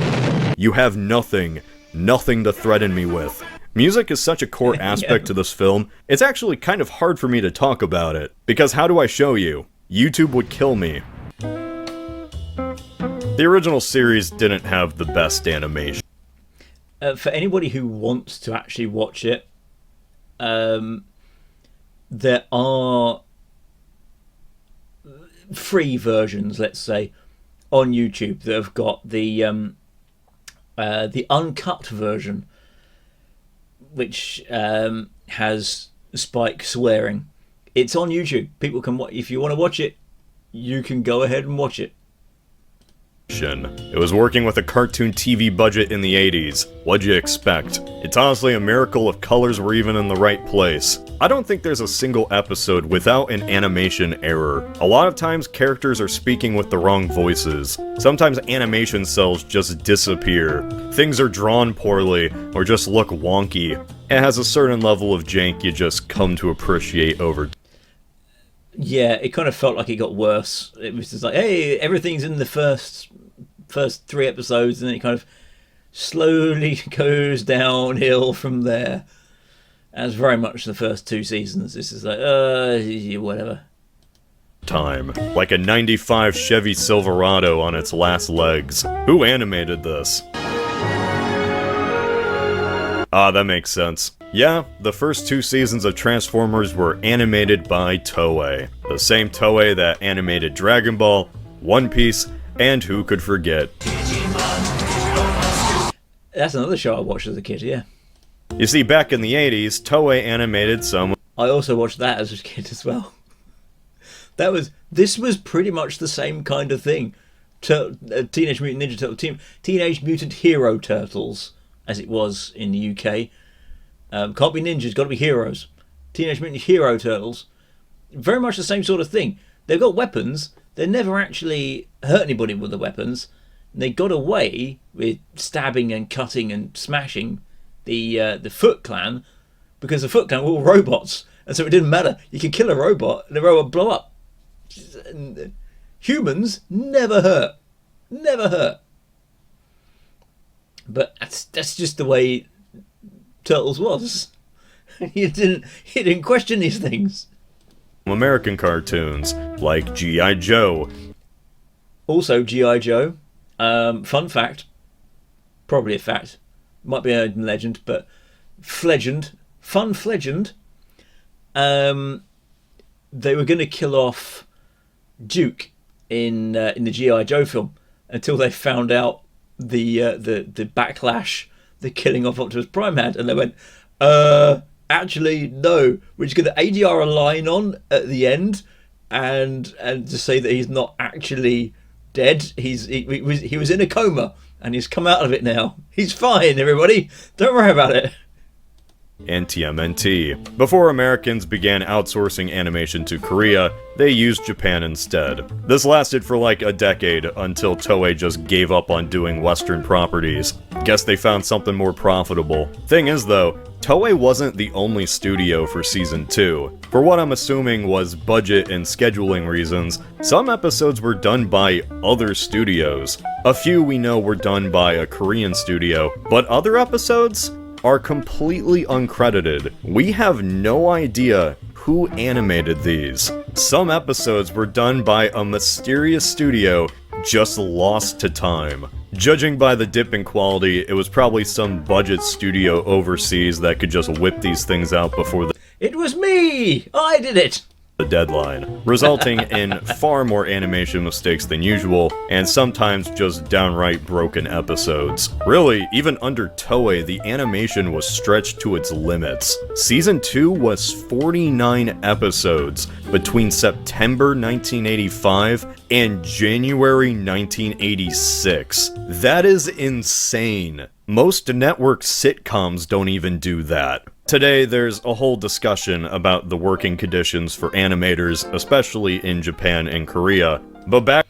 You have nothing to threaten me with. Music is such a core aspect to this film, it's actually kind of hard for me to talk about it. Because how do I show you? YouTube would kill me. The original series didn't have the best animation. For anybody who wants to actually watch it, there are free versions, let's say, on YouTube that have got the uncut version, which has Spike swearing. It's on YouTube. People can if you want to watch it, you can go ahead and watch it. It was working with a cartoon TV budget in the 80s. What'd you expect? It's honestly a miracle if colors were even in the right place. I don't think there's a single episode without an animation error. A lot of times characters are speaking with the wrong voices. Sometimes animation cells just disappear. Things are drawn poorly or just look wonky. It has a certain level of jank you just come to appreciate over. Yeah, it kind of felt like it got worse. It was just like, hey, everything's in the first 3 episodes, and then it kind of slowly goes downhill from there. As very much the first 2 seasons. This is like, whatever. Time. Like a 95 Chevy Silverado on its last legs. Who animated this? Ah, that makes sense. Yeah, the first 2 seasons of Transformers were animated by Toei. The same Toei that animated Dragon Ball, One Piece, and who could forget? That's another show I watched as a kid, yeah. You see, back in the 80s, Toei animated some... I also watched that as a kid as well. This was pretty much the same kind of thing. Teenage Mutant Ninja Turtles, Teenage Mutant Hero Turtles, as it was in the UK. Can't be ninjas, got to be heroes. Teenage Mutant Hero Turtles, very much the same sort of thing. They've got weapons. They never actually hurt anybody with the weapons. They got away with stabbing and cutting and smashing the Foot Clan, because the Foot Clan were all robots, and so it didn't matter. You could kill a robot and the robot would blow up. Humans never hurt. But that's just the way Turtles was. You didn't question these things. American cartoons like G.I. Joe. Also G.I. Joe. Fun fact, probably a fact, might be a legend, but fun flegend. They were going to kill off Duke in the G.I. Joe film until they found out the backlash the killing of Optimus Prime had, and they went, actually no, we're just going to ADR a line on at the end and to say that he's not actually dead. He was in a coma and he's come out of it now. He's fine, everybody. Don't worry about it. And TMNT. Before Americans began outsourcing animation to Korea, they used Japan instead. This lasted for like a decade until Toei just gave up on doing Western properties. Guess they found something more profitable. Thing is though, Toei wasn't the only studio for Season 2. For what I'm assuming was budget and scheduling reasons, some episodes were done by other studios. A few we know were done by a Korean studio, but other episodes are completely uncredited. We have no idea who animated these. Some episodes were done by a mysterious studio just lost to time. Judging by the dip in quality, it was probably some budget studio overseas that could just whip these things out before the It was me! I did it! The deadline, resulting in far more animation mistakes than usual, and sometimes just downright broken episodes. Really, even under Toei, the animation was stretched to its limits. Season 2 was 49 episodes between September 1985 and January 1986. That is insane. Most network sitcoms don't even do that. Today, there's a whole discussion about the working conditions for animators, especially in Japan and Korea. But back...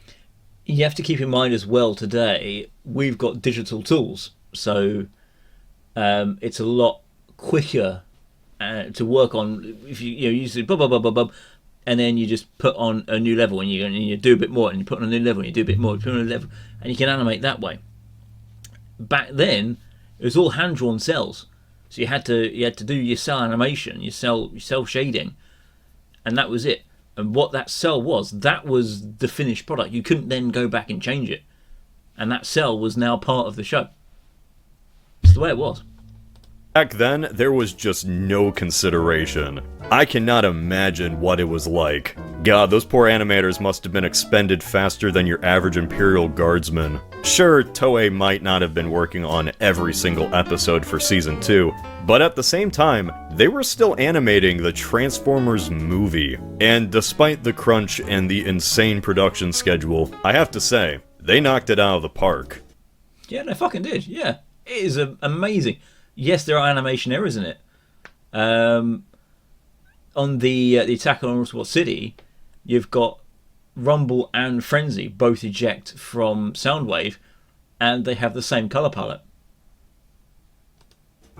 You have to keep in mind as well, today, we've got digital tools. So, it's a lot quicker to work on. If you use it, and then you just put on a new level, and you do a bit more, and you put on a new level, and you do a bit more, you put on a new level, and you can animate that way. Back then, it was all hand-drawn cells. So you had to do your cell animation, your cell shading, and that was it. And what that cell was, that was the finished product. You couldn't then go back and change it, and that cell was now part of the show. It's the way it was. Back then, there was just no consideration. I cannot imagine what it was like. God, those poor animators must have been expended faster than your average Imperial Guardsman. Sure, Toei might not have been working on every single episode for Season 2, but at the same time, they were still animating the Transformers movie. And despite the crunch and the insane production schedule, I have to say, they knocked it out of the park. Yeah, they fucking did, yeah. It is amazing. Yes, there are animation errors in it. On the attack on Roosevelt City, you've got Rumble and Frenzy both eject from Soundwave, and they have the same color palette.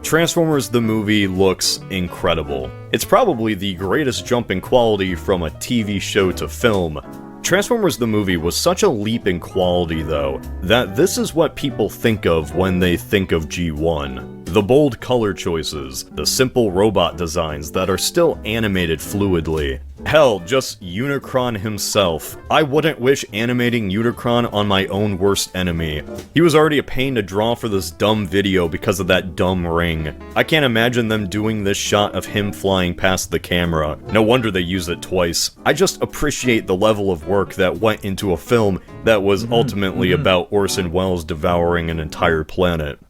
Transformers the movie looks incredible. It's probably the greatest jump in quality from a TV show to film. Transformers the movie was such a leap in quality, though, that this is what people think of when they think of G1. The bold color choices, the simple robot designs that are still animated fluidly. Hell, just Unicron himself. I wouldn't wish animating Unicron on my own worst enemy. He was already a pain to draw for this dumb video because of that dumb ring. I can't imagine them doing this shot of him flying past the camera. No wonder they used it twice. I just appreciate the level of work that went into a film that was ultimately about Orson Welles devouring an entire planet.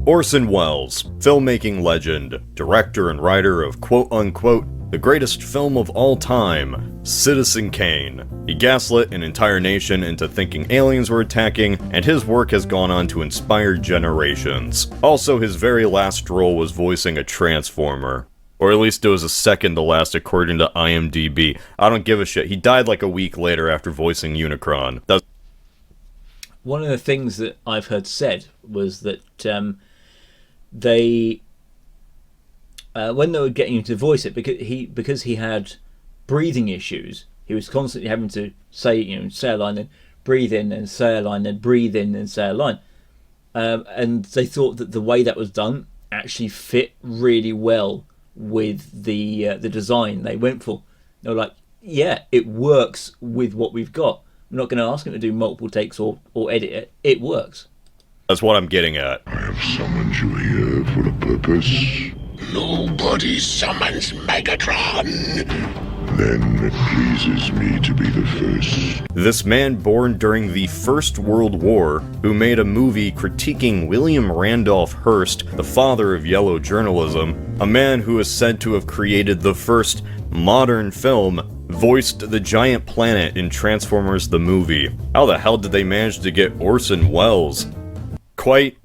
Orson Welles, filmmaking legend, director and writer of quote-unquote the greatest film of all time, Citizen Kane. He gaslit an entire nation into thinking aliens were attacking, and his work has gone on to inspire generations. Also, his very last role was voicing a Transformer. Or at least it was the second to last according to IMDb. I don't give a shit. He died like a week later after voicing Unicron. One of the things that I've heard said was that they... when they were getting him to voice it, because he had breathing issues, he was constantly having to say a line, then breathe in, and say a line, then breathe in, and say a line. And they thought that the way that was done actually fit really well with the design they went for. They were like, yeah, it works with what we've got. I'm not going to ask him to do multiple takes or edit it. It works. That's what I'm getting at. I have summoned you here for a purpose. Nobody summons Megatron. Then it pleases me to be the first. This man born during the First World War, who made a movie critiquing William Randolph Hearst, the father of yellow journalism, a man who is said to have created the first modern film, voiced the giant planet in Transformers the movie. How the hell did they manage to get Orson Welles? Quite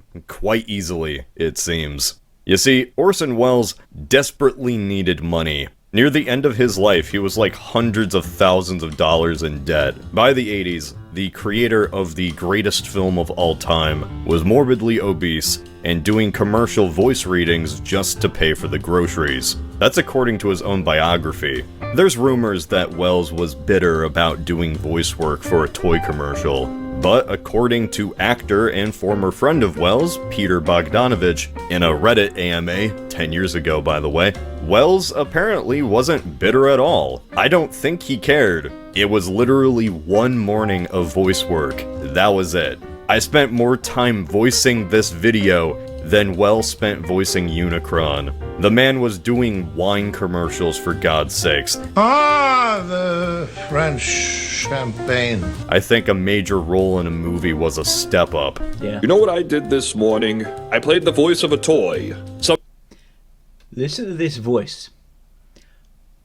easily, it seems. You see, Orson Welles desperately needed money. Near the end of his life, he was like hundreds of thousands of dollars in debt. By the 80s, the creator of the greatest film of all time was morbidly obese and doing commercial voice readings just to pay for the groceries. That's according to his own biography. There's rumors that Welles was bitter about doing voice work for a toy commercial. But according to actor and former friend of Welles, Peter Bogdanovich, in a Reddit AMA, 10 years ago by the way, Welles apparently wasn't bitter at all. I don't think he cared. It was literally one morning of voice work. That was it. I spent more time voicing this video than Wells spent voicing Unicron. The man was doing wine commercials, for God's sakes. Ah, the French champagne. I think a major role in a movie was a step up. Yeah. You know what I did this morning? I played the voice of a toy. Listen to this voice.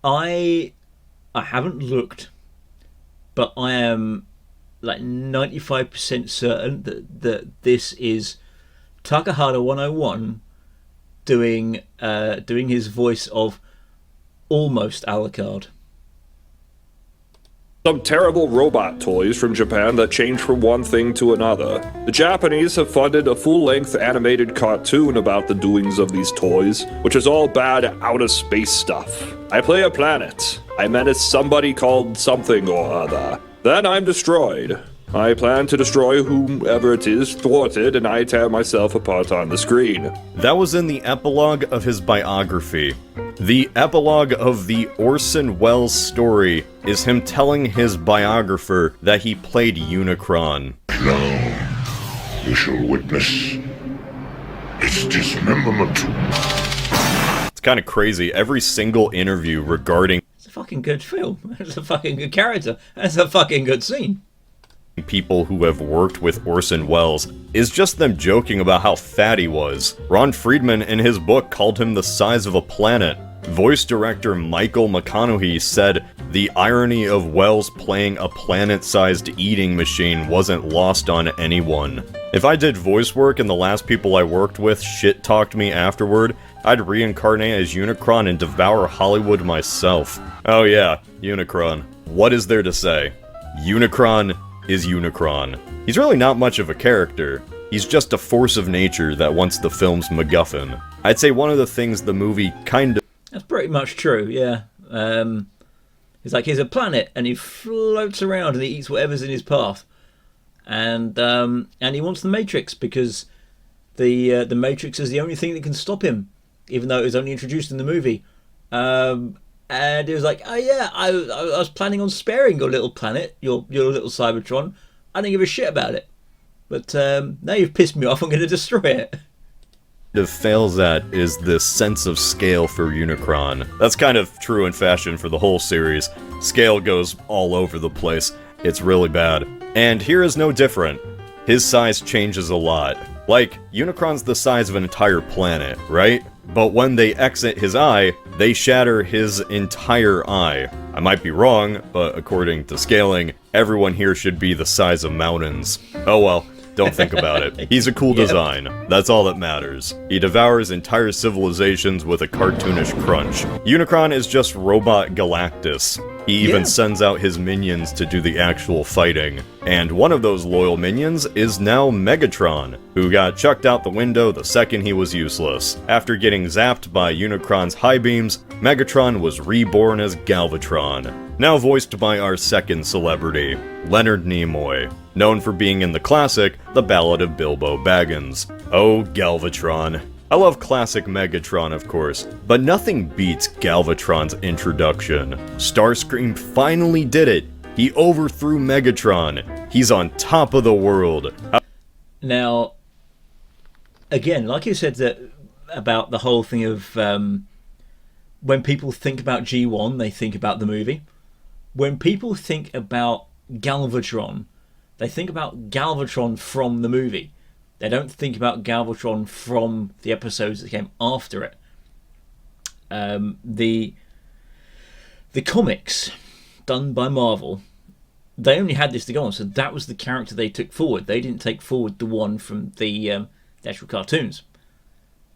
I haven't looked, but I am like 95% certain that this is Takahata 101 doing his voice of almost Alucard. Some terrible robot toys from Japan that change from one thing to another. The Japanese have funded a full-length animated cartoon about the doings of these toys, which is all bad out-of-space stuff. I play a planet. I menace somebody called something or other. Then I'm destroyed. I plan to destroy whomever it is thwarted, and I tear myself apart on the screen. That was in the epilogue of his biography. The epilogue of the Orson Welles story is him telling his biographer that he played Unicron. Now, you shall witness its dismemberment. It's kind of crazy. Every single interview regarding It's a fucking good film. It's a fucking good character. It's a fucking good scene. People who have worked with Orson Welles is just them joking about how fat he was. Ron Friedman in his book called him the size of a planet. Voice director Michael McConaughey said the irony of Welles playing a planet-sized eating machine wasn't lost on anyone. If I did voice work and the last people I worked with shit-talked me afterward, I'd reincarnate as Unicron and devour Hollywood myself. Oh yeah, Unicron. What is there to say? Unicron is Unicron. He's really not much of a character. He's just a force of nature that wants the film's MacGuffin. I'd say one of the things the movie kind of... That's pretty much true, yeah. It's like he's a planet and he floats around and he eats whatever's in his path. And he wants the Matrix because the Matrix is the only thing that can stop him, even though it was only introduced in the movie. And he was like, oh yeah, I was planning on sparing your little planet, your little Cybertron. I didn't give a shit about it. But now you've pissed me off, I'm going to destroy it. fails at is this sense of scale for Unicron. That's kind of true in fashion for the whole series. Scale goes all over the place. It's really bad. And here is no different. His size changes a lot. Like, Unicron's the size of an entire planet, right? But when they exit his eye, they shatter his entire eye. I might be wrong, but according to scaling, everyone here should be the size of mountains. Oh well, don't think about it. He's a cool design. That's all that matters. He devours entire civilizations with a cartoonish crunch. Unicron is just Robot Galactus. He even sends out his minions to do the actual fighting. And one of those loyal minions is now Megatron, who got chucked out the window the second he was useless. After getting zapped by Unicron's high beams, Megatron was reborn as Galvatron, now voiced by our second celebrity, Leonard Nimoy, known for being in the classic The Ballad of Bilbo Baggins. Oh, Galvatron. I love classic Megatron, of course, but nothing beats Galvatron's introduction. Starscream finally did it! He overthrew Megatron! He's on top of the world! Now, again, like you said that about the whole thing of when people think about G1, they think about the movie. When people think about Galvatron, they think about Galvatron from the movie. They don't think about Galvatron from the episodes that came after it. The comics done by Marvel, they only had this to go on, so that was the character they took forward. They didn't take forward the one from the actual cartoons.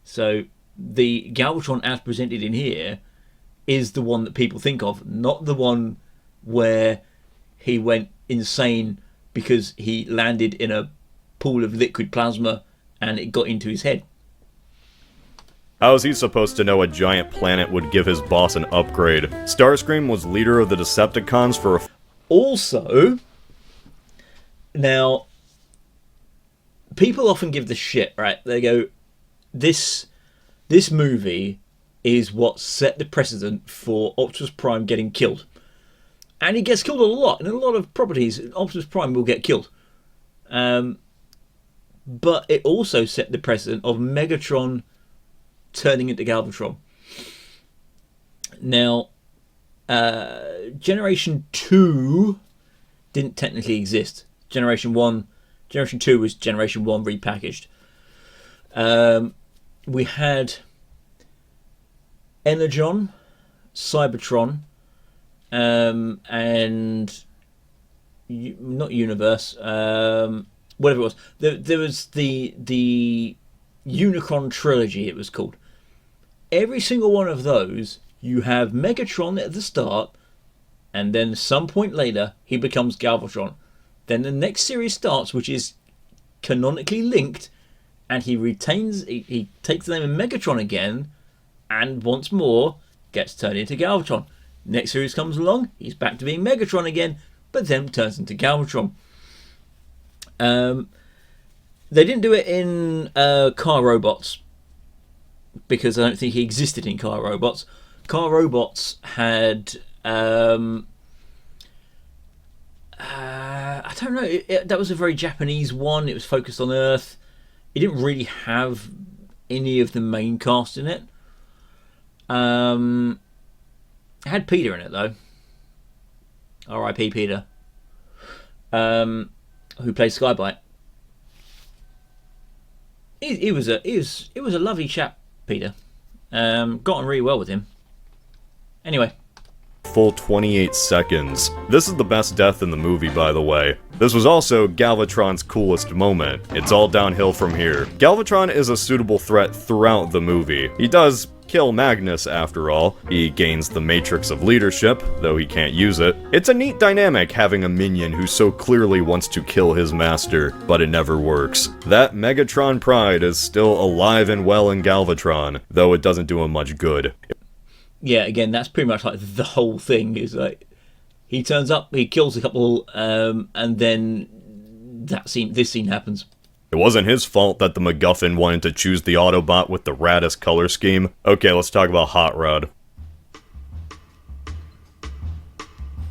So the Galvatron as presented in here is the one that people think of, not the one where he went insane because he landed in a pool of liquid plasma and it got into his head. How is he supposed to know a giant planet would give his boss an upgrade? Starscream was leader of the Decepticons for a... Also, now, people often give the shit, right? They go, this movie is what set the precedent for Optimus Prime getting killed. And he gets killed a lot. In a lot of properties, Optimus Prime will get killed. But it also set the precedent of Megatron turning into Galvatron. Now, Generation 2 didn't technically exist. Generation 2 was Generation 1 repackaged. We had Energon, Cybertron, and not Universe, whatever it was. There was the Unicron trilogy, it was called. Every single one of those, you have Megatron at the start, and then some point later, he becomes Galvatron. Then the next series starts, which is canonically linked, and he takes the name of Megatron again, and once more gets turned into Galvatron. Next series comes along, he's back to being Megatron again, but then turns into Galvatron. They didn't do it in Car Robots, because I don't think he existed in Car Robots. Car Robots had I don't know, that was a very Japanese one. It was focused on Earth. It didn't really have any of the main cast in it. It had Peter in it though. R.I.P. Peter, who played Skybite. He was a lovely chap, Peter. Got on really well with him. Anyway. Full 28 seconds. This is the best death in the movie, by the way. This was also Galvatron's coolest moment. It's all downhill from here. Galvatron is a suitable threat throughout the movie. He does kill Magnus, after all. He gains the Matrix of Leadership, though he can't use it. It's a neat dynamic having a minion who so clearly wants to kill his master, but it never works. That Megatron pride is still alive and well in Galvatron, though it doesn't do him much good. Yeah, again, that's pretty much like the whole thing. Is like he turns up, he kills a couple, and then this scene happens. It wasn't his fault that the MacGuffin wanted to choose the Autobot with the raddest color scheme. Okay, let's talk about Hot Rod.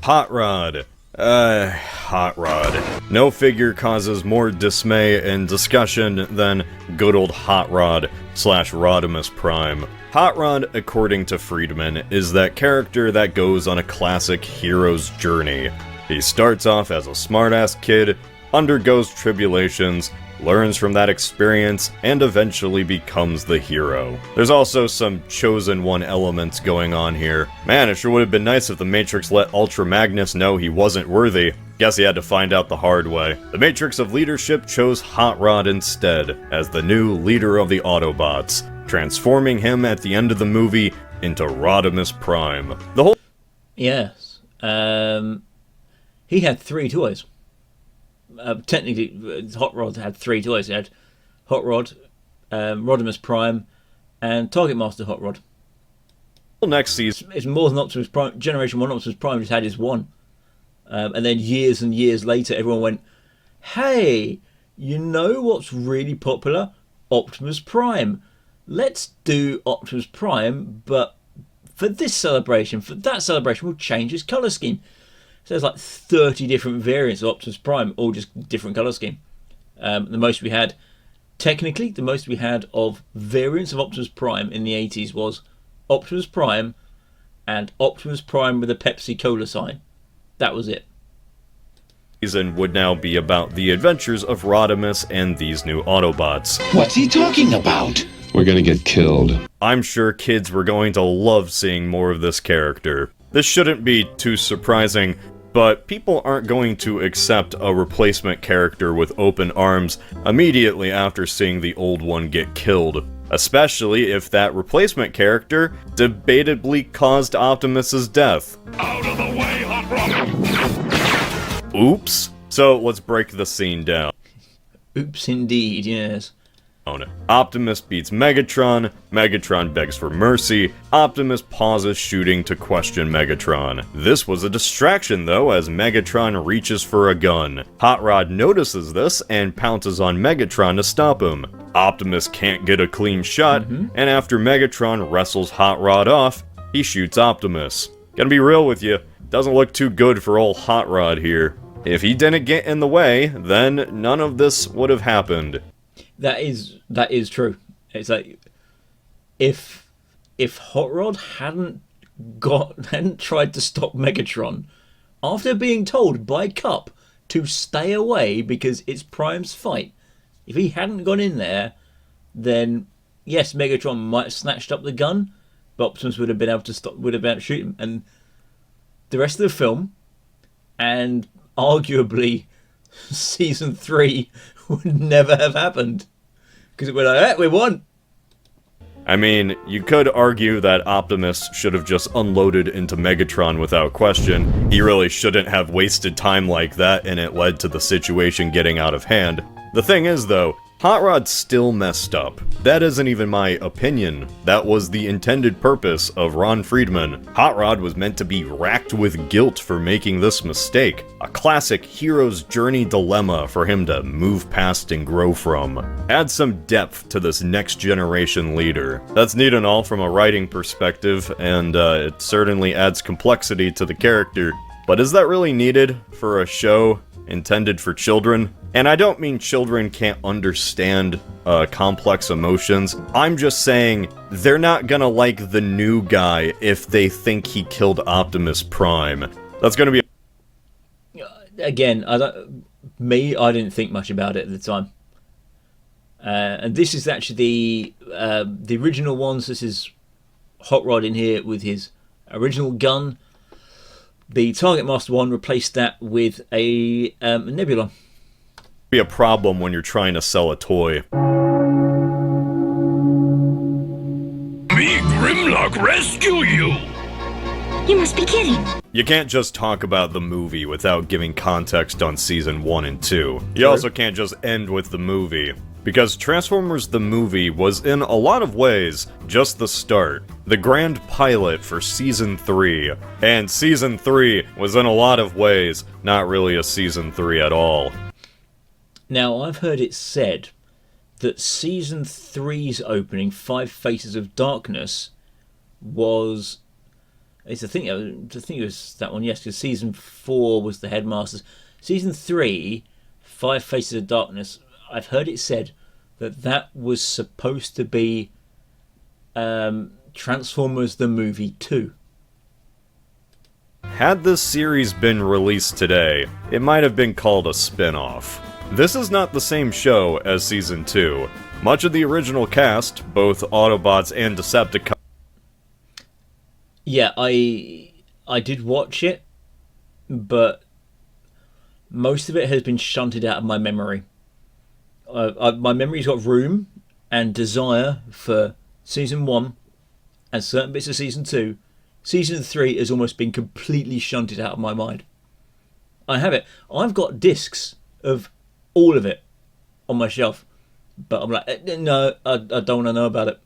Hot Rod. Hot Rod. No figure causes more dismay and discussion than good old Hot Rod / Rodimus Prime. Hot Rod, according to Friedman, is that character that goes on a classic hero's journey. He starts off as a smartass kid, undergoes tribulations, learns from that experience, and eventually becomes the hero. There's also some Chosen One elements going on here. Man, it sure would have been nice if the Matrix let Ultra Magnus know he wasn't worthy. Guess he had to find out the hard way. The Matrix of Leadership chose Hot Rod instead, as the new leader of the Autobots, transforming him at the end of the movie into Rodimus Prime. The whole... Yes. He had 3 toys. Technically, Hot Rod had 3 toys. He had Hot Rod, Rodimus Prime, and Target Master Hot Rod. Next season... It's more than Optimus Prime. Generation 1 Optimus Prime just had his one. And then years and years later, everyone went, hey, you know what's really popular? Optimus Prime. Let's do Optimus Prime, but for this celebration, for that celebration, we'll change his colour scheme. So there's like 30 different variants of Optimus Prime, all just different colour scheme. The most we had of variants of Optimus Prime in the 80s was Optimus Prime and Optimus Prime with a Pepsi Cola sign. That was it. Season would now be about the adventures of Rodimus and these new Autobots. What's he talking about? We're gonna get killed. I'm sure kids were going to love seeing more of this character. This shouldn't be too surprising, but people aren't going to accept a replacement character with open arms immediately after seeing the old one get killed. Especially if that replacement character debatably caused Optimus's death. Out of the way, Hot Rod! Oops. So let's break the scene down. Oops indeed, yes. Optimus beats Megatron, Megatron begs for mercy, Optimus pauses shooting to question Megatron. This was a distraction though, as Megatron reaches for a gun. Hot Rod notices this and pounces on Megatron to stop him. Optimus can't get a clean shot, and after Megatron wrestles Hot Rod off, he shoots Optimus. Gonna be real with you, doesn't look too good for old Hot Rod here. If he didn't get in the way, then none of this would have happened. That is true. It's like if Hot Rod hadn't tried to stop Megatron after being told by Cup to stay away because it's Prime's fight, if he hadn't gone in there, then yes, Megatron might have snatched up the gun, but Optimus would have been able to shoot him. And the rest of the film, and arguably season 3, would never have happened because it would like, we won. I mean, you could argue that Optimus should have just unloaded into Megatron without question. He really shouldn't have wasted time like that, and it led to the situation getting out of hand. The thing is, though, Hot Rod still messed up. That isn't even my opinion. That was the intended purpose of Ron Friedman. Hot Rod was meant to be racked with guilt for making this mistake. A classic hero's journey dilemma for him to move past and grow from. Add some depth to this next generation leader. That's neat and all from a writing perspective, and it certainly adds complexity to the character. But is that really needed for a show intended for children? And I don't mean children can't understand complex emotions. I'm just saying they're not gonna like the new guy if they think he killed Optimus Prime. That's gonna be... Again, I didn't think much about it at the time. And this is actually the original ones. This is Hot Rod in here with his original gun. The Target Master one replaced that with a Nebula. Be a problem when you're trying to sell a toy. Me, Grimlock, rescue you! You must be kidding. You can't just talk about the movie without giving context on season 1 and 2. You also can't just end with the movie. Because Transformers the movie was in a lot of ways just the start, the grand pilot for season 3, and season 3 was in a lot of ways not really a season 3 at all. Now, I've heard it said that season 3's opening, Five Faces of Darkness, was... I think it was that one, yes, because season 4 was the Headmasters. Season 3, Five Faces of Darkness, I've heard it said that was supposed to be Transformers the Movie 2. Had this series been released today, it might have been called a spin-off. This is not the same show as Season 2. Much of the original cast, both Autobots and Decepticons... Yeah, I did watch it, but most of it has been shunted out of my memory. My memory's got room and desire for Season 1 and certain bits of Season 2. Season 3 has almost been completely shunted out of my mind. I have it. I've got discs of all of it on my shelf, but I'm like, no, I don't want to know about it.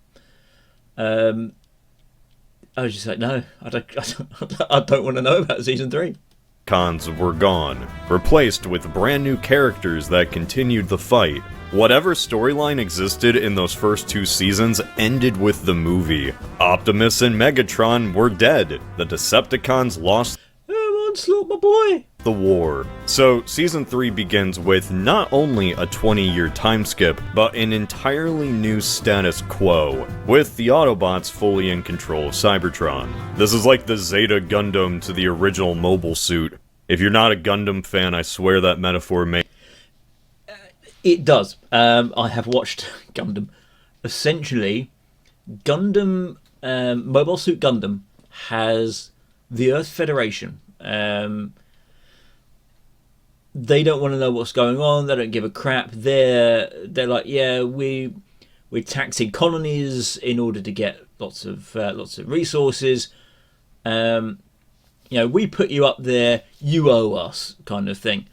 I was just like, no, I don't want to know about Season 3. Cons were gone, replaced with brand new characters that continued the fight. Whatever storyline existed in those first 2 seasons ended with the movie. Optimus and Megatron were dead. The Decepticons lost Onslaught, my boy! the war. So season 3 begins with not only a 20-year time skip, but an entirely new status quo, with the Autobots fully in control of Cybertron. This is like the Zeta Gundam to the original Mobile Suit. If you're not a Gundam fan, I swear that metaphor may... It does. I have watched Gundam. Essentially, Gundam, Mobile Suit Gundam has the Earth Federation. They don't want to know what's going on. They don't give a crap. They're like, yeah, we're taxing colonies in order to get lots of resources. We put you up there, you owe us, kind of thing.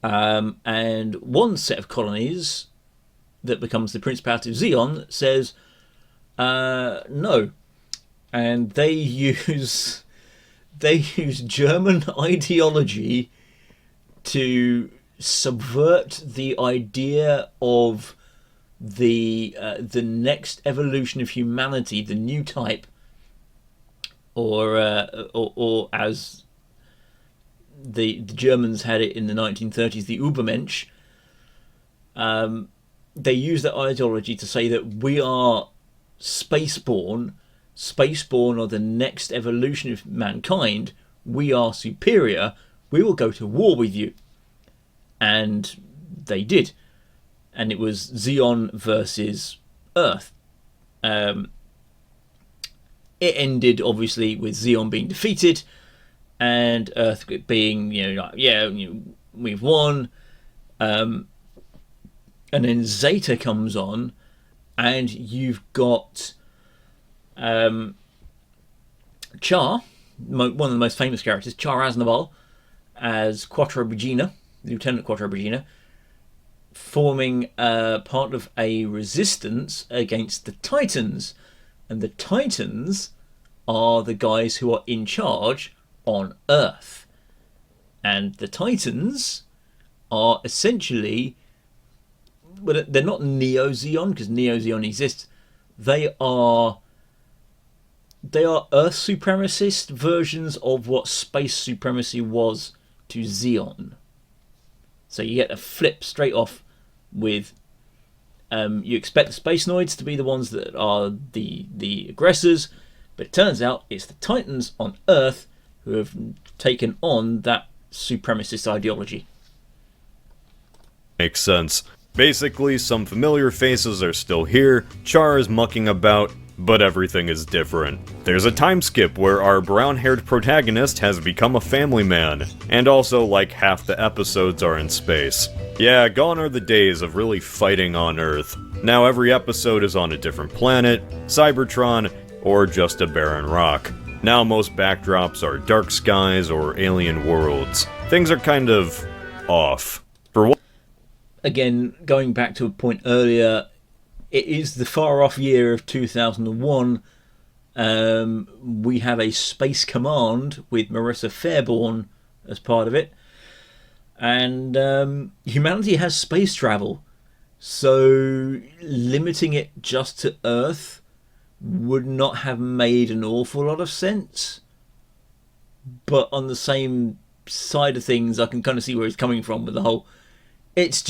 And one set of colonies that becomes the Principality of Zeon says no, and they use German ideology to subvert the idea of the next evolution of humanity, the new type, or as the Germans had it in the 1930s, the Übermensch. They use that ideology to say that we are spaceborne. Spaceborne are the next evolution of mankind. We are superior. We will go to war with you. And they did. And it was Zeon versus Earth. It ended, obviously, with Zeon being defeated and Earth being, we've won. And then Zeta comes on, and you've got Char, one of the most famous characters, Char Aznavour, as Quattro Brigida, Lieutenant Quattro Brigida, forming part of a resistance against the Titans. And the Titans are the guys who are in charge on Earth. And the Titans are essentially... Well, they're not Neo-Zeon, because Neo-Zeon exists. They are Earth supremacist versions of what space supremacy was to Zeon. So you get a flip straight off with... you expect the Space Noids to be the ones that are the aggressors, but it turns out it's the Titans on Earth who have taken on that supremacist ideology. Makes sense. Basically, some familiar faces are still here, Char is mucking about, but everything is different. There's a time skip where our brown-haired protagonist has become a family man, and also like half the episodes are in space. Yeah, gone are the days of really fighting on Earth. Now every episode is on a different planet, Cybertron, or just a barren rock. Now most backdrops are dark skies or alien worlds. Things are kind of off. For what? Again, going back to a point earlier, it is the far-off year of 2001. We have a Space Command with Marissa Fairborn as part of it. And humanity has space travel. So limiting it just to Earth would not have made an awful lot of sense. But on the same side of things, I can kind of see where he's coming from with the whole... It's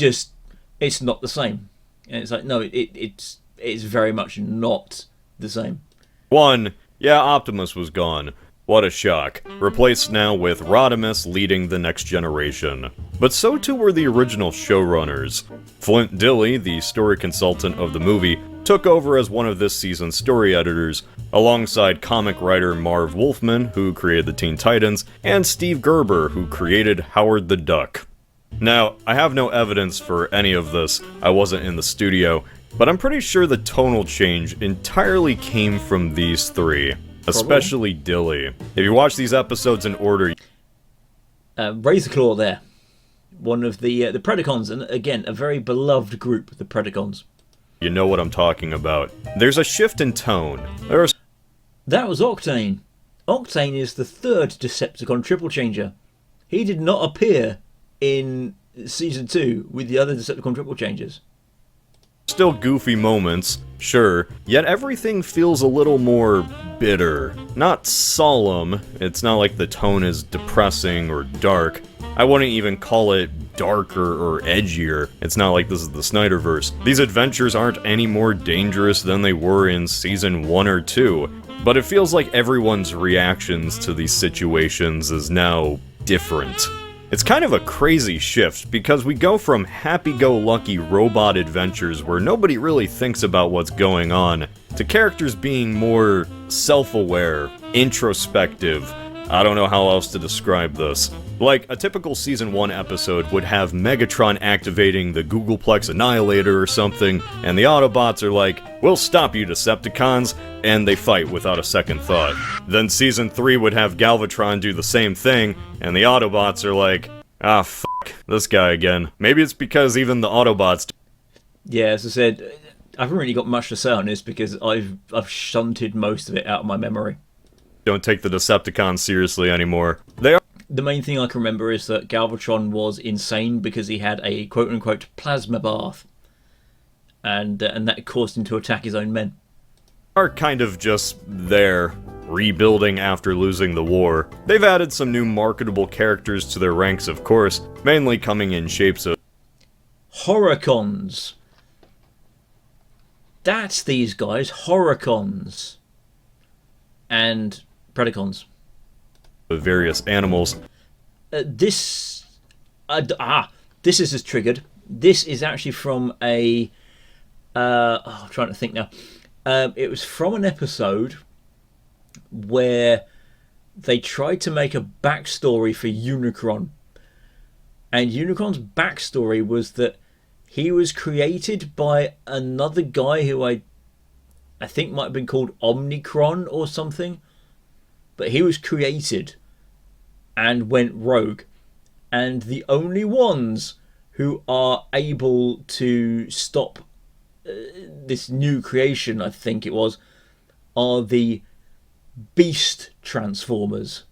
not the same. And it's like, no, it's very much not the same. One, yeah, Optimus was gone. What a shock. Replaced now with Rodimus leading the next generation. But so too were the original showrunners. Flint Dille, the story consultant of the movie, took over as one of this season's story editors, alongside comic writer Marv Wolfman, who created the Teen Titans, and Steve Gerber, who created Howard the Duck. Now, I have no evidence for any of this, I wasn't in the studio, but I'm pretty sure the tonal change entirely came from these three, especially Dille. If you watch these episodes in order... Razorclaw there, one of the Predacons, and again, a very beloved group, the Predacons. You know what I'm talking about. There's a shift in tone. That was Octane. Octane is the third Decepticon triple changer. He did not appear in Season 2 with the other Decepticon triple changers. Still goofy moments, sure, yet everything feels a little more bitter. Not solemn, it's not like the tone is depressing or dark. I wouldn't even call it darker or edgier. It's not like this is the Snyderverse. These adventures aren't any more dangerous than they were in Season 1 or 2, but it feels like everyone's reactions to these situations is now different. It's kind of a crazy shift, because we go from happy-go-lucky robot adventures where nobody really thinks about what's going on, to characters being more self-aware, introspective. I don't know how else to describe this. Like, a typical Season 1 episode would have Megatron activating the Googleplex Annihilator or something, and the Autobots are like, "We'll stop you, Decepticons," and they fight without a second thought. Then Season 3 would have Galvatron do the same thing, and the Autobots are like, "Ah, fuck, this guy again." Maybe it's because even the Autobots... Yeah, as I said, I haven't really got much to say on this because I've shunted most of it out of my memory. Don't take the Decepticons seriously anymore. They are... The main thing I can remember is that Galvatron was insane because he had a quote-unquote plasma bath. And that caused him to attack his own men. Are kind of just there. rebuilding after losing the war. They've added some new marketable characters to their ranks, of course, mainly coming in shapes of Horicons. That's these guys, Horicons. And Predacons. Various animals. This is just triggered. This is actually from a... I'm trying to think now. It was from an episode where they tried to make a backstory for Unicron. And Unicron's backstory was that he was created by another guy who I think might have been called Omnicron or something. But he was created and went rogue. And the only ones who are able to stop this new creation, I think it was, are the Beast Transformers.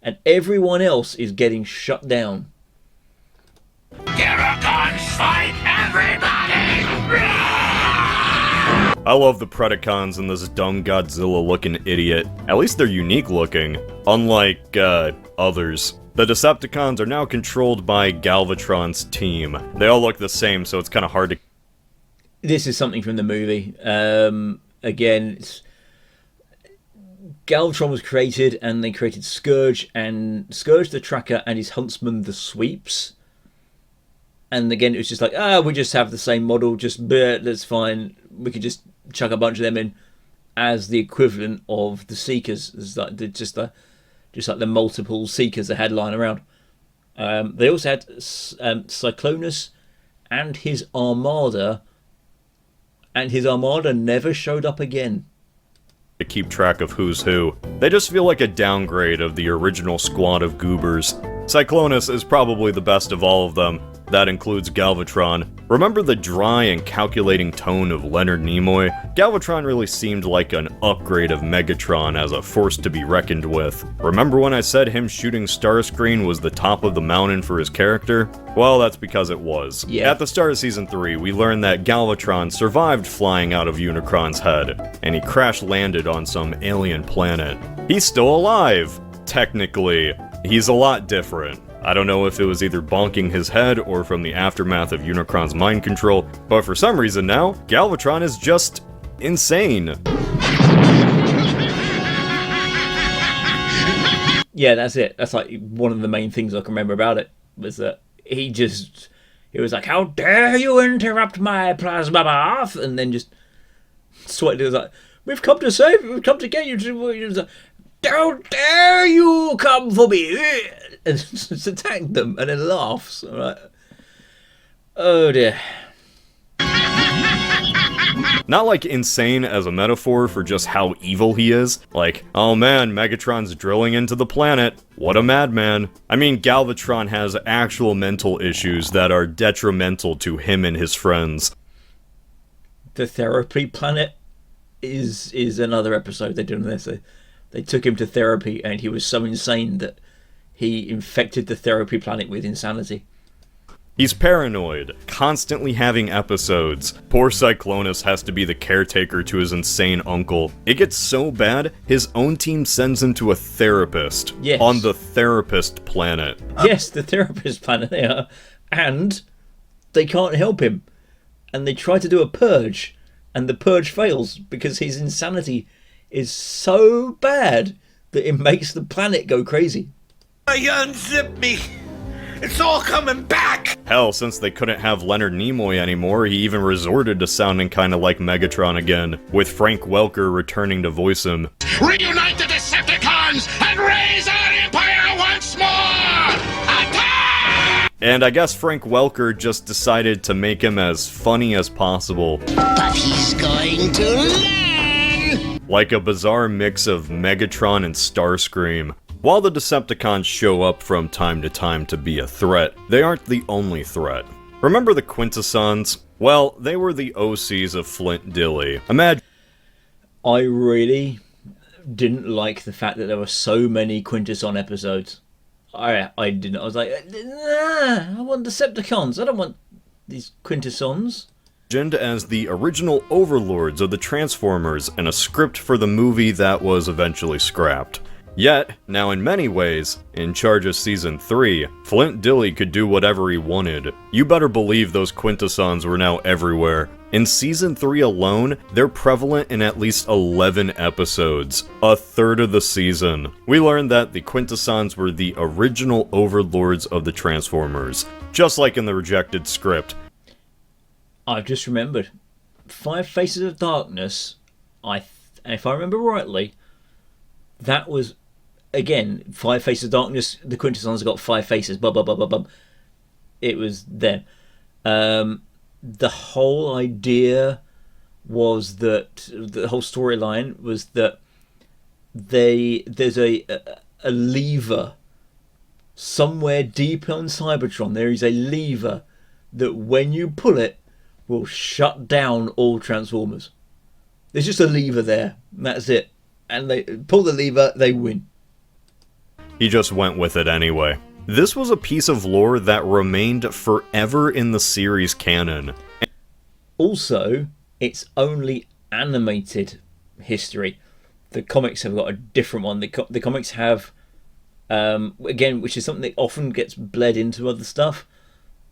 And everyone else is getting shut down. Decepticons fight everybody! I love the Predacons and this dumb Godzilla-looking idiot. At least they're unique looking, unlike, others. The Decepticons are now controlled by Galvatron's team. They all look the same, so it's kind of hard to... This is something from the movie. Again, Galvatron was created, and they created Scourge the Tracker and his huntsman, the Sweeps. And again, it was just like, we just have the same model, that's fine. We could just chuck a bunch of them in as the equivalent of the Seekers. It's like just like the multiple Seekers they had lying around. They also had Cyclonus and his Armada, and his Armada never showed up again. To keep track of who's who. They just feel like a downgrade of the original squad of goobers. Cyclonus is probably the best of all of them. That includes Galvatron. Remember the dry and calculating tone of Leonard Nimoy? Galvatron really seemed like an upgrade of Megatron as a force to be reckoned with. Remember when I said him shooting Starscream was the top of the mountain for his character? Well, that's because it was. Yeah. At the start of Season 3, we learned that Galvatron survived flying out of Unicron's head, and he crash-landed on some alien planet. He's still alive! Technically. He's a lot different. I don't know if it was either bonking his head or from the aftermath of Unicron's mind control, but for some reason now, Galvatron is just insane. Yeah, that's it. That's like one of the main things I can remember about it, was that he was like, how dare you interrupt my plasma bath? And then just sweated. It was like, we've come to save you, we've come to get you. It was like, how dare you come for me? And just attack them and then laughs. I'm like, oh dear. Not like insane as a metaphor for just how evil he is. Like, oh man, Megatron's drilling into the planet. What a madman. I mean, Galvatron has actual mental issues that are detrimental to him and his friends. The therapy planet is another episode they did on this. They took him to therapy and he was so insane that he infected the therapy planet with insanity. He's paranoid, constantly having episodes. Poor Cyclonus has to be the caretaker to his insane uncle. It gets so bad, his own team sends him to a therapist. Yes. On the therapist planet. Yes, the therapist planet they are. And they can't help him. And they try to do a purge. And the purge fails because his insanity is so bad that it makes the planet go crazy. You unzip me. It's all coming back! Hell, since they couldn't have Leonard Nimoy anymore, he even resorted to sounding kinda like Megatron again, with Frank Welker returning to voice him. Reunite the Decepticons and raise our empire once more! Attack! And I guess Frank Welker just decided to make him as funny as possible. But he's going to learn! Like a bizarre mix of Megatron and Starscream. While the Decepticons show up from time to time to be a threat, they aren't the only threat. Remember the Quintessons? Well, they were the OCs of Flint Dille. I really didn't like the fact that there were so many Quintesson episodes. I didn't. I was like, nah, I want Decepticons. I don't want these Quintessons. as the original overlords of the Transformers in a script for the movie that was eventually scrapped. Yet, now in many ways, in charge of Season 3, Flint Dille could do whatever he wanted. You better believe those Quintessons were now everywhere. In Season 3 alone, they're prevalent in at least 11 episodes, a third of the season. We learned that the Quintessons were the original overlords of the Transformers, just like in the rejected script. I've just remembered. 5 Faces of Darkness, if I remember rightly, that was, again, 5 Faces of Darkness, the Quintessons got 5 faces, blah, blah, blah, blah, blah. It was them. The whole idea was that, the whole storyline was that there's a lever somewhere deep on Cybertron. There is a lever that when you pull it, will shut down all Transformers. There's just a lever there, and that's it. And they pull the lever, they win. He just went with it anyway. This was a piece of lore that remained forever in the series canon. Also, it's only animated history. The comics have got a different one. The comics have, again, which is something that often gets bled into other stuff,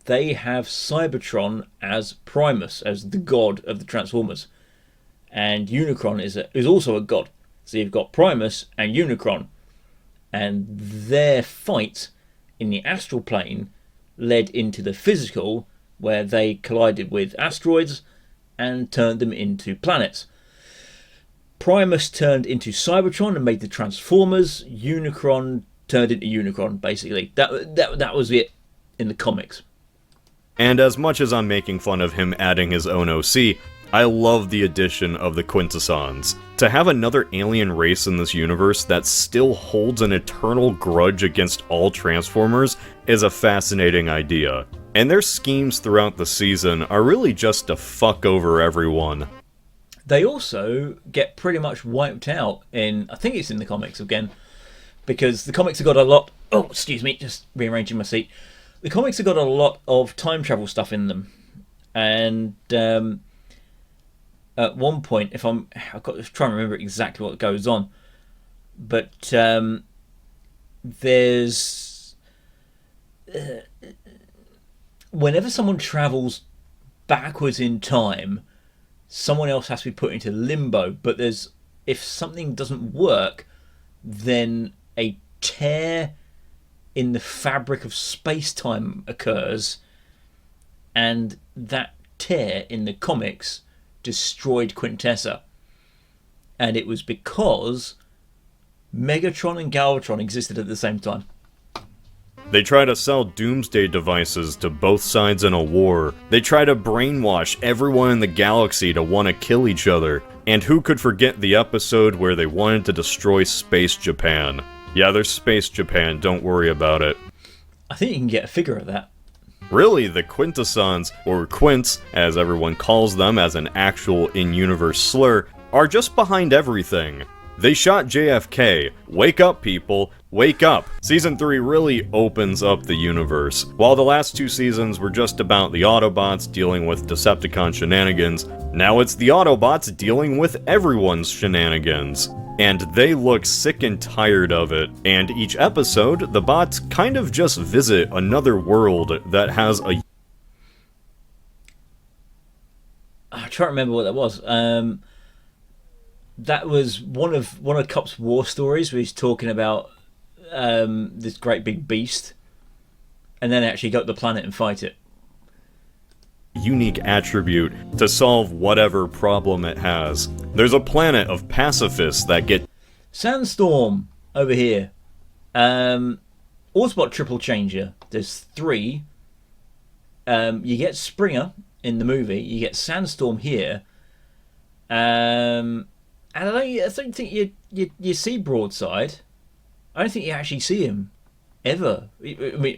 they have Cybertron as Primus, as the god of the Transformers. And Unicron is also a god. So you've got Primus and Unicron. And their fight in the astral plane led into the physical, where they collided with asteroids and turned them into planets. Primus turned into Cybertron and made the Transformers. Unicron turned into Unicron, basically. That was it in the comics. And as much as I'm making fun of him adding his own OC, I love the addition of the Quintessons. To have another alien race in this universe that still holds an eternal grudge against all Transformers is a fascinating idea. And their schemes throughout the season are really just to fuck over everyone. They also get pretty much wiped out in, I think it's in the comics again, because the comics have got a lot, oh, excuse me, just rearranging my seat. The comics have got a lot of time travel stuff in them. And at one point, I've got to try and remember exactly what goes on, but there's whenever someone travels backwards in time, someone else has to be put into limbo. But if something doesn't work, then a tear in the fabric of space-time occurs, and that tear in the comics destroyed Quintessa. And it was because Megatron and Galvatron existed at the same time. They try to sell doomsday devices to both sides in a war. They try to brainwash everyone in the galaxy to want to kill each other. And who could forget the episode where they wanted to destroy Space Japan? Yeah, there's Space Japan, don't worry about it. I think you can get a figure of that. Really, the Quintessons, or Quints, as everyone calls them as an actual in-universe slur, are just behind everything. They shot JFK. Wake up, people. Wake up. Season 3 really opens up the universe. While the last 2 seasons were just about the Autobots dealing with Decepticon shenanigans, now it's the Autobots dealing with everyone's shenanigans. And they look sick and tired of it. And each episode, the bots kind of just visit another world that has a... I'm trying to remember what that was. That was one of Cup's war stories where he's talking about this great big beast, and then actually go to the planet and fight it. Unique attribute to solve whatever problem it has. There's a planet of pacifists that get... Sandstorm over here. Autobot triple changer. There's 3. You get Springer in the movie. You get Sandstorm here. And I don't think you see Broadside. I don't think you actually see him ever. I mean,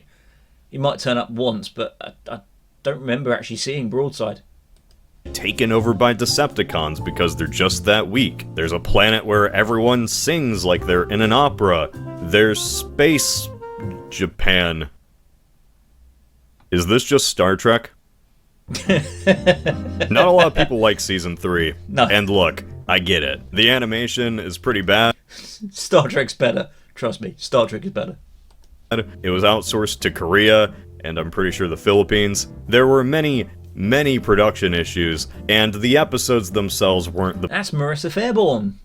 he might turn up once, but I don't remember actually seeing Broadside. Taken over by Decepticons because they're just that weak. There's a planet where everyone sings like they're in an opera. There's Space Japan. Is this just Star Trek? Not a lot of people like Season 3. No. And look, I get it. The animation is pretty bad. Star Trek's better. Trust me, Star Trek is better. It was outsourced to Korea, and I'm pretty sure the Philippines. There were many production issues, and the episodes themselves weren't the That's Marissa Fairborn.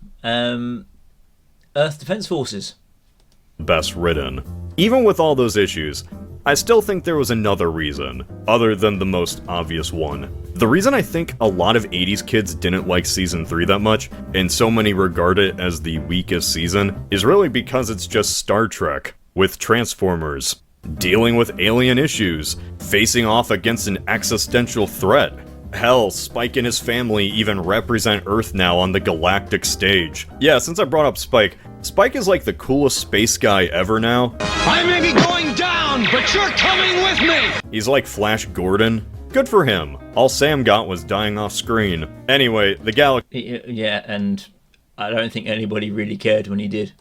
Earth Defense Forces. best written. Even with all those issues, I still think there was another reason, other than the most obvious one. The reason I think a lot of 80s kids didn't like Season 3 that much, and so many regard it as the weakest season, is really because it's just Star Trek, with Transformers, dealing with alien issues, facing off against an existential threat. Hell, Spike and his family even represent Earth now on the galactic stage. Yeah, since I brought up Spike is like the coolest space guy ever now. I may be going down, but you're coming with me! He's like Flash Gordon. Good for him. All Sam got was dying off screen. Anyway, the galaxy Yeah, and I don't think anybody really cared when he did.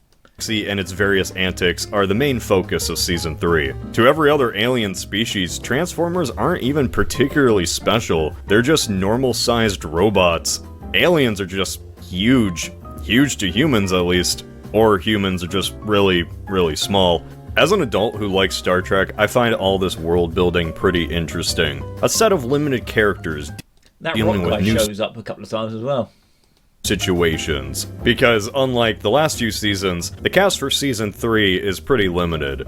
and its various antics are the main focus of Season 3. To every other alien species, Transformers aren't even particularly special. They're just normal-sized robots. Aliens are just huge. Huge to humans, at least. Or humans are just really, really small. As an adult who likes Star Trek, I find all this world building pretty interesting. A set of limited characters That dealing rock with guy new shows up a couple of times as well. situations. Because unlike the last few seasons, the cast for Season 3 is pretty limited.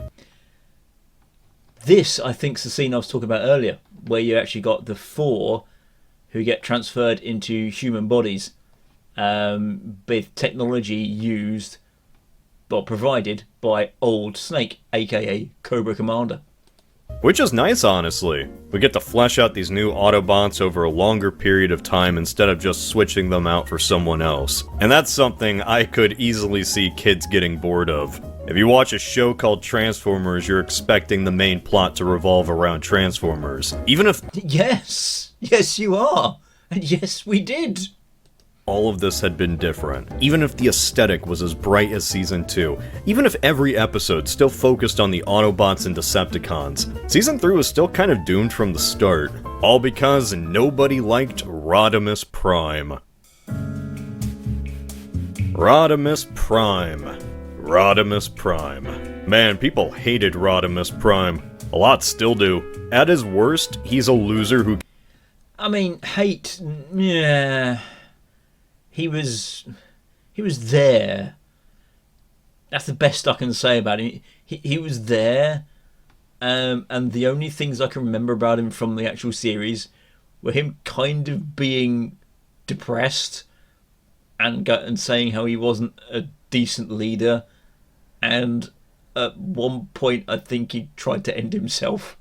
This, I think, is the scene I was talking about earlier, where you actually got the 4 who get transferred into human bodies with technology used or provided by Old Snake, aka Cobra Commander. Which is nice, honestly. We get to flesh out these new Autobots over a longer period of time instead of just switching them out for someone else. And that's something I could easily see kids getting bored of. If you watch a show called Transformers, you're expecting the main plot to revolve around Transformers. Even if Yes, you are. And yes, we did. all of this had been different, even if the aesthetic was as bright as Season 2, even if every episode still focused on the Autobots and Decepticons, Season 3 was still kind of doomed from the start. All because nobody liked Rodimus Prime. Rodimus Prime. Rodimus Prime. Man, people hated Rodimus Prime. A lot still do. At his worst, he's a loser who... I mean, hate, yeah... He was there. That's the best I can say about him. He was there, and the only things I can remember about him from the actual series were him kind of being depressed and saying how he wasn't a decent leader, and at one point I think he tried to end himself.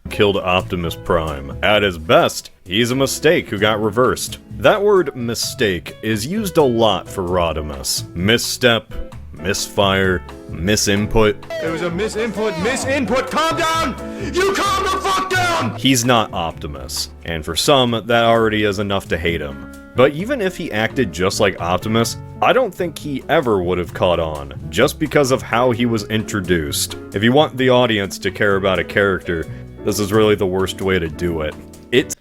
Killed Optimus Prime. At his best, he's a mistake who got reversed. That word mistake is used a lot for Rodimus. Misstep, misfire, misinput. There was a misinput, calm down! You calm the fuck down! He's not Optimus, and for some, that already is enough to hate him. But even if he acted just like Optimus, I don't think he ever would have caught on, just because of how he was introduced. If you want the audience to care about a character, this is really the worst way to do it.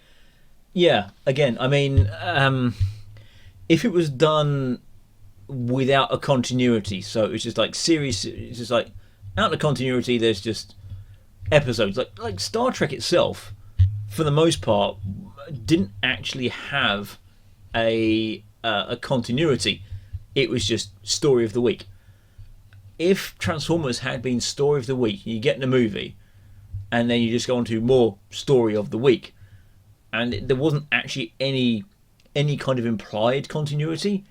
Yeah, again, I mean, if it was done without a continuity, so it was just like series, it's just like out of continuity, there's just episodes. Like Star Trek itself, for the most part, didn't actually have a continuity. It was just story of the week. If Transformers had been story of the week, you get in a movie, and then you just go on to more story of the week, and there wasn't actually any kind of implied continuity,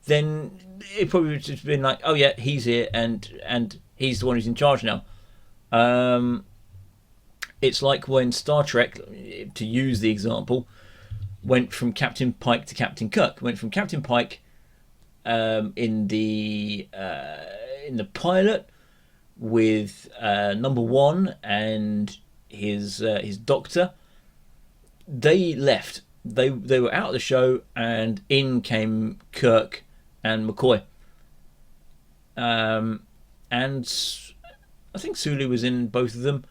then it probably would have just been like, oh yeah, he's here, and he's the one who's in charge now. It's like when Star Trek, to use the example, went from Captain Pike to Captain Kirk. Went from Captain Pike in the pilot with number 1 and his doctor. They left. They were out of the show, and in came Kirk and McCoy. And I think Sulu was in both of them,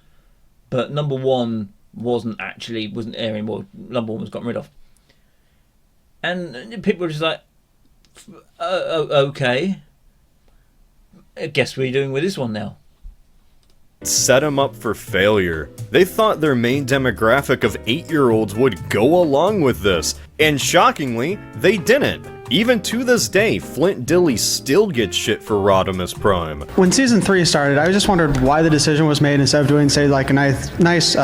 but number 1 wasn't airing, well, number 1 was gotten rid of. And people were just like, okay, I guess what are you doing with this one now? Set him up for failure. They thought their main demographic of 8-year-olds would go along with this, and shockingly, they didn't. Even to this day, Flint Dille still gets shit for Rodimus Prime. When season 3 started, I just wondered why the decision was made instead of doing, say, like a nice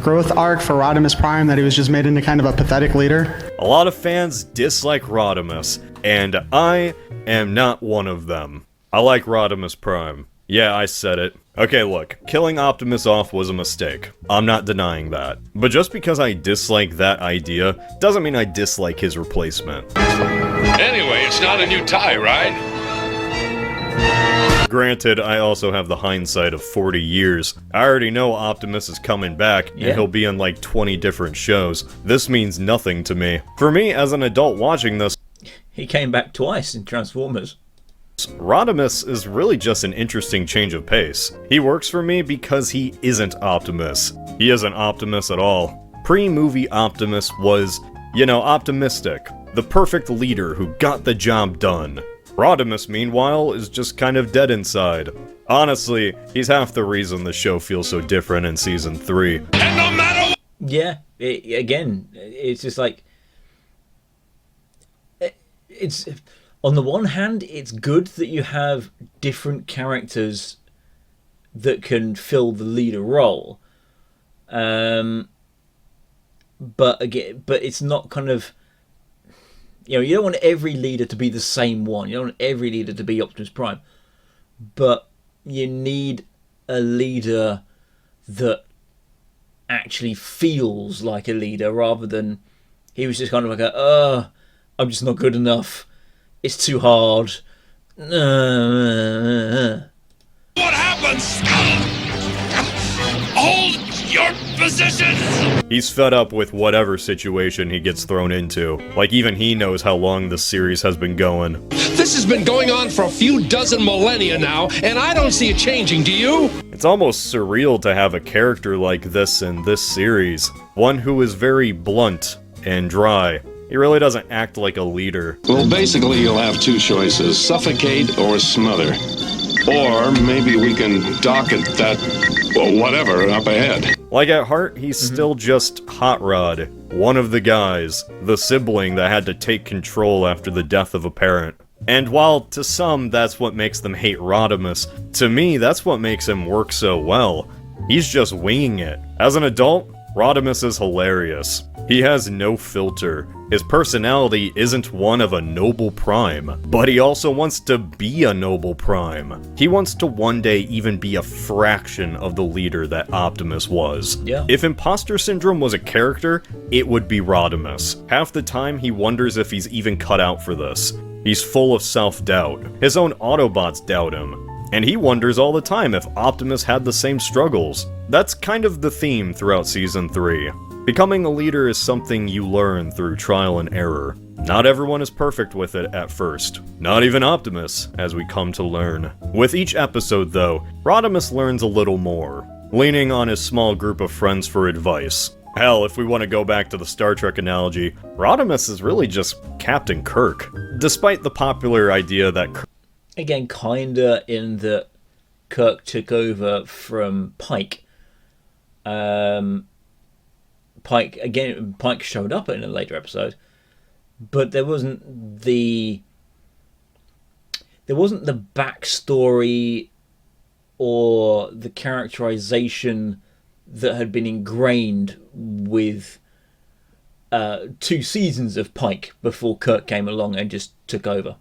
growth arc for Rodimus Prime, that he was just made into kind of a pathetic leader. A lot of fans dislike Rodimus, and I am not one of them. I like Rodimus Prime. Yeah, I said it. Okay, look, killing Optimus off was a mistake. I'm not denying that. But just because I dislike that idea, doesn't mean I dislike his replacement. Anyway, it's not a new tie, right? Granted, I also have the hindsight of 40 years. I already know Optimus is coming back, and he'll be in like 20 different shows. This means nothing to me. For me, as an adult watching this, he came back twice in Transformers. Rodimus is really just an interesting change of pace. He works for me because he isn't Optimus. He isn't Optimus at all. Pre-movie Optimus was, optimistic. The perfect leader who got the job done. Rodimus, meanwhile, is just kind of dead inside. Honestly, he's half the reason the show feels so different in Season 3. And no matter what... Yeah, it's just like... It's... On the one hand, it's good that you have different characters that can fill the leader role. But it's not kind of... you don't want every leader to be the same one. You don't want every leader to be Optimus Prime. But you need a leader that actually feels like a leader, rather than he was just kind of like I'm just not good enough. It's too hard. What happens? Hold your position! He's fed up with whatever situation he gets thrown into. Like, even he knows how long this series has been going. This has been going on for a few dozen millennia now, and I don't see it changing, do you? It's almost surreal to have a character like this in this series. One who is very blunt and dry. He really doesn't act like a leader. Well, basically, you'll have two choices: suffocate or smother. Or maybe we can dock at that, well, whatever, up ahead. Like, at heart, he's still just Hot Rod. One of the guys. The sibling that had to take control after the death of a parent. And while, to some, that's what makes them hate Rodimus, to me, that's what makes him work so well. He's just winging it. As an adult, Rodimus is hilarious. He has no filter. His personality isn't one of a noble prime, but he also wants to be a noble prime. He wants to one day even be a fraction of the leader that Optimus was. Yeah. If Imposter Syndrome was a character, it would be Rodimus. Half the time he wonders if he's even cut out for this. He's full of self-doubt. His own Autobots doubt him. And he wonders all the time if Optimus had the same struggles. That's kind of the theme throughout Season 3. Becoming a leader is something you learn through trial and error. Not everyone is perfect with it at first. Not even Optimus, as we come to learn. With each episode, though, Rodimus learns a little more, leaning on his small group of friends for advice. Hell, if we want to go back to the Star Trek analogy, Rodimus is really just Captain Kirk. Despite the popular idea that again, kinda in that Kirk took over from Pike. Pike showed up in a later episode, but there wasn't the backstory or the characterization that had been ingrained with 2 seasons of Pike before Kirk came along and just took over.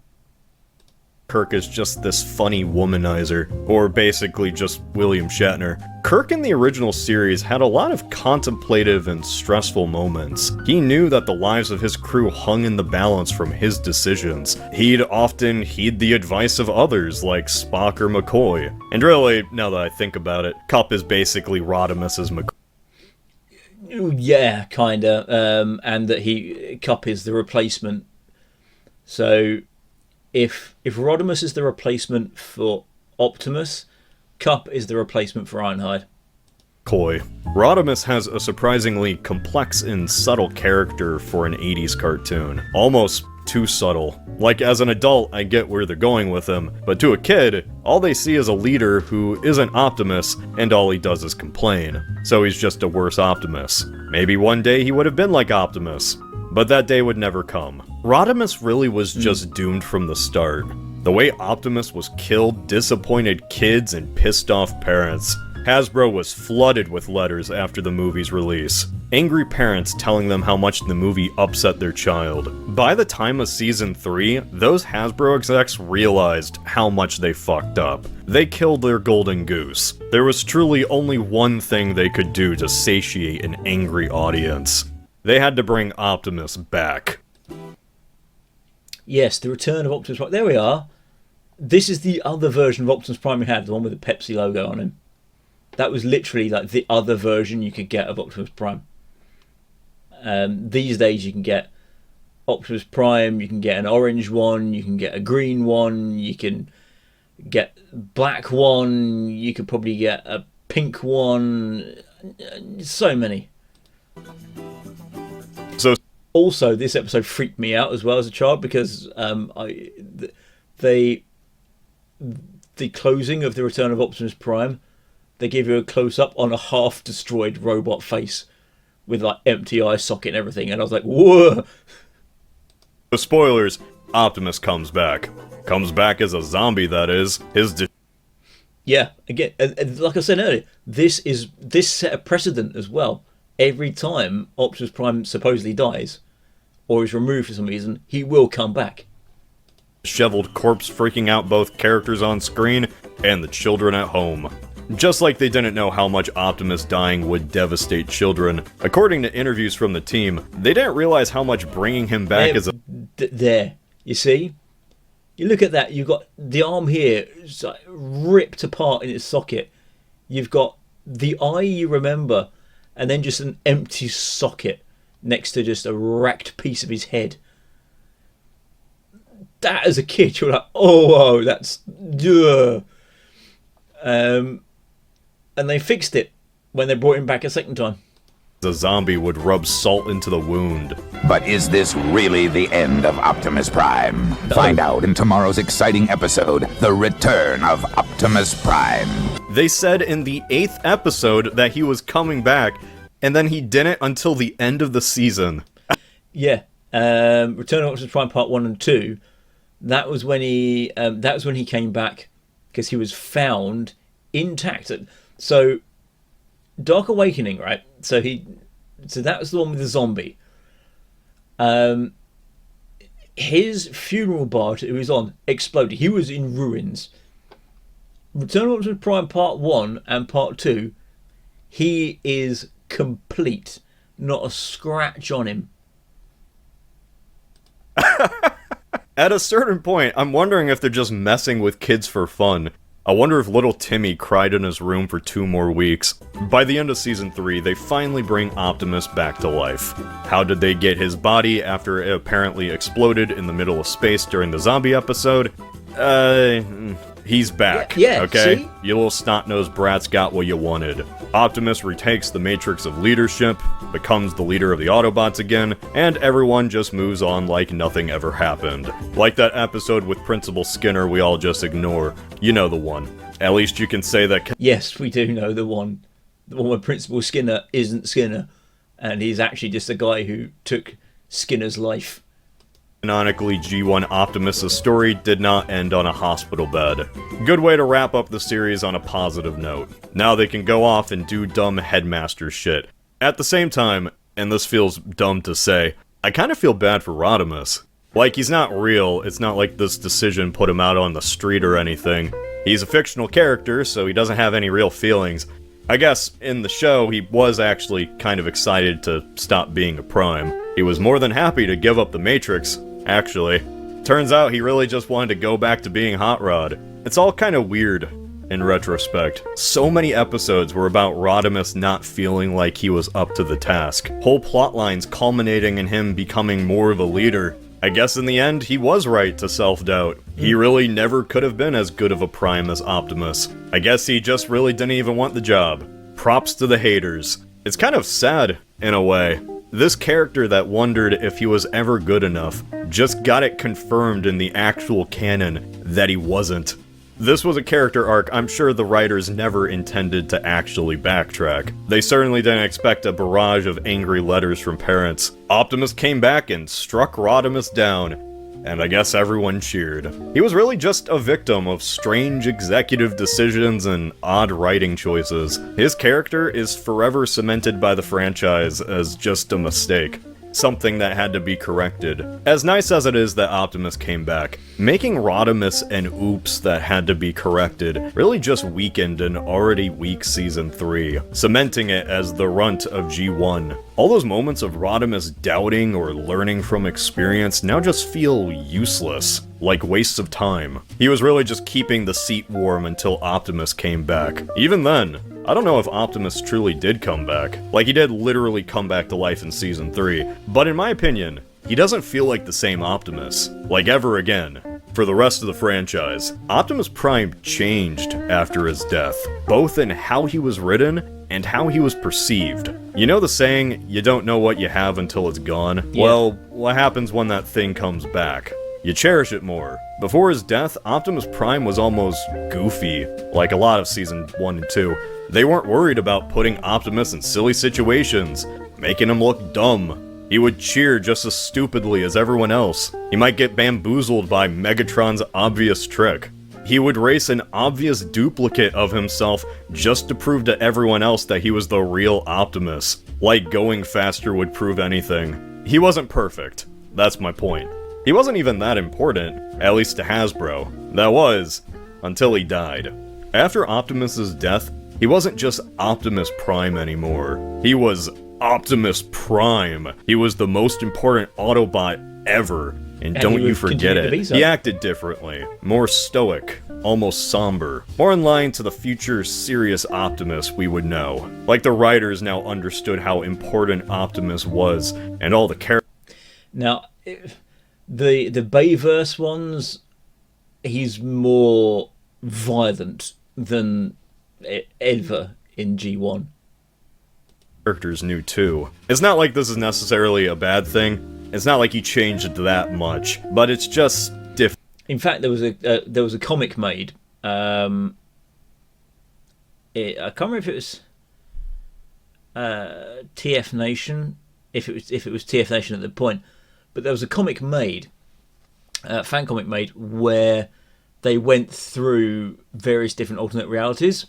Kirk is just this funny womanizer, or basically just William Shatner. Kirk in the original series had a lot of contemplative and stressful moments. He knew that the lives of his crew hung in the balance from his decisions. He'd often heed the advice of others, like Spock or McCoy. And really, now that I think about it, Kup is basically Rodimus's McCoy. Yeah, kinda. And that Kup is the replacement. So if Rodimus is the replacement for Optimus, Kup is the replacement for Ironhide. coy. Rodimus has a surprisingly complex and subtle character for an 80s cartoon. Almost too subtle. Like, as an adult, I get where they're going with him, but to a kid, all they see is a leader who isn't Optimus, and all he does is complain. So he's just a worse Optimus. Maybe one day he would have been like Optimus, but that day would never come. Rodimus really was just doomed from the start. The way Optimus was killed disappointed kids and pissed off parents. Hasbro was flooded with letters after the movie's release. Angry parents telling them how much the movie upset their child. By the time of Season 3, those Hasbro execs realized how much they fucked up. They killed their golden goose. There was truly only one thing they could do to satiate an angry audience. They had to bring Optimus back. Yes, the return of Optimus Prime. There we are. This is the other version of Optimus Prime we had, the one with the Pepsi logo on him. That was literally like the other version you could get of Optimus Prime. These days you can get Optimus Prime, you can get an orange one, you can get a green one, you can get black one, you could probably get a pink one. So many. So also, this episode freaked me out as well as a child because the closing of the Return of Optimus Prime, they give you a close-up on a half-destroyed robot face with like empty eye socket and everything, and I was like, whoa! The spoilers, Optimus comes back. Comes back as a zombie, that is. Yeah, again, like I said earlier, this set a precedent as well. Every time Optimus Prime supposedly dies, or is removed for some reason, he will come back. Disheveled corpse freaking out both characters on screen and the children at home. Just like they didn't know how much Optimus dying would devastate children. According to interviews from the team, they didn't realize how much bringing him back as a... There, you see? You look at that, you've got the arm here, it's like ripped apart in its socket. You've got the eye you remember, and then just an empty socket next to just a wrecked piece of his head. That, as a kid, you're like, oh, that's... and they fixed it when they brought him back a second time. The zombie would rub salt into the wound. But is this really the end of Optimus Prime? No. Find out in tomorrow's exciting episode, The Return of Optimus Prime. They said in the 8th episode that he was coming back, and then he didn't until the end of the season. Yeah. Return of Optimus Prime Part 1 and 2, that was when he came back, because he was found intact. So, Dark Awakening, right? So that was the one with the zombie. His funeral barge that he was on exploded. He was in ruins. Return of Optimus Prime Part 1 and Part 2, he is complete. Not a scratch on him. At a certain point, I'm wondering if they're just messing with kids for fun. I wonder if little Timmy cried in his room for 2 more weeks. By the end of Season 3, they finally bring Optimus back to life. How did they get his body after it apparently exploded in the middle of space during the zombie episode? He's back, okay? See? You little snot-nosed brats got what you wanted. Optimus retakes the matrix of leadership, becomes the leader of the Autobots again, and everyone just moves on like nothing ever happened. Like that episode with Principal Skinner we all just ignore. You know the one. At least you can say that... Yes, we do know the one. The one where Principal Skinner isn't Skinner, and he's actually just a guy who took Skinner's life. Canonically, G1 Optimus' story did not end on a hospital bed. Good way to wrap up the series on a positive note. Now they can go off and do dumb headmaster shit. At the same time, and this feels dumb to say, I kind of feel bad for Rodimus. Like, he's not real, it's not like this decision put him out on the street or anything. He's a fictional character, so he doesn't have any real feelings. I guess, in the show, he was actually kind of excited to stop being a Prime. He was more than happy to give up the Matrix, actually. Turns out he really just wanted to go back to being Hot Rod. It's all kind of weird, in retrospect. So many episodes were about Rodimus not feeling like he was up to the task. Whole plotlines culminating in him becoming more of a leader. I guess in the end, he was right to self-doubt. He really never could have been as good of a Prime as Optimus. I guess he just really didn't even want the job. props to the haters. It's kind of sad, in a way. This character that wondered if he was ever good enough just got it confirmed in the actual canon that he wasn't. This was a character arc I'm sure the writers never intended to actually backtrack. They certainly didn't expect a barrage of angry letters from parents. Optimus came back and struck Rodimus down, and I guess everyone cheered. He was really just a victim of strange executive decisions and odd writing choices. His character is forever cemented by the franchise as just a mistake. Something that had to be corrected. As nice as it is that Optimus came back, making Rodimus an oops that had to be corrected really just weakened an already weak Season 3, cementing it as the runt of G1. All those moments of Rodimus doubting or learning from experience now just feel useless, like wastes of time. He was really just keeping the seat warm until Optimus came back. Even then, I don't know if Optimus truly did come back. Like, he did literally come back to life in Season 3, but in my opinion, he doesn't feel like the same Optimus, like ever again, for the rest of the franchise. Optimus Prime changed after his death, both in how he was written and how he was perceived. You know the saying, you don't know what you have until it's gone? Yeah. Well, what happens when that thing comes back? You cherish it more. Before his death, Optimus Prime was almost goofy, like a lot of Season 1 and 2. They weren't worried about putting Optimus in silly situations, making him look dumb. He would cheer just as stupidly as everyone else. He might get bamboozled by Megatron's obvious trick. He would race an obvious duplicate of himself just to prove to everyone else that he was the real Optimus. Like going faster would prove anything. He wasn't perfect. That's my point. He wasn't even that important, at least to Hasbro. That was, until he died. After Optimus's death, he wasn't just Optimus Prime anymore. He was Optimus Prime. He was the most important Autobot ever, and don't you forget it. He acted differently, more stoic, almost somber, more in line to the future serious Optimus we would know. Like the writers now understood how important Optimus was, and all the characters. Now, the Bayverse ones, he's more violent than ever in G1. Characters knew too. It's not like this is necessarily a bad thing. It's not like he changed that much, but it's just different. In fact, there was a comic made. I can't remember if it was TF Nation, if it was TF Nation at the point, but there was a comic made, fan comic made, where they went through various different alternate realities,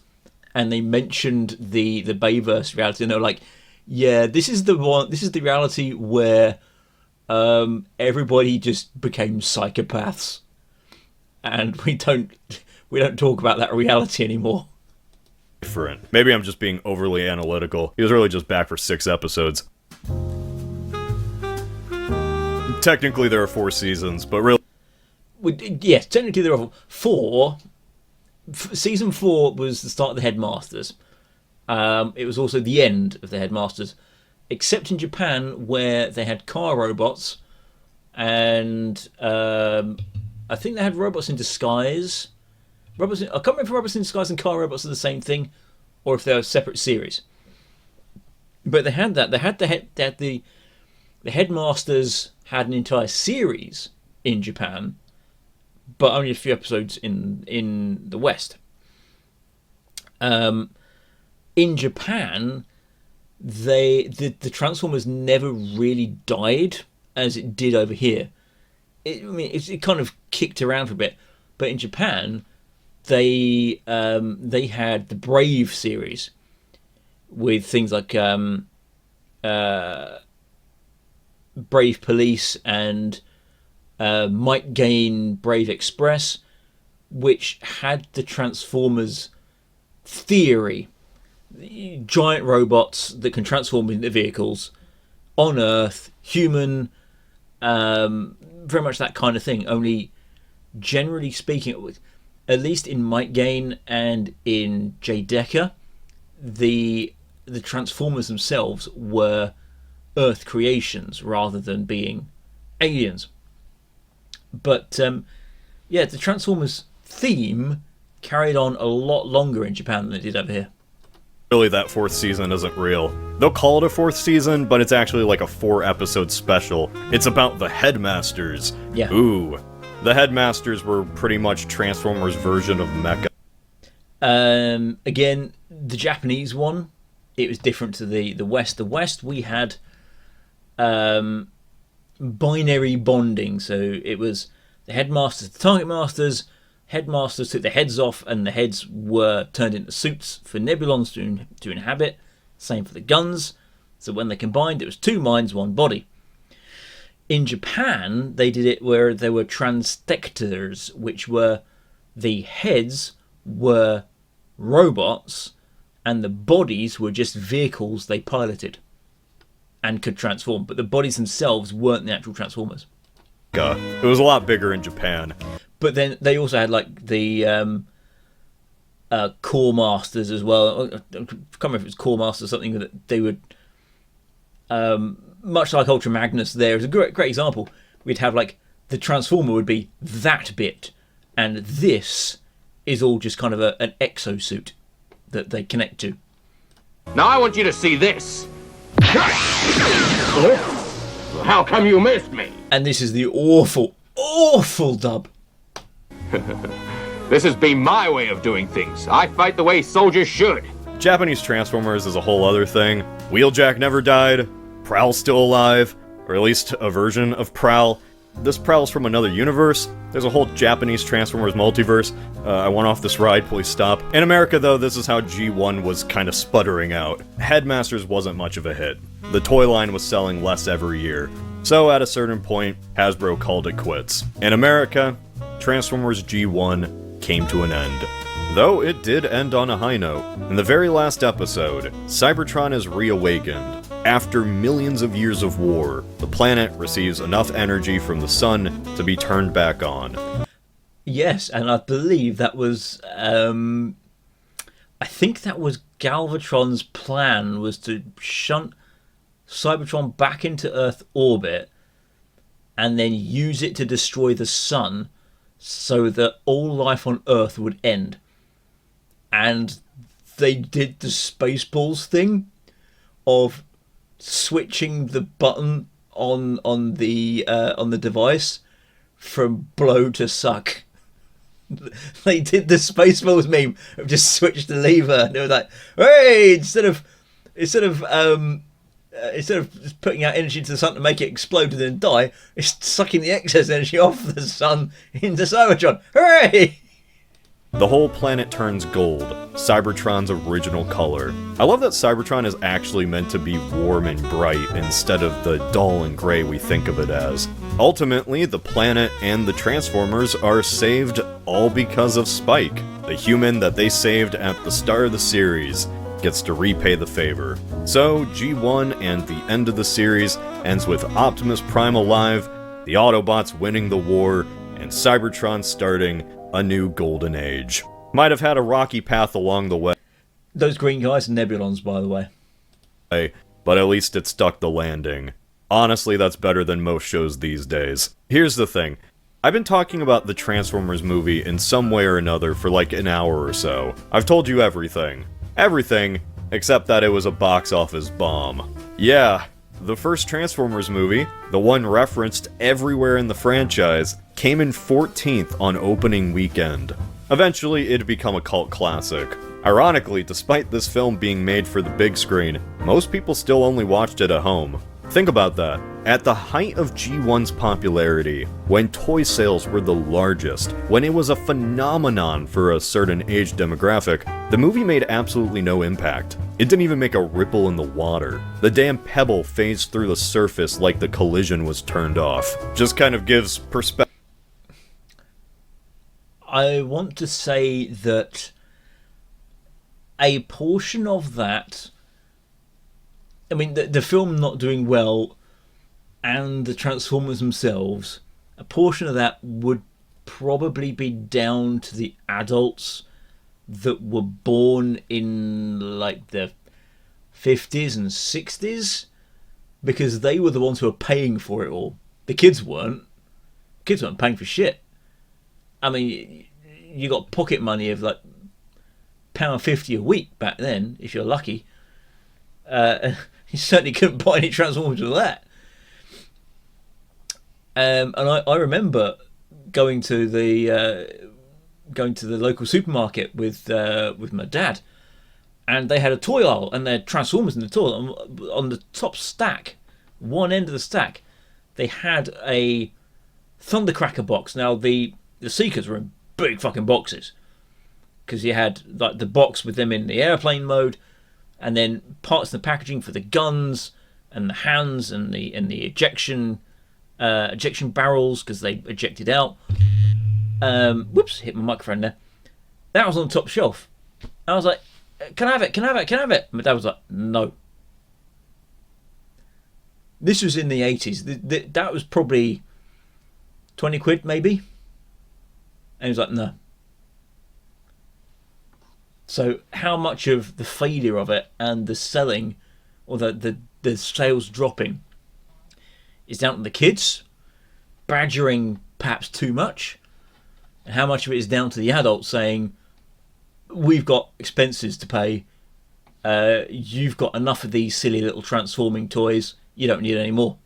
and they mentioned the Bayverse reality, and they were like, "Yeah, this is the one. This is the reality where everybody just became psychopaths, and we don't talk about that reality anymore." Different. Maybe I'm just being overly analytical. He was really just back for 6 episodes. Technically, there are 4 seasons, but really. Yes, technically there are 4. Season 4 was the start of the Headmasters. It was also the end of the Headmasters, except in Japan where they had car robots, and I think they had robots in disguise. I can't remember if robots in disguise and car robots are the same thing, or if they're a separate series. But they had that. They had the Headmasters had an entire series in Japan, but only a few episodes in the West. In Japan, the Transformers never really died as it did over here. It kind of kicked around for a bit, but in Japan, they had the Brave series with things like Brave Police and Might Gain Brave Express, which had the Transformers theory. Giant robots that can transform into vehicles on Earth, human, very much that kind of thing. Only, generally speaking, at least in Might Gain and in J. Decker, the Transformers themselves were Earth creations rather than being aliens. But the Transformers theme carried on a lot longer in Japan than it did over here. Really, that 4th season isn't real. They'll call it a 4th season, but it's actually like a 4-episode special. It's about the Headmasters. Yeah. Ooh. The Headmasters were pretty much Transformers' version of Mecha. Again, the Japanese one, it was different to the West. The West, we had binary bonding. So it was the Headmasters, the Target Masters. Headmasters took their heads off, and the heads were turned into suits for Nebulons to inhabit. Same for the guns. So when they combined, it was 2 minds, 1 body. In Japan, they did it where there were transtectors, which were the heads were robots, and the bodies were just vehicles they piloted and could transform. But the bodies themselves weren't the actual Transformers. It was a lot bigger in Japan. But then they also had like the Core Masters as well. I can't remember if it was Core Masters or something that they would, much like Ultra Magnus. There is a great example. We'd have like the Transformer would be that bit, and this is all just kind of an exosuit that they connect to. Now I want you to see this. How come you missed me? And this is the awful dub. This has been my way of doing things. I fight the way soldiers should. Japanese Transformers is a whole other thing. Wheeljack never died. Prowl's still alive, or at least a version of Prowl. This Prowl's from another universe. There's a whole Japanese Transformers multiverse. I want off this ride, please stop. In America, though, this is how G1 was kind of sputtering out. Headmasters wasn't much of a hit. The toy line was selling less every year. So at a certain point, Hasbro called it quits. In America, Transformers G1 came to an end. Though it did end on a high note. In the very last episode, Cybertron is reawakened. After millions of years of war, the planet receives enough energy from the sun to be turned back on. Yes, and I believe that was, I think that was Galvatron's plan, was to shunt Cybertron back into Earth orbit and then use it to destroy the sun so that all life on Earth would end. And they did the Spaceballs thing of switching the button on the device from blow to suck. They did the Spaceballs meme of just switch the lever, and they were like, "Hey!" Instead of just putting out energy to the sun to make it explode and then die, it's sucking the excess energy off the sun into Cybertron. Hooray! The whole planet turns gold, Cybertron's original color. I love that Cybertron is actually meant to be warm and bright instead of the dull and gray we think of it as. Ultimately, the planet and the Transformers are saved all because of Spike. The human that they saved at the start of the series gets to repay the favor. So, G1 and the end of the series ends with Optimus Prime alive, the Autobots winning the war, and Cybertron starting a new golden age. Might have had a rocky path along the way. Those green guys are Nebulons, by the way. But at least it stuck the landing. Honestly, that's better than most shows these days. Here's the thing. I've been talking about the Transformers movie in some way or another for like an hour or so. I've told you everything. Everything, except that it was a box office bomb. Yeah, the first Transformers movie, the one referenced everywhere in the franchise, came in 14th on opening weekend. Eventually, it'd become a cult classic. Ironically, despite this film being made for the big screen, most people still only watched it at home. Think about that. At the height of G1's popularity, when toy sales were the largest, when it was a phenomenon for a certain age demographic, the movie made absolutely no impact. It didn't even make a ripple in the water. The damn pebble phased through the surface like the collision was turned off. Just kind of gives perspective. I want to say that a portion of that, I mean, the film not doing well and the Transformers themselves, a portion of that would probably be down to the adults that were born in like the 50s and 60s, because they were the ones who were paying for it all. The kids weren't. Kids weren't paying for shit. I mean, you got pocket money of like £1.50 a week back then, if you're lucky. You certainly couldn't buy any Transformers with that. And I remember going to the local supermarket with my dad, and they had a toy aisle, and they had Transformers in the toy. On the top stack, one end of the stack, they had a Thundercracker box. Now the Seekers were in big fucking boxes, because you had like the box with them in the airplane mode, and then parts of the packaging for the guns and the hands and the ejection barrels, because they ejected out. Whoops, hit my microphone there. That was on the top shelf. I was like, can I have it? Can I have it? Can I have it? My dad was like, no. This was in the 80s. That was probably 20 quid maybe. And he was like, no. So how much of the failure of it and the selling, or the sales dropping, is down to the kids badgering perhaps too much, and how much of it is down to the adults saying, we've got expenses to pay, you've got enough of these silly little transforming toys, you don't need any more.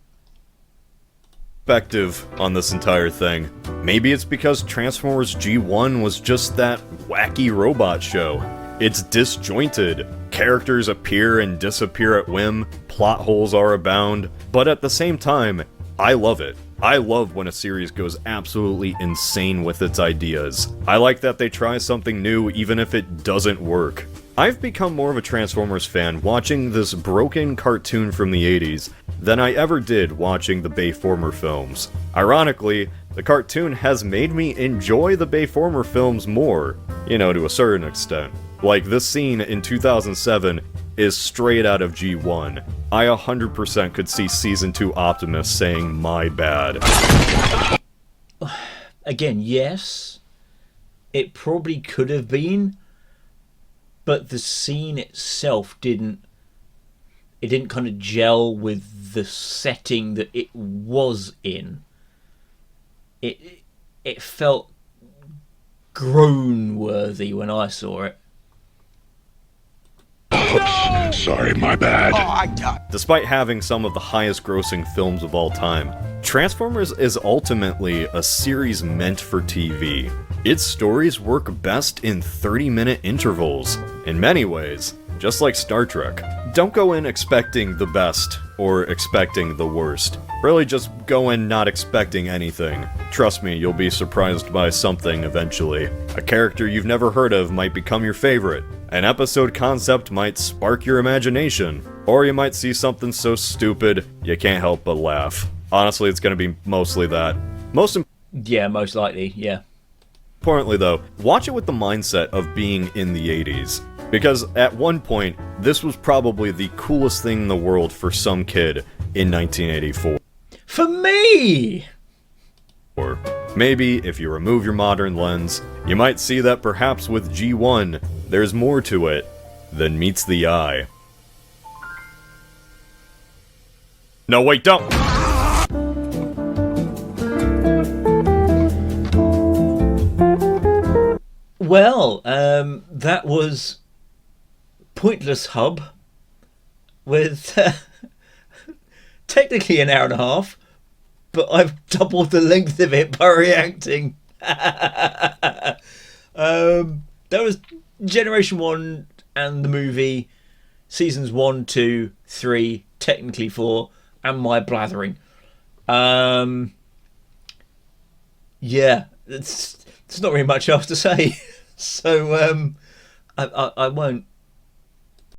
Perspective on this entire thing. Maybe it's because Transformers G1 was just that wacky robot show. It's disjointed. Characters appear and disappear at whim, plot holes are abound, but at the same time, I love it. I love when a series goes absolutely insane with its ideas. I like that they try something new even if it doesn't work. I've become more of a Transformers fan watching this broken cartoon from the 80s than I ever did watching the Bayformer films. Ironically, the cartoon has made me enjoy the Bayformer films more, to a certain extent. Like, this scene in 2007 is straight out of G1. I 100% could see Season 2 Optimus saying, "my bad." Again, yes, it probably could have been, but the scene itself didn't kind of gel with the setting that it was in. It felt groan-worthy when I saw it. Oops, sorry, my bad. Despite having some of the highest grossing films of all time, Transformers is ultimately a series meant for TV. Its stories work best in 30-minute intervals. In many ways, just like Star Trek. Don't go in expecting the best, or expecting the worst. Really just go in not expecting anything. Trust me, you'll be surprised by something eventually. A character you've never heard of might become your favorite. An episode concept might spark your imagination. Or you might see something so stupid, you can't help but laugh. Honestly, it's gonna be mostly that. Most likely, yeah. Importantly though, watch it with the mindset of being in the 80s. Because at one point, this was probably the coolest thing in the world for some kid in 1984. For me! Or maybe, if you remove your modern lens, you might see that perhaps with G1, there's more to it than meets the eye. No, wait, don't! Well, that was Pointless Hub with technically an hour and a half, but I've doubled the length of it by reacting. That was Generation 1 and the movie, Seasons 1, 2, 3, technically 4, and my blathering. Yeah, there's not really much else to say. So I won't